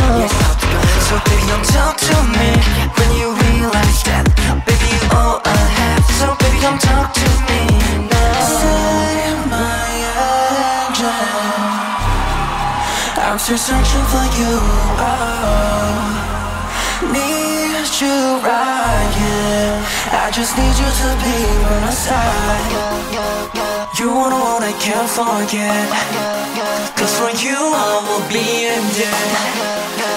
[SPEAKER 5] So baby don't talk to me when you realize that baby you all I have. So baby don't talk to me now. Say my address. I'm still searching for you. Oh, need you right here. I just need you to be by my side. You are the one I can't forget. Cause for you I will be in debt.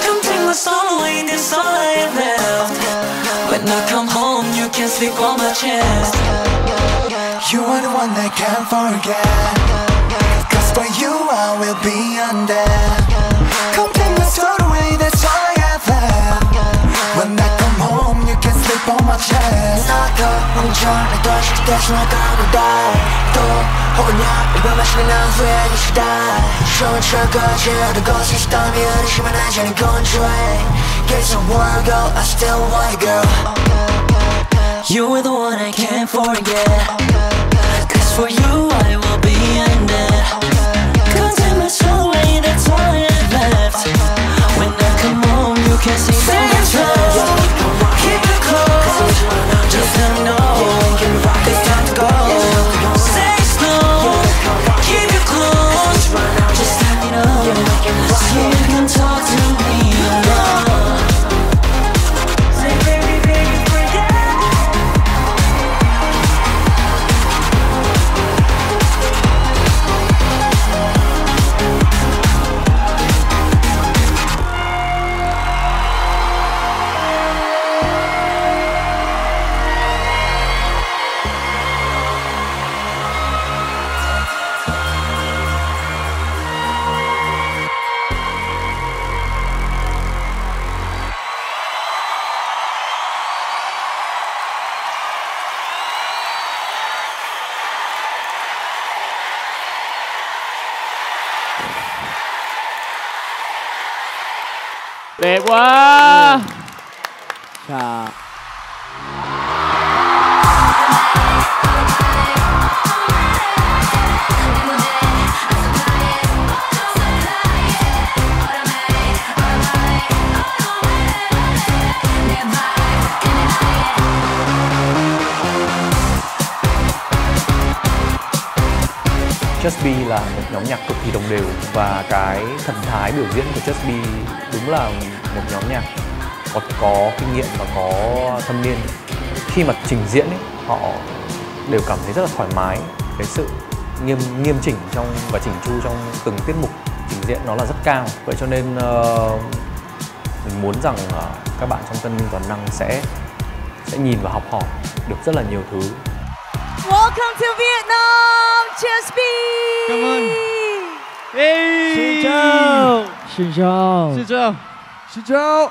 [SPEAKER 5] Come take my soul away, that's all I have left. When I come home you can sleep on my chest. You are the one I can't forget. Cause for you I will be undead. Come take my soul away, that's all I have left. When I come home you can sleep on my chest. 나도 혼자 내 도시 대신 나가고 die. 또 혹은 약을 마시면 난 후회하기 싫다. 좋은 철거지 어떤 곳에 있다면 의심은 하지 않은 건조해. Yes I wanna go, I still want you girl. You are the one I can't forget. Cause for you I will be undead. Come take my soul away, that's all I have left. When I come home you can see my trust. Keep it close, just let me know. It's time to go. Say slow, keep it close, just let me know. So you can talk to me alone. Say baby, baby, forget.
[SPEAKER 9] Đẹp quá.
[SPEAKER 16] 자.
[SPEAKER 4] Just Be là một nhóm nhạc cực kỳ đồng đều và cái thần thái biểu diễn của Just Be đúng là một nhóm nhạc có kinh nghiệm và có thâm niên. Khi mà trình diễn ấy, họ đều cảm thấy rất là thoải mái. Cái sự nghiêm chỉnh và chỉnh chu trong từng tiết mục trình diễn nó là rất cao. Vậy cho nên mình muốn rằng các bạn trong Tân Minh Toàn Năng sẽ nhìn và học hỏi được rất là nhiều thứ.
[SPEAKER 2] Welcome to Vietnam, Just Be.
[SPEAKER 1] Cảm ơn.
[SPEAKER 16] Hey. Xin chào. Xin chào.
[SPEAKER 1] Xin chào.
[SPEAKER 16] Xin chào.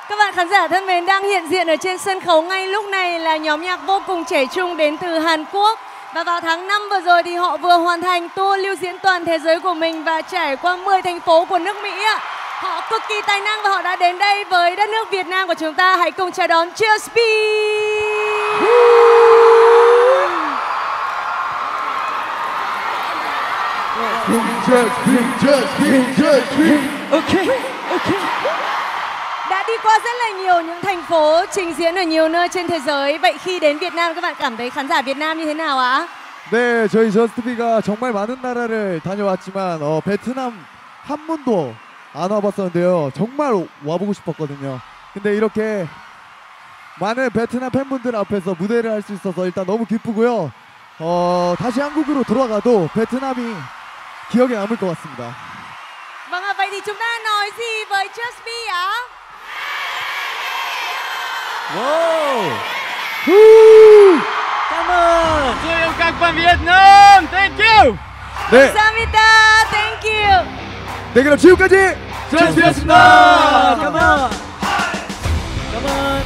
[SPEAKER 2] Các bạn khán giả thân mến, đang hiện diện ở trên sân khấu ngay lúc này là nhóm nhạc vô cùng trẻ trung đến từ Hàn Quốc. Và vào tháng 5 vừa rồi thì họ vừa hoàn thành tour lưu diễn toàn thế giới của mình và trải qua 10 thành phố của nước Mỹ ạ. Họ cực kỳ tài năng và họ đã đến đây với đất nước Việt Nam của chúng ta. Hãy cùng chào đón Just Be. Đã đi qua rất là nhiều những thành phố, trình diễn ở nhiều nơi trên thế giới. Vậy khi đến Việt Nam các bạn cảm thấy khán giả Việt Nam như thế nào ạ?
[SPEAKER 16] 네, 저희 저스트비가 정말 많은 나라를 다녀왔지만 베트남 한 번도 안 와봤었는데요. 정말 와보고 싶었거든요. 근데 이렇게 많은 베트남 팬분들 앞에서 무대를 할 수 있어서 일단 너무 기쁘고요. 다시 한국으로 돌아가도 베트남이 기억에 남을 것 같습니다.
[SPEAKER 2] Vâng ạ, vậy thì chúng ta nói gì với Just Be ạ?
[SPEAKER 1] Wow. Cảm ơn. Tôi yêu các bạn Việt Nam. Thank you.
[SPEAKER 16] 네.
[SPEAKER 2] 감사합니다. Thank you.
[SPEAKER 16] 네, 그럼 지금까지
[SPEAKER 1] 좋았습니다. Cảm ơn. Cảm ơn.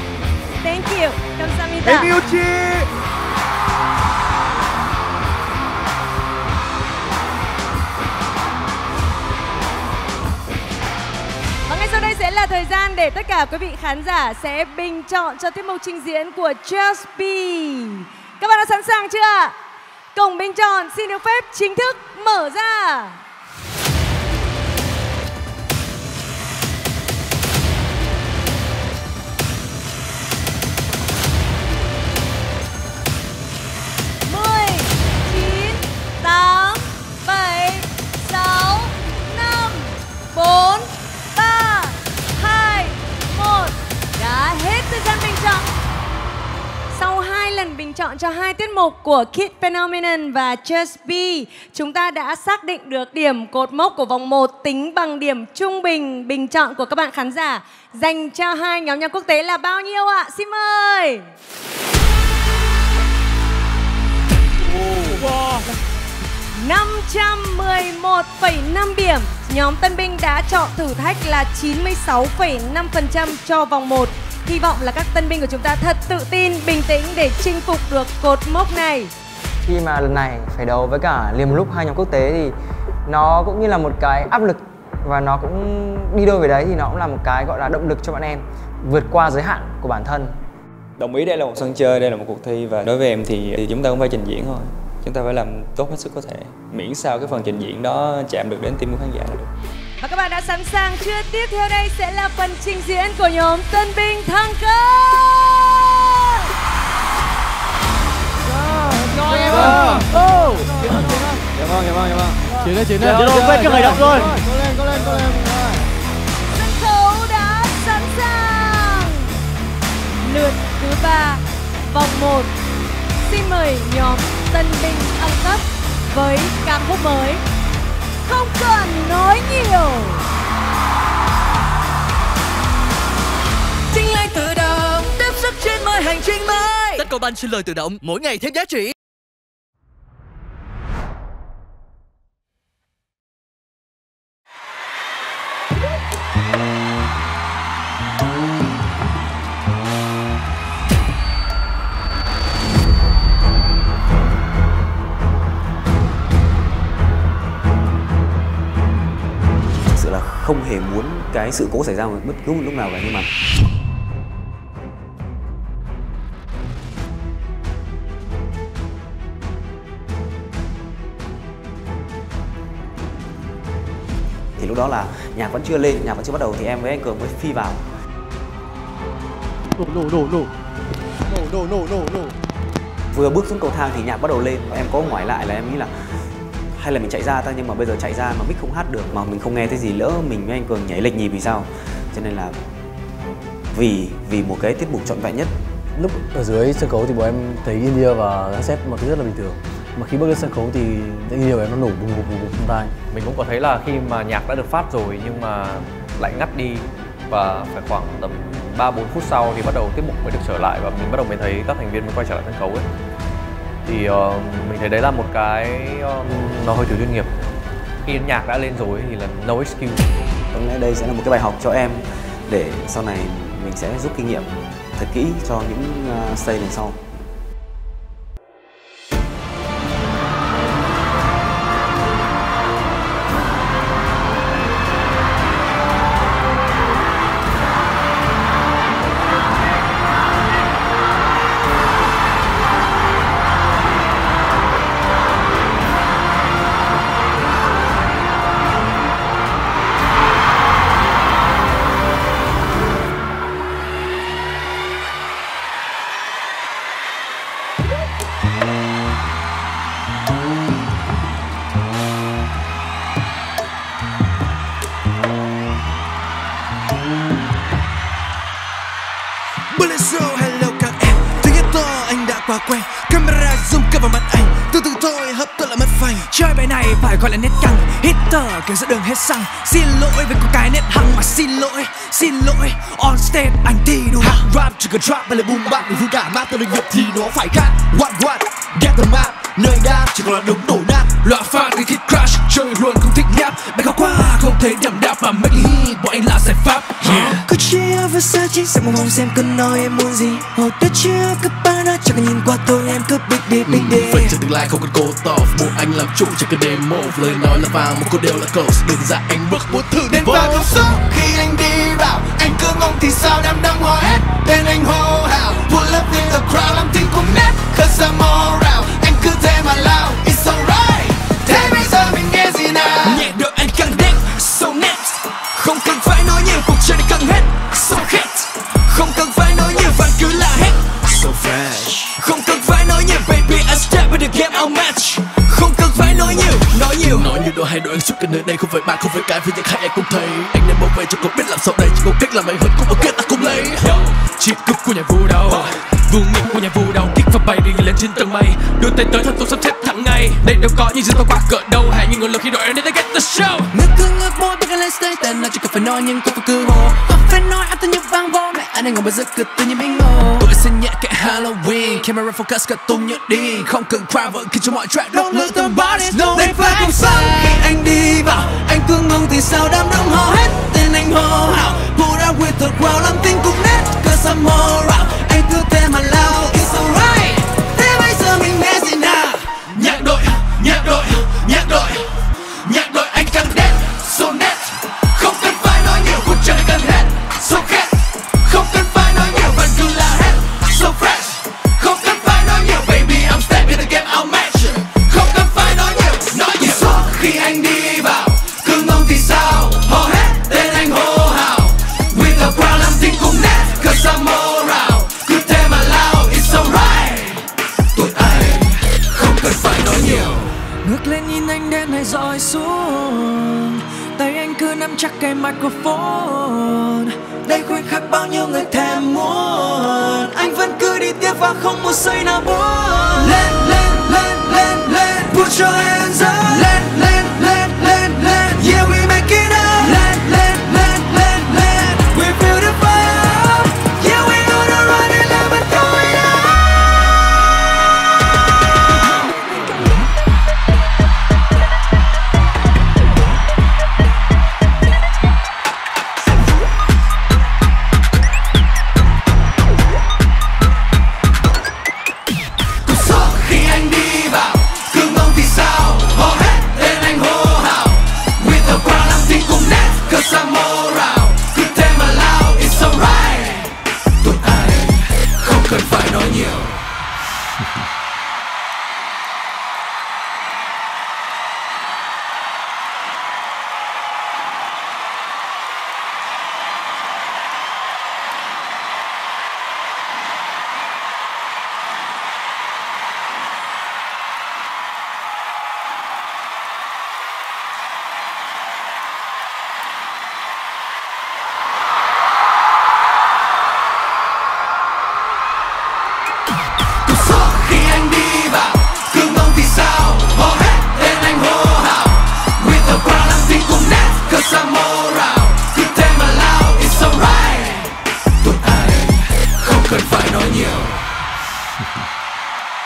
[SPEAKER 2] Thank you. 감사합니다.
[SPEAKER 16] 에미우치.
[SPEAKER 2] Và ngay sau đây sẽ là thời gian để tất cả quý vị khán giả sẽ bình chọn cho tiết mục trình diễn của Just Be. Các bạn đã sẵn sàng chưa? Cổng bình chọn xin được phép chính thức mở ra. Sau 2 lần bình chọn cho 2 tiết mục của Kid Phenomenon và Just Be, chúng ta đã xác định được điểm cột mốc của vòng 1 tính bằng điểm trung bình bình chọn của các bạn khán giả dành cho 2 nhóm nhạc quốc tế là bao nhiêu ạ? Xin mời. Wow. 511,5 điểm. Nhóm Tân Binh đã chọn thử thách là 96,5% cho vòng 1. Hy vọng là các tân binh của chúng ta thật tự tin, bình tĩnh để chinh phục được cột mốc này.
[SPEAKER 17] Khi mà lần này phải đấu với cả liền một lúc 2 nhóm quốc tế thì nó cũng như là một cái áp lực, và nó cũng đi đôi với đấy thì nó cũng là một cái gọi là động lực cho bọn em vượt qua giới hạn của bản thân.
[SPEAKER 3] Đồng ý đây là một sân chơi, đây là một cuộc thi, và đối với em thì chúng ta cũng phải trình diễn thôi. Chúng ta phải làm tốt hết sức có thể, miễn sao cái phần trình diễn đó chạm được đến tim của khán giả là được.
[SPEAKER 2] Và các bạn đã sẵn sàng chưa? Tiếp theo đây sẽ là phần trình diễn của nhóm Tân Binh Thăng Cấp.
[SPEAKER 1] Rồi em ơi.
[SPEAKER 3] Cảm ơn.
[SPEAKER 1] Chiến đây. Rồi quên cho người đọc rồi.
[SPEAKER 16] Có lên.
[SPEAKER 2] Sân khấu đã sẵn sàng. Lượt thứ 3, vòng 1. Xin mời nhóm Tân Binh Thăng Cấp với ca khúc mới Không Cần Nói Nhiều.
[SPEAKER 5] Chính lại tự động tiếp sức trên mọi hành trình mới. Techcombank xin lời tự động mỗi ngày thêm giá trị.
[SPEAKER 10] Không hề muốn cái sự cố xảy ra bất cứ một lúc nào cả, nhưng mà thì lúc đó là nhạc vẫn chưa lên, nhạc vẫn chưa bắt đầu thì em với anh Cường mới phi vào.
[SPEAKER 16] Nổ.
[SPEAKER 10] Vừa bước xuống cầu thang thì nhạc bắt đầu lên, em có ngoái lại là em nghĩ là hay là mình chạy ra ta, nhưng mà bây giờ chạy ra mà mic không hát được mà mình không nghe thấy gì, lỡ mình với anh Cường nhảy lệch nhịp thì sao. Cho nên là vì một cái tiết mục trọn vẹn nhất.
[SPEAKER 15] Lúc ở dưới sân khấu thì bọn em thấy India và Lancet mọi thứ rất là bình thường, mà khi bước lên sân khấu thì India em nó nổ bùng trong tai.
[SPEAKER 4] Mình cũng có thấy là khi mà nhạc đã được phát rồi nhưng mà lại ngắt đi, và phải khoảng tầm 3-4 phút sau thì bắt đầu tiết mục mới được trở lại, và mình bắt đầu mới thấy các thành viên mới quay trở lại sân khấu ấy. Thì mình thấy đấy là một cái nó hơi thiếu chuyên nghiệp. Khi nhạc đã lên rồi thì là no excuse.
[SPEAKER 10] Có lẽ đây sẽ là một cái bài học cho em để sau này mình sẽ rút kinh nghiệm thật kỹ cho những stage lần sau.
[SPEAKER 5] Quen camera zoom cả vào mặt ảnh, từ từ thôi hấp tấp là mất phanh. Chơi bài này phải gọi là nét căng, hít thở kiểu giữa đường hết xăng. Xin lỗi vì có cái nét hăng mà xin lỗi on stage anh thi đủ. Rap chỉ cần drop hay là boom bap, mình vui cả map tới nghiệp thì nó phải khác. What get the map, nơi đa chỉ còn là đống đổ nát. Loại fan thì thích crash, chơi luôn không thích nháp. Bài khóc qua không thể đậm đà mà make it hit, bọn anh là giải pháp. Gucci Versace, xem một vòng xem cơn nói em muốn gì. Hồi đó chưa cấp ba nó chẳng cần nhìn qua tôi em cứ big deal.
[SPEAKER 11] Vậy cho tương lai không cần cố tỏ, muốn anh làm chủ chẳng cần demo. Lời nói là vàng, một câu đều là close. Đừng ra anh bước một thử
[SPEAKER 5] đến vào công số khi anh đi vào, anh cứ ngông thì sao đám đông hò hét tên anh hô hào. Pull up in the crowd làm tiếng cùng nét, cause I'm all around. Anh cứ thế mà lao, it's alright. Thế bây giờ mình nghe gì nào? Nhẹ độ anh càng đẹp, so net. Không cần phải nói nhiều, cuộc chơi này càng hết, so hit. Không cần phải nói nhiều, vẫn cứ là hit, so fresh. Không cần phải nói nhiều, baby I step in the game I'll match. Không cần phải nói nhiều, nói nhiều.
[SPEAKER 11] Nói như đội hai đội anh suốt cả nơi đây, không phải bạn không phải cái vì những hai em cũng thấy. Anh nên bảo vệ cho cậu biết làm sau đây, chỉ có cách làm anh hơn cũng ok ta cùng lấy. Chip cúp của nhà vua đâu, vương miện của nhà vua đâu, kích và bay đi lên trên tầng mây. Đưa tay tới thật tôi sắp xếp thẳng ngay. Đây đâu có những gì tôi qua cỡ đâu, hãy nhìn ngồi lâu khi đội em đến đây get the show.
[SPEAKER 5] Nước cứ ngước môi bước lên stage, tên nào chỉ cần phải nói nhưng cũng phải cứ hô. Không phải nói anh tôi như vang vô, mẹ anh đang ngồi bên giấc cực tự nhiên mình ngô.
[SPEAKER 11] Tôi sẽ nhẹ cái Halloween, camera focus cả tung như đi. Không cần private khi cho mọi track
[SPEAKER 5] Don't look the bodies, no they fly cùng sóng. Khi anh đi vào, anh cứ ngông thì sao đám đông hò hét tên anh hô hào. Pull out with the crowd làm tiếng cùng nét, cause I'm all around. Anh cứ thế mà lao, it's alright. Thế bây giờ mình nghe gì nào?
[SPEAKER 11] Nhạc đội, nhạc đội, nhạc đội. Nhạc đội anh càng đẹp, so net.
[SPEAKER 5] Không cần phải nói nhiều, cuộc chơi cần hết, so hit. Không cần phải nói nhiều, vẫn cứ là hết, so fresh. Không cần phải nói nhiều, baby I'm step in the game I'll match. Không cần phải nói nhiều, nói nhiều. Suốt khi anh đi vào, cứ ngông thì sao, hò hét tên anh hô hào. With the crowd làm tiếng cùng nét, cause I'm all around. Cứ thế mà lao, it's alright.
[SPEAKER 11] Tụi anh không cần phải nói nhiều.
[SPEAKER 5] Ngước lên nhìn anh đến hay dọi xuống, tay anh cứ nắm chắc cái microphone. Đây khoảnh khắc bao nhiêu người thèm muốn, anh vẫn cứ đi tiếp và không một giây nào buồn. Lên lên lên lên lên, put your hands up. Lên lên lên lên lên, yeah we make it up. Lên lên lên lên lên, we feel the fire. Yeah we gonna run it up and throw it up.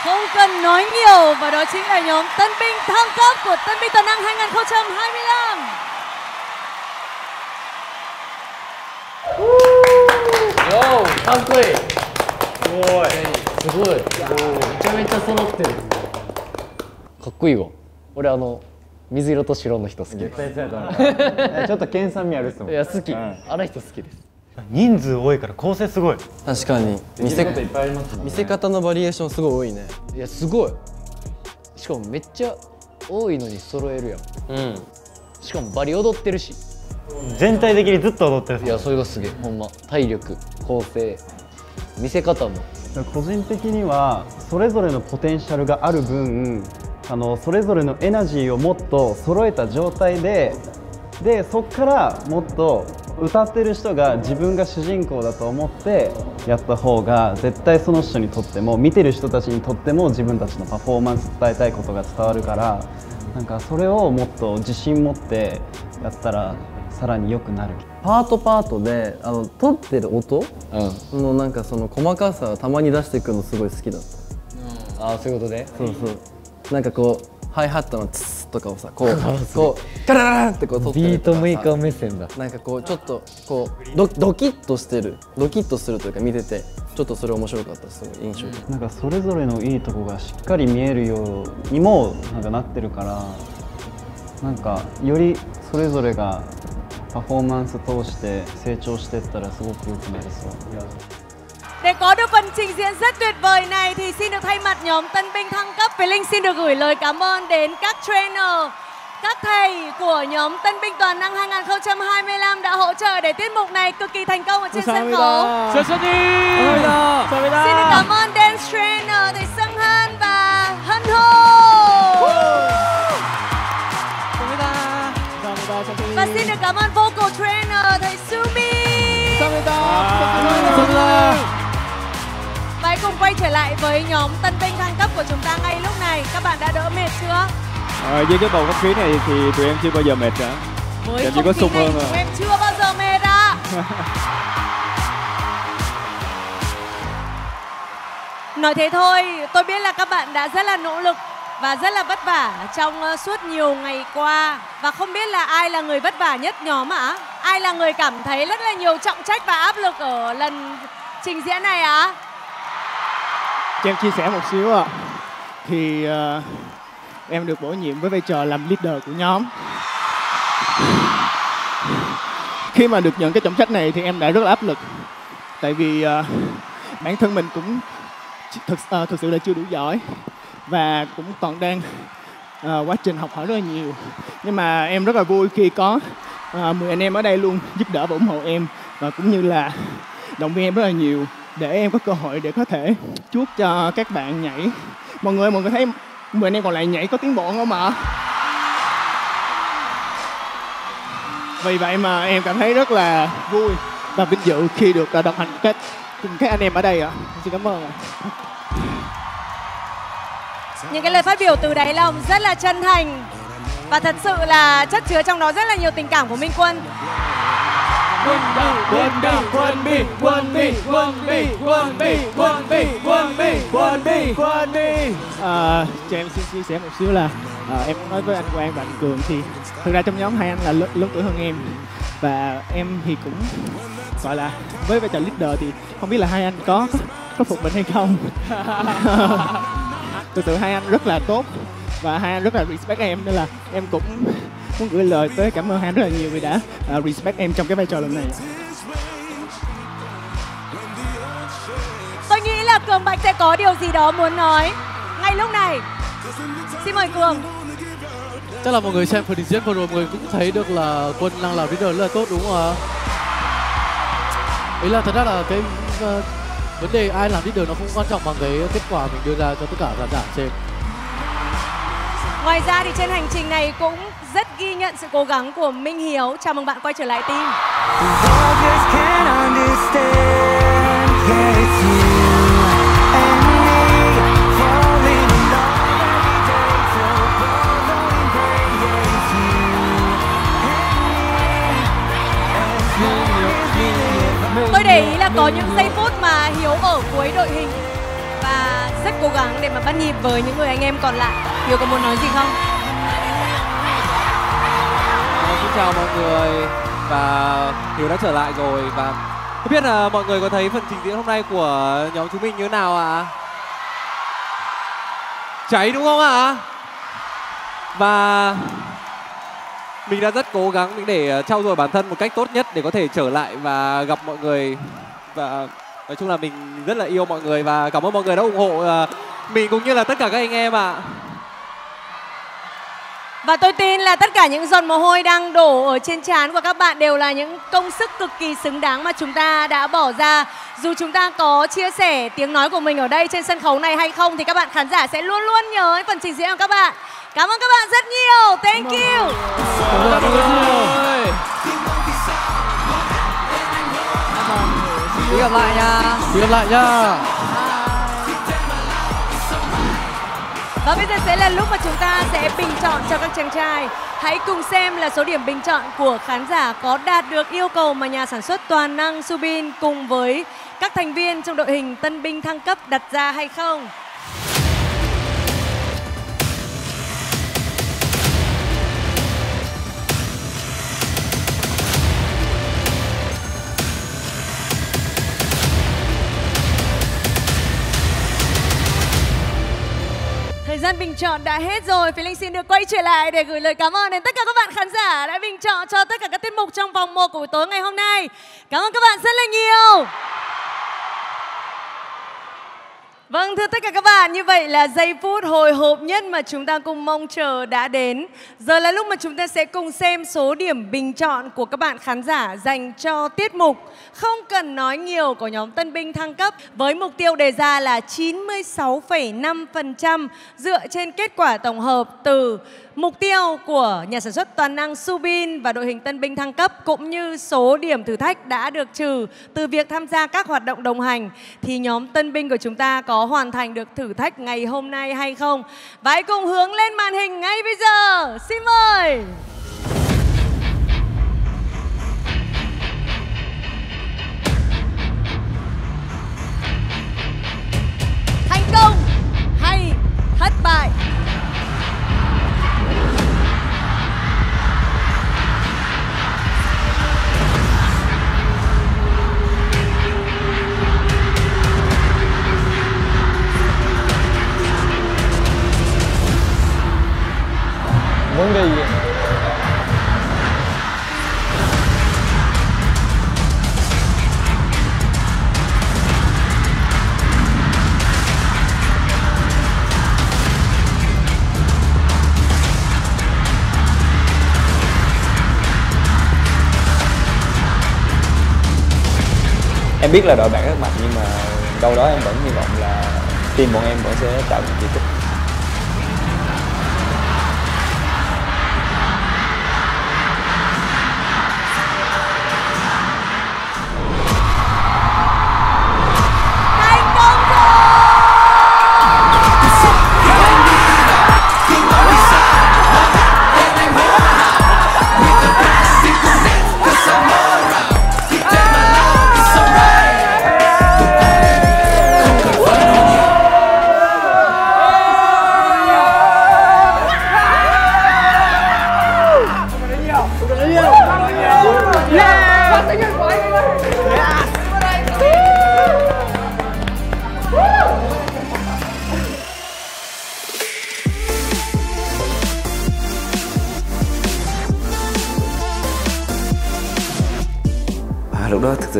[SPEAKER 2] Không cần nói nhiều, và đó chính là nhóm Tân binh thăng cấp của Tân binh Toàn năng 2025.
[SPEAKER 14] Yo, かっこいい。すごい。めちゃめちゃ揃ってる。かっこいいわ。俺水色と白の人好き。絶対そうやと思う。ちょっと研鑽味あるっすもん。いや好き。あの人好きです。
[SPEAKER 20] 人数多いから構成すごい。
[SPEAKER 21] 確かに見せ方のバリエーションすごい多いね。
[SPEAKER 14] いやすごい。しかもめっちゃ多いのに揃えるやん。うん。しかもバリ踊ってるし。
[SPEAKER 20] 全体的にずっと踊ってる。
[SPEAKER 14] いやそれがすげえ。ほんま体力、構成、見せ方も。
[SPEAKER 24] 個人的にはそれぞれのポテンシャルがある分、それぞれのエナジーをもっと揃えた状態でそこからもっと歌ってる人が自分が主人公だと思ってやった方が絶対その人にとっても見てる人たちにとっても自分たちのパフォーマンス伝えたいことが伝わるから、なんかそれをもっと自信持ってやったらさらに良くなる。
[SPEAKER 21] パートで取ってる音のなんかその細かさをたまに出していくのすごい好きだった。
[SPEAKER 14] ああそういうことで。
[SPEAKER 21] そうそう。なんかこうハイハットのツッとかをさこうガラララってこう撮ってる
[SPEAKER 18] ビートメーカー目線だ。
[SPEAKER 21] なんかこうちょっとこうドキッとするというか見ててちょっとそれ面白かったです。印象的。
[SPEAKER 24] なんかそれぞれのいいとこがしっかり見えるようにもなんかなってるから、なんかよりそれぞれがパフォーマンス通して成長していったらすごく良くなりそう。
[SPEAKER 2] Để có được phần trình diễn rất tuyệt vời này thì xin được thay mặt nhóm tân binh thăng cấp, Việt Linh xin được gửi lời cảm ơn đến các trainer, các thầy của nhóm tân binh toàn năng 2025 đã hỗ trợ để tiết mục này cực kỳ thành công ở trên sân khấu. Xin được cảm ơn dance trainer thầy Sung Han và Hân Ho. Và xin được cảm ơn vocal trainer thầy Sumi. Và hãy cùng quay trở lại với nhóm tân binh thăng cấp của chúng ta ngay lúc này. Các bạn đã đỡ mệt chưa?
[SPEAKER 6] Với cái bầu không khí này thì tụi em chưa bao giờ mệt cả.
[SPEAKER 2] Với
[SPEAKER 6] chỉ có
[SPEAKER 2] không
[SPEAKER 6] sung
[SPEAKER 2] khí này
[SPEAKER 6] hơn
[SPEAKER 2] tụi em chưa bao giờ mệt ạ. Nói thế thôi, tôi biết là các bạn đã rất là nỗ lực và rất là vất vả trong suốt nhiều ngày qua. Và không biết là ai là người vất vả nhất nhóm ạ? Ai là người cảm thấy rất là nhiều trọng trách và áp lực ở lần trình diễn này ạ?
[SPEAKER 8] Cho em chia sẻ một xíu ạ. Thì em được bổ nhiệm với vai trò làm leader của nhóm. Khi mà được nhận cái trọng trách này thì em đã rất là áp lực. Tại vì bản thân mình cũng thực sự là chưa đủ giỏi và cũng còn đang quá trình học hỏi rất là nhiều. Nhưng mà em rất là vui khi có 10 anh em ở đây luôn giúp đỡ và ủng hộ em, và cũng như là động viên em rất là nhiều để em có cơ hội để có thể chuốt cho các bạn nhảy. Mọi người thấy 10 anh em còn lại nhảy có tiến bộ không ạ? Vì vậy mà em cảm thấy rất là vui và vinh dự khi được đồng hành cùng các anh em ở đây ạ. Xin cảm ơn ạ.
[SPEAKER 2] Những cái lời phát biểu từ đáy lòng rất là chân thành và thật sự là chất chứa trong đó rất là nhiều tình cảm của Minh Quân.
[SPEAKER 8] Cho em xin chia sẻ một xíu là em nói với anh Quang và anh Cường thì thực ra trong nhóm hai anh là lớn tuổi hơn em, và em thì cũng gọi là với vai trò leader thì không biết là hai anh có phục mình hay không. Thực sự hai anh rất là tốt và hai anh rất là respect em, nên là em cũng muốn gửi lời tới cảm ơn hai anh rất là nhiều vì đã respect em trong cái vai trò lần này.
[SPEAKER 2] Tôi nghĩ là Cường Bạch sẽ có điều gì đó muốn nói ngay lúc này. Xin mời Cường.
[SPEAKER 14] Chắc là mọi người xem phần trình diễn vừa rồi mọi người cũng thấy được là Quân đang làm leader rất là tốt đúng không ạ? Ý là thật ra là cái vấn đề ai làm leader nó không quan trọng bằng cái kết quả mình đưa ra cho tất cả khán giả trên.
[SPEAKER 2] Ngoài ra thì trên hành trình này cũng rất ghi nhận sự cố gắng của Minh Hiếu. Chào mừng bạn quay trở lại team. Tôi để ý là có những giây phút mà Hiếu ở cuối đội hình và rất cố gắng để mà bắt nhịp với những người anh em còn lại. Hiếu có muốn nói gì không?
[SPEAKER 4] Xin chào mọi người, và Hiếu đã trở lại rồi. Và không biết là mọi người có thấy phần trình diễn hôm nay của nhóm chúng mình như thế nào ạ? Cháy đúng không ạ? Và mình đã rất cố gắng để trau dồi bản thân một cách tốt nhất để có thể trở lại và gặp mọi người. Và nói chung là mình rất là yêu mọi người và cảm ơn mọi người đã ủng hộ mình cũng như là tất cả các anh em ạ.
[SPEAKER 2] Và tôi tin là tất cả những giọt mồ hôi đang đổ ở trên trán của các bạn đều là những công sức cực kỳ xứng đáng mà chúng ta đã bỏ ra. Dù chúng ta có chia sẻ tiếng nói của mình ở đây trên sân khấu này hay không thì các bạn khán giả sẽ luôn luôn nhớ phần trình diễn của các bạn. Cảm ơn các bạn rất nhiều. Thank you.
[SPEAKER 4] Hẹn gặp lại nha. Hẹn gặp lại nha.
[SPEAKER 2] Và bây giờ sẽ là lúc mà chúng ta sẽ bình chọn cho các chàng trai. Hãy cùng xem là số điểm bình chọn của khán giả có đạt được yêu cầu mà nhà sản xuất toàn năng Subin cùng với các thành viên trong đội hình tân binh thăng cấp đặt ra hay không. Thời gian bình chọn đã hết rồi. Phía Linh xin được quay trở lại để gửi lời cảm ơn đến tất cả các bạn khán giả đã bình chọn cho tất cả các tiết mục trong vòng 1 của buổi tối ngày hôm nay. Cảm ơn các bạn rất là nhiều. Vâng, thưa tất cả các bạn, như vậy là giây phút hồi hộp nhất mà chúng ta cùng mong chờ đã đến. Giờ là lúc mà chúng ta sẽ cùng xem số điểm bình chọn của các bạn khán giả dành cho tiết mục Không Cần Nói Nhiều của nhóm Tân Binh thăng cấp với mục tiêu đề ra là 96,5% dựa trên kết quả tổng hợp từ mục tiêu của nhà sản xuất toàn năng Subin và đội hình Tân Binh thăng cấp cũng như số điểm thử thách đã được trừ từ việc tham gia các hoạt động đồng hành, thì nhóm Tân Binh của chúng ta có hoàn thành được thử thách ngày hôm nay hay không? Và hãy cùng hướng lên màn hình ngay bây giờ. Xin mời. Thành công hay thất bại?
[SPEAKER 21] Vấn đề gì?
[SPEAKER 3] Em biết là đội bạn rất mạnh nhưng mà đâu đó em vẫn hy vọng là team bọn em vẫn sẽ tạo được kỳ tích.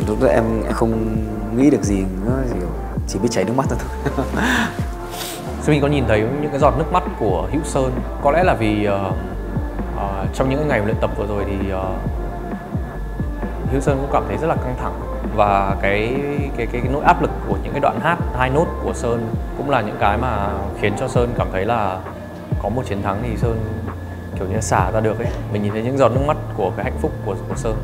[SPEAKER 10] Lúc đó em không nghĩ được gì nữa, chỉ biết chảy nước mắt thôi.
[SPEAKER 4] Mình có nhìn thấy những cái giọt nước mắt của Hữu Sơn. Có lẽ là vì trong những ngày luyện tập vừa rồi thì Hữu Sơn cũng cảm thấy rất là căng thẳng, và cái nỗi áp lực của những cái đoạn hát 2 nốt của Sơn cũng là những cái mà khiến cho Sơn cảm thấy là có một chiến thắng thì Sơn kiểu như xả ra được ấy. Mình nhìn thấy những giọt nước mắt của cái hạnh phúc của Sơn.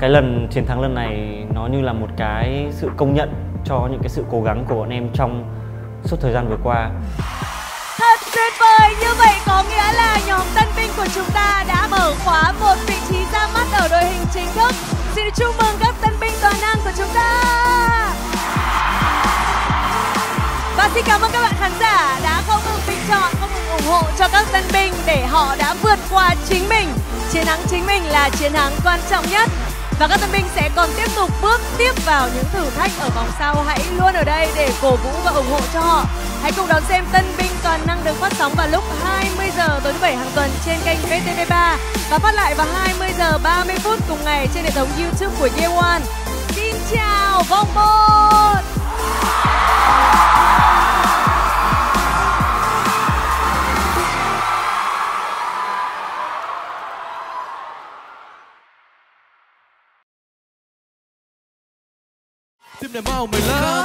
[SPEAKER 13] Cái lần chiến thắng lần này nó như là một cái sự công nhận cho những cái sự cố gắng của bọn em trong suốt thời gian vừa qua.
[SPEAKER 2] Thật tuyệt vời, như vậy có nghĩa là nhóm Tân Binh của chúng ta đã mở khóa một vị trí ra mắt ở đội hình chính thức. Xin chúc mừng các Tân Binh toàn năng của chúng ta. Và xin cảm ơn các bạn khán giả đã không ngừng bình chọn, không ngừng ủng hộ cho các Tân Binh để họ đã vượt qua chính mình. Chiến thắng chính mình là chiến thắng quan trọng nhất. Và các Tân Binh sẽ còn tiếp tục bước tiếp vào những thử thách ở vòng sau. Hãy luôn ở đây để cổ vũ và ủng hộ cho họ. Hãy cùng đón xem Tân Binh toàn năng được phát sóng vào lúc 20 giờ tối thứ 7 hàng tuần trên kênh VTV3 và phát lại vào 20 giờ 30 phút cùng ngày trên hệ thống YouTube của Year One. Xin chào vòng 1.
[SPEAKER 11] Tim này mau mày lên.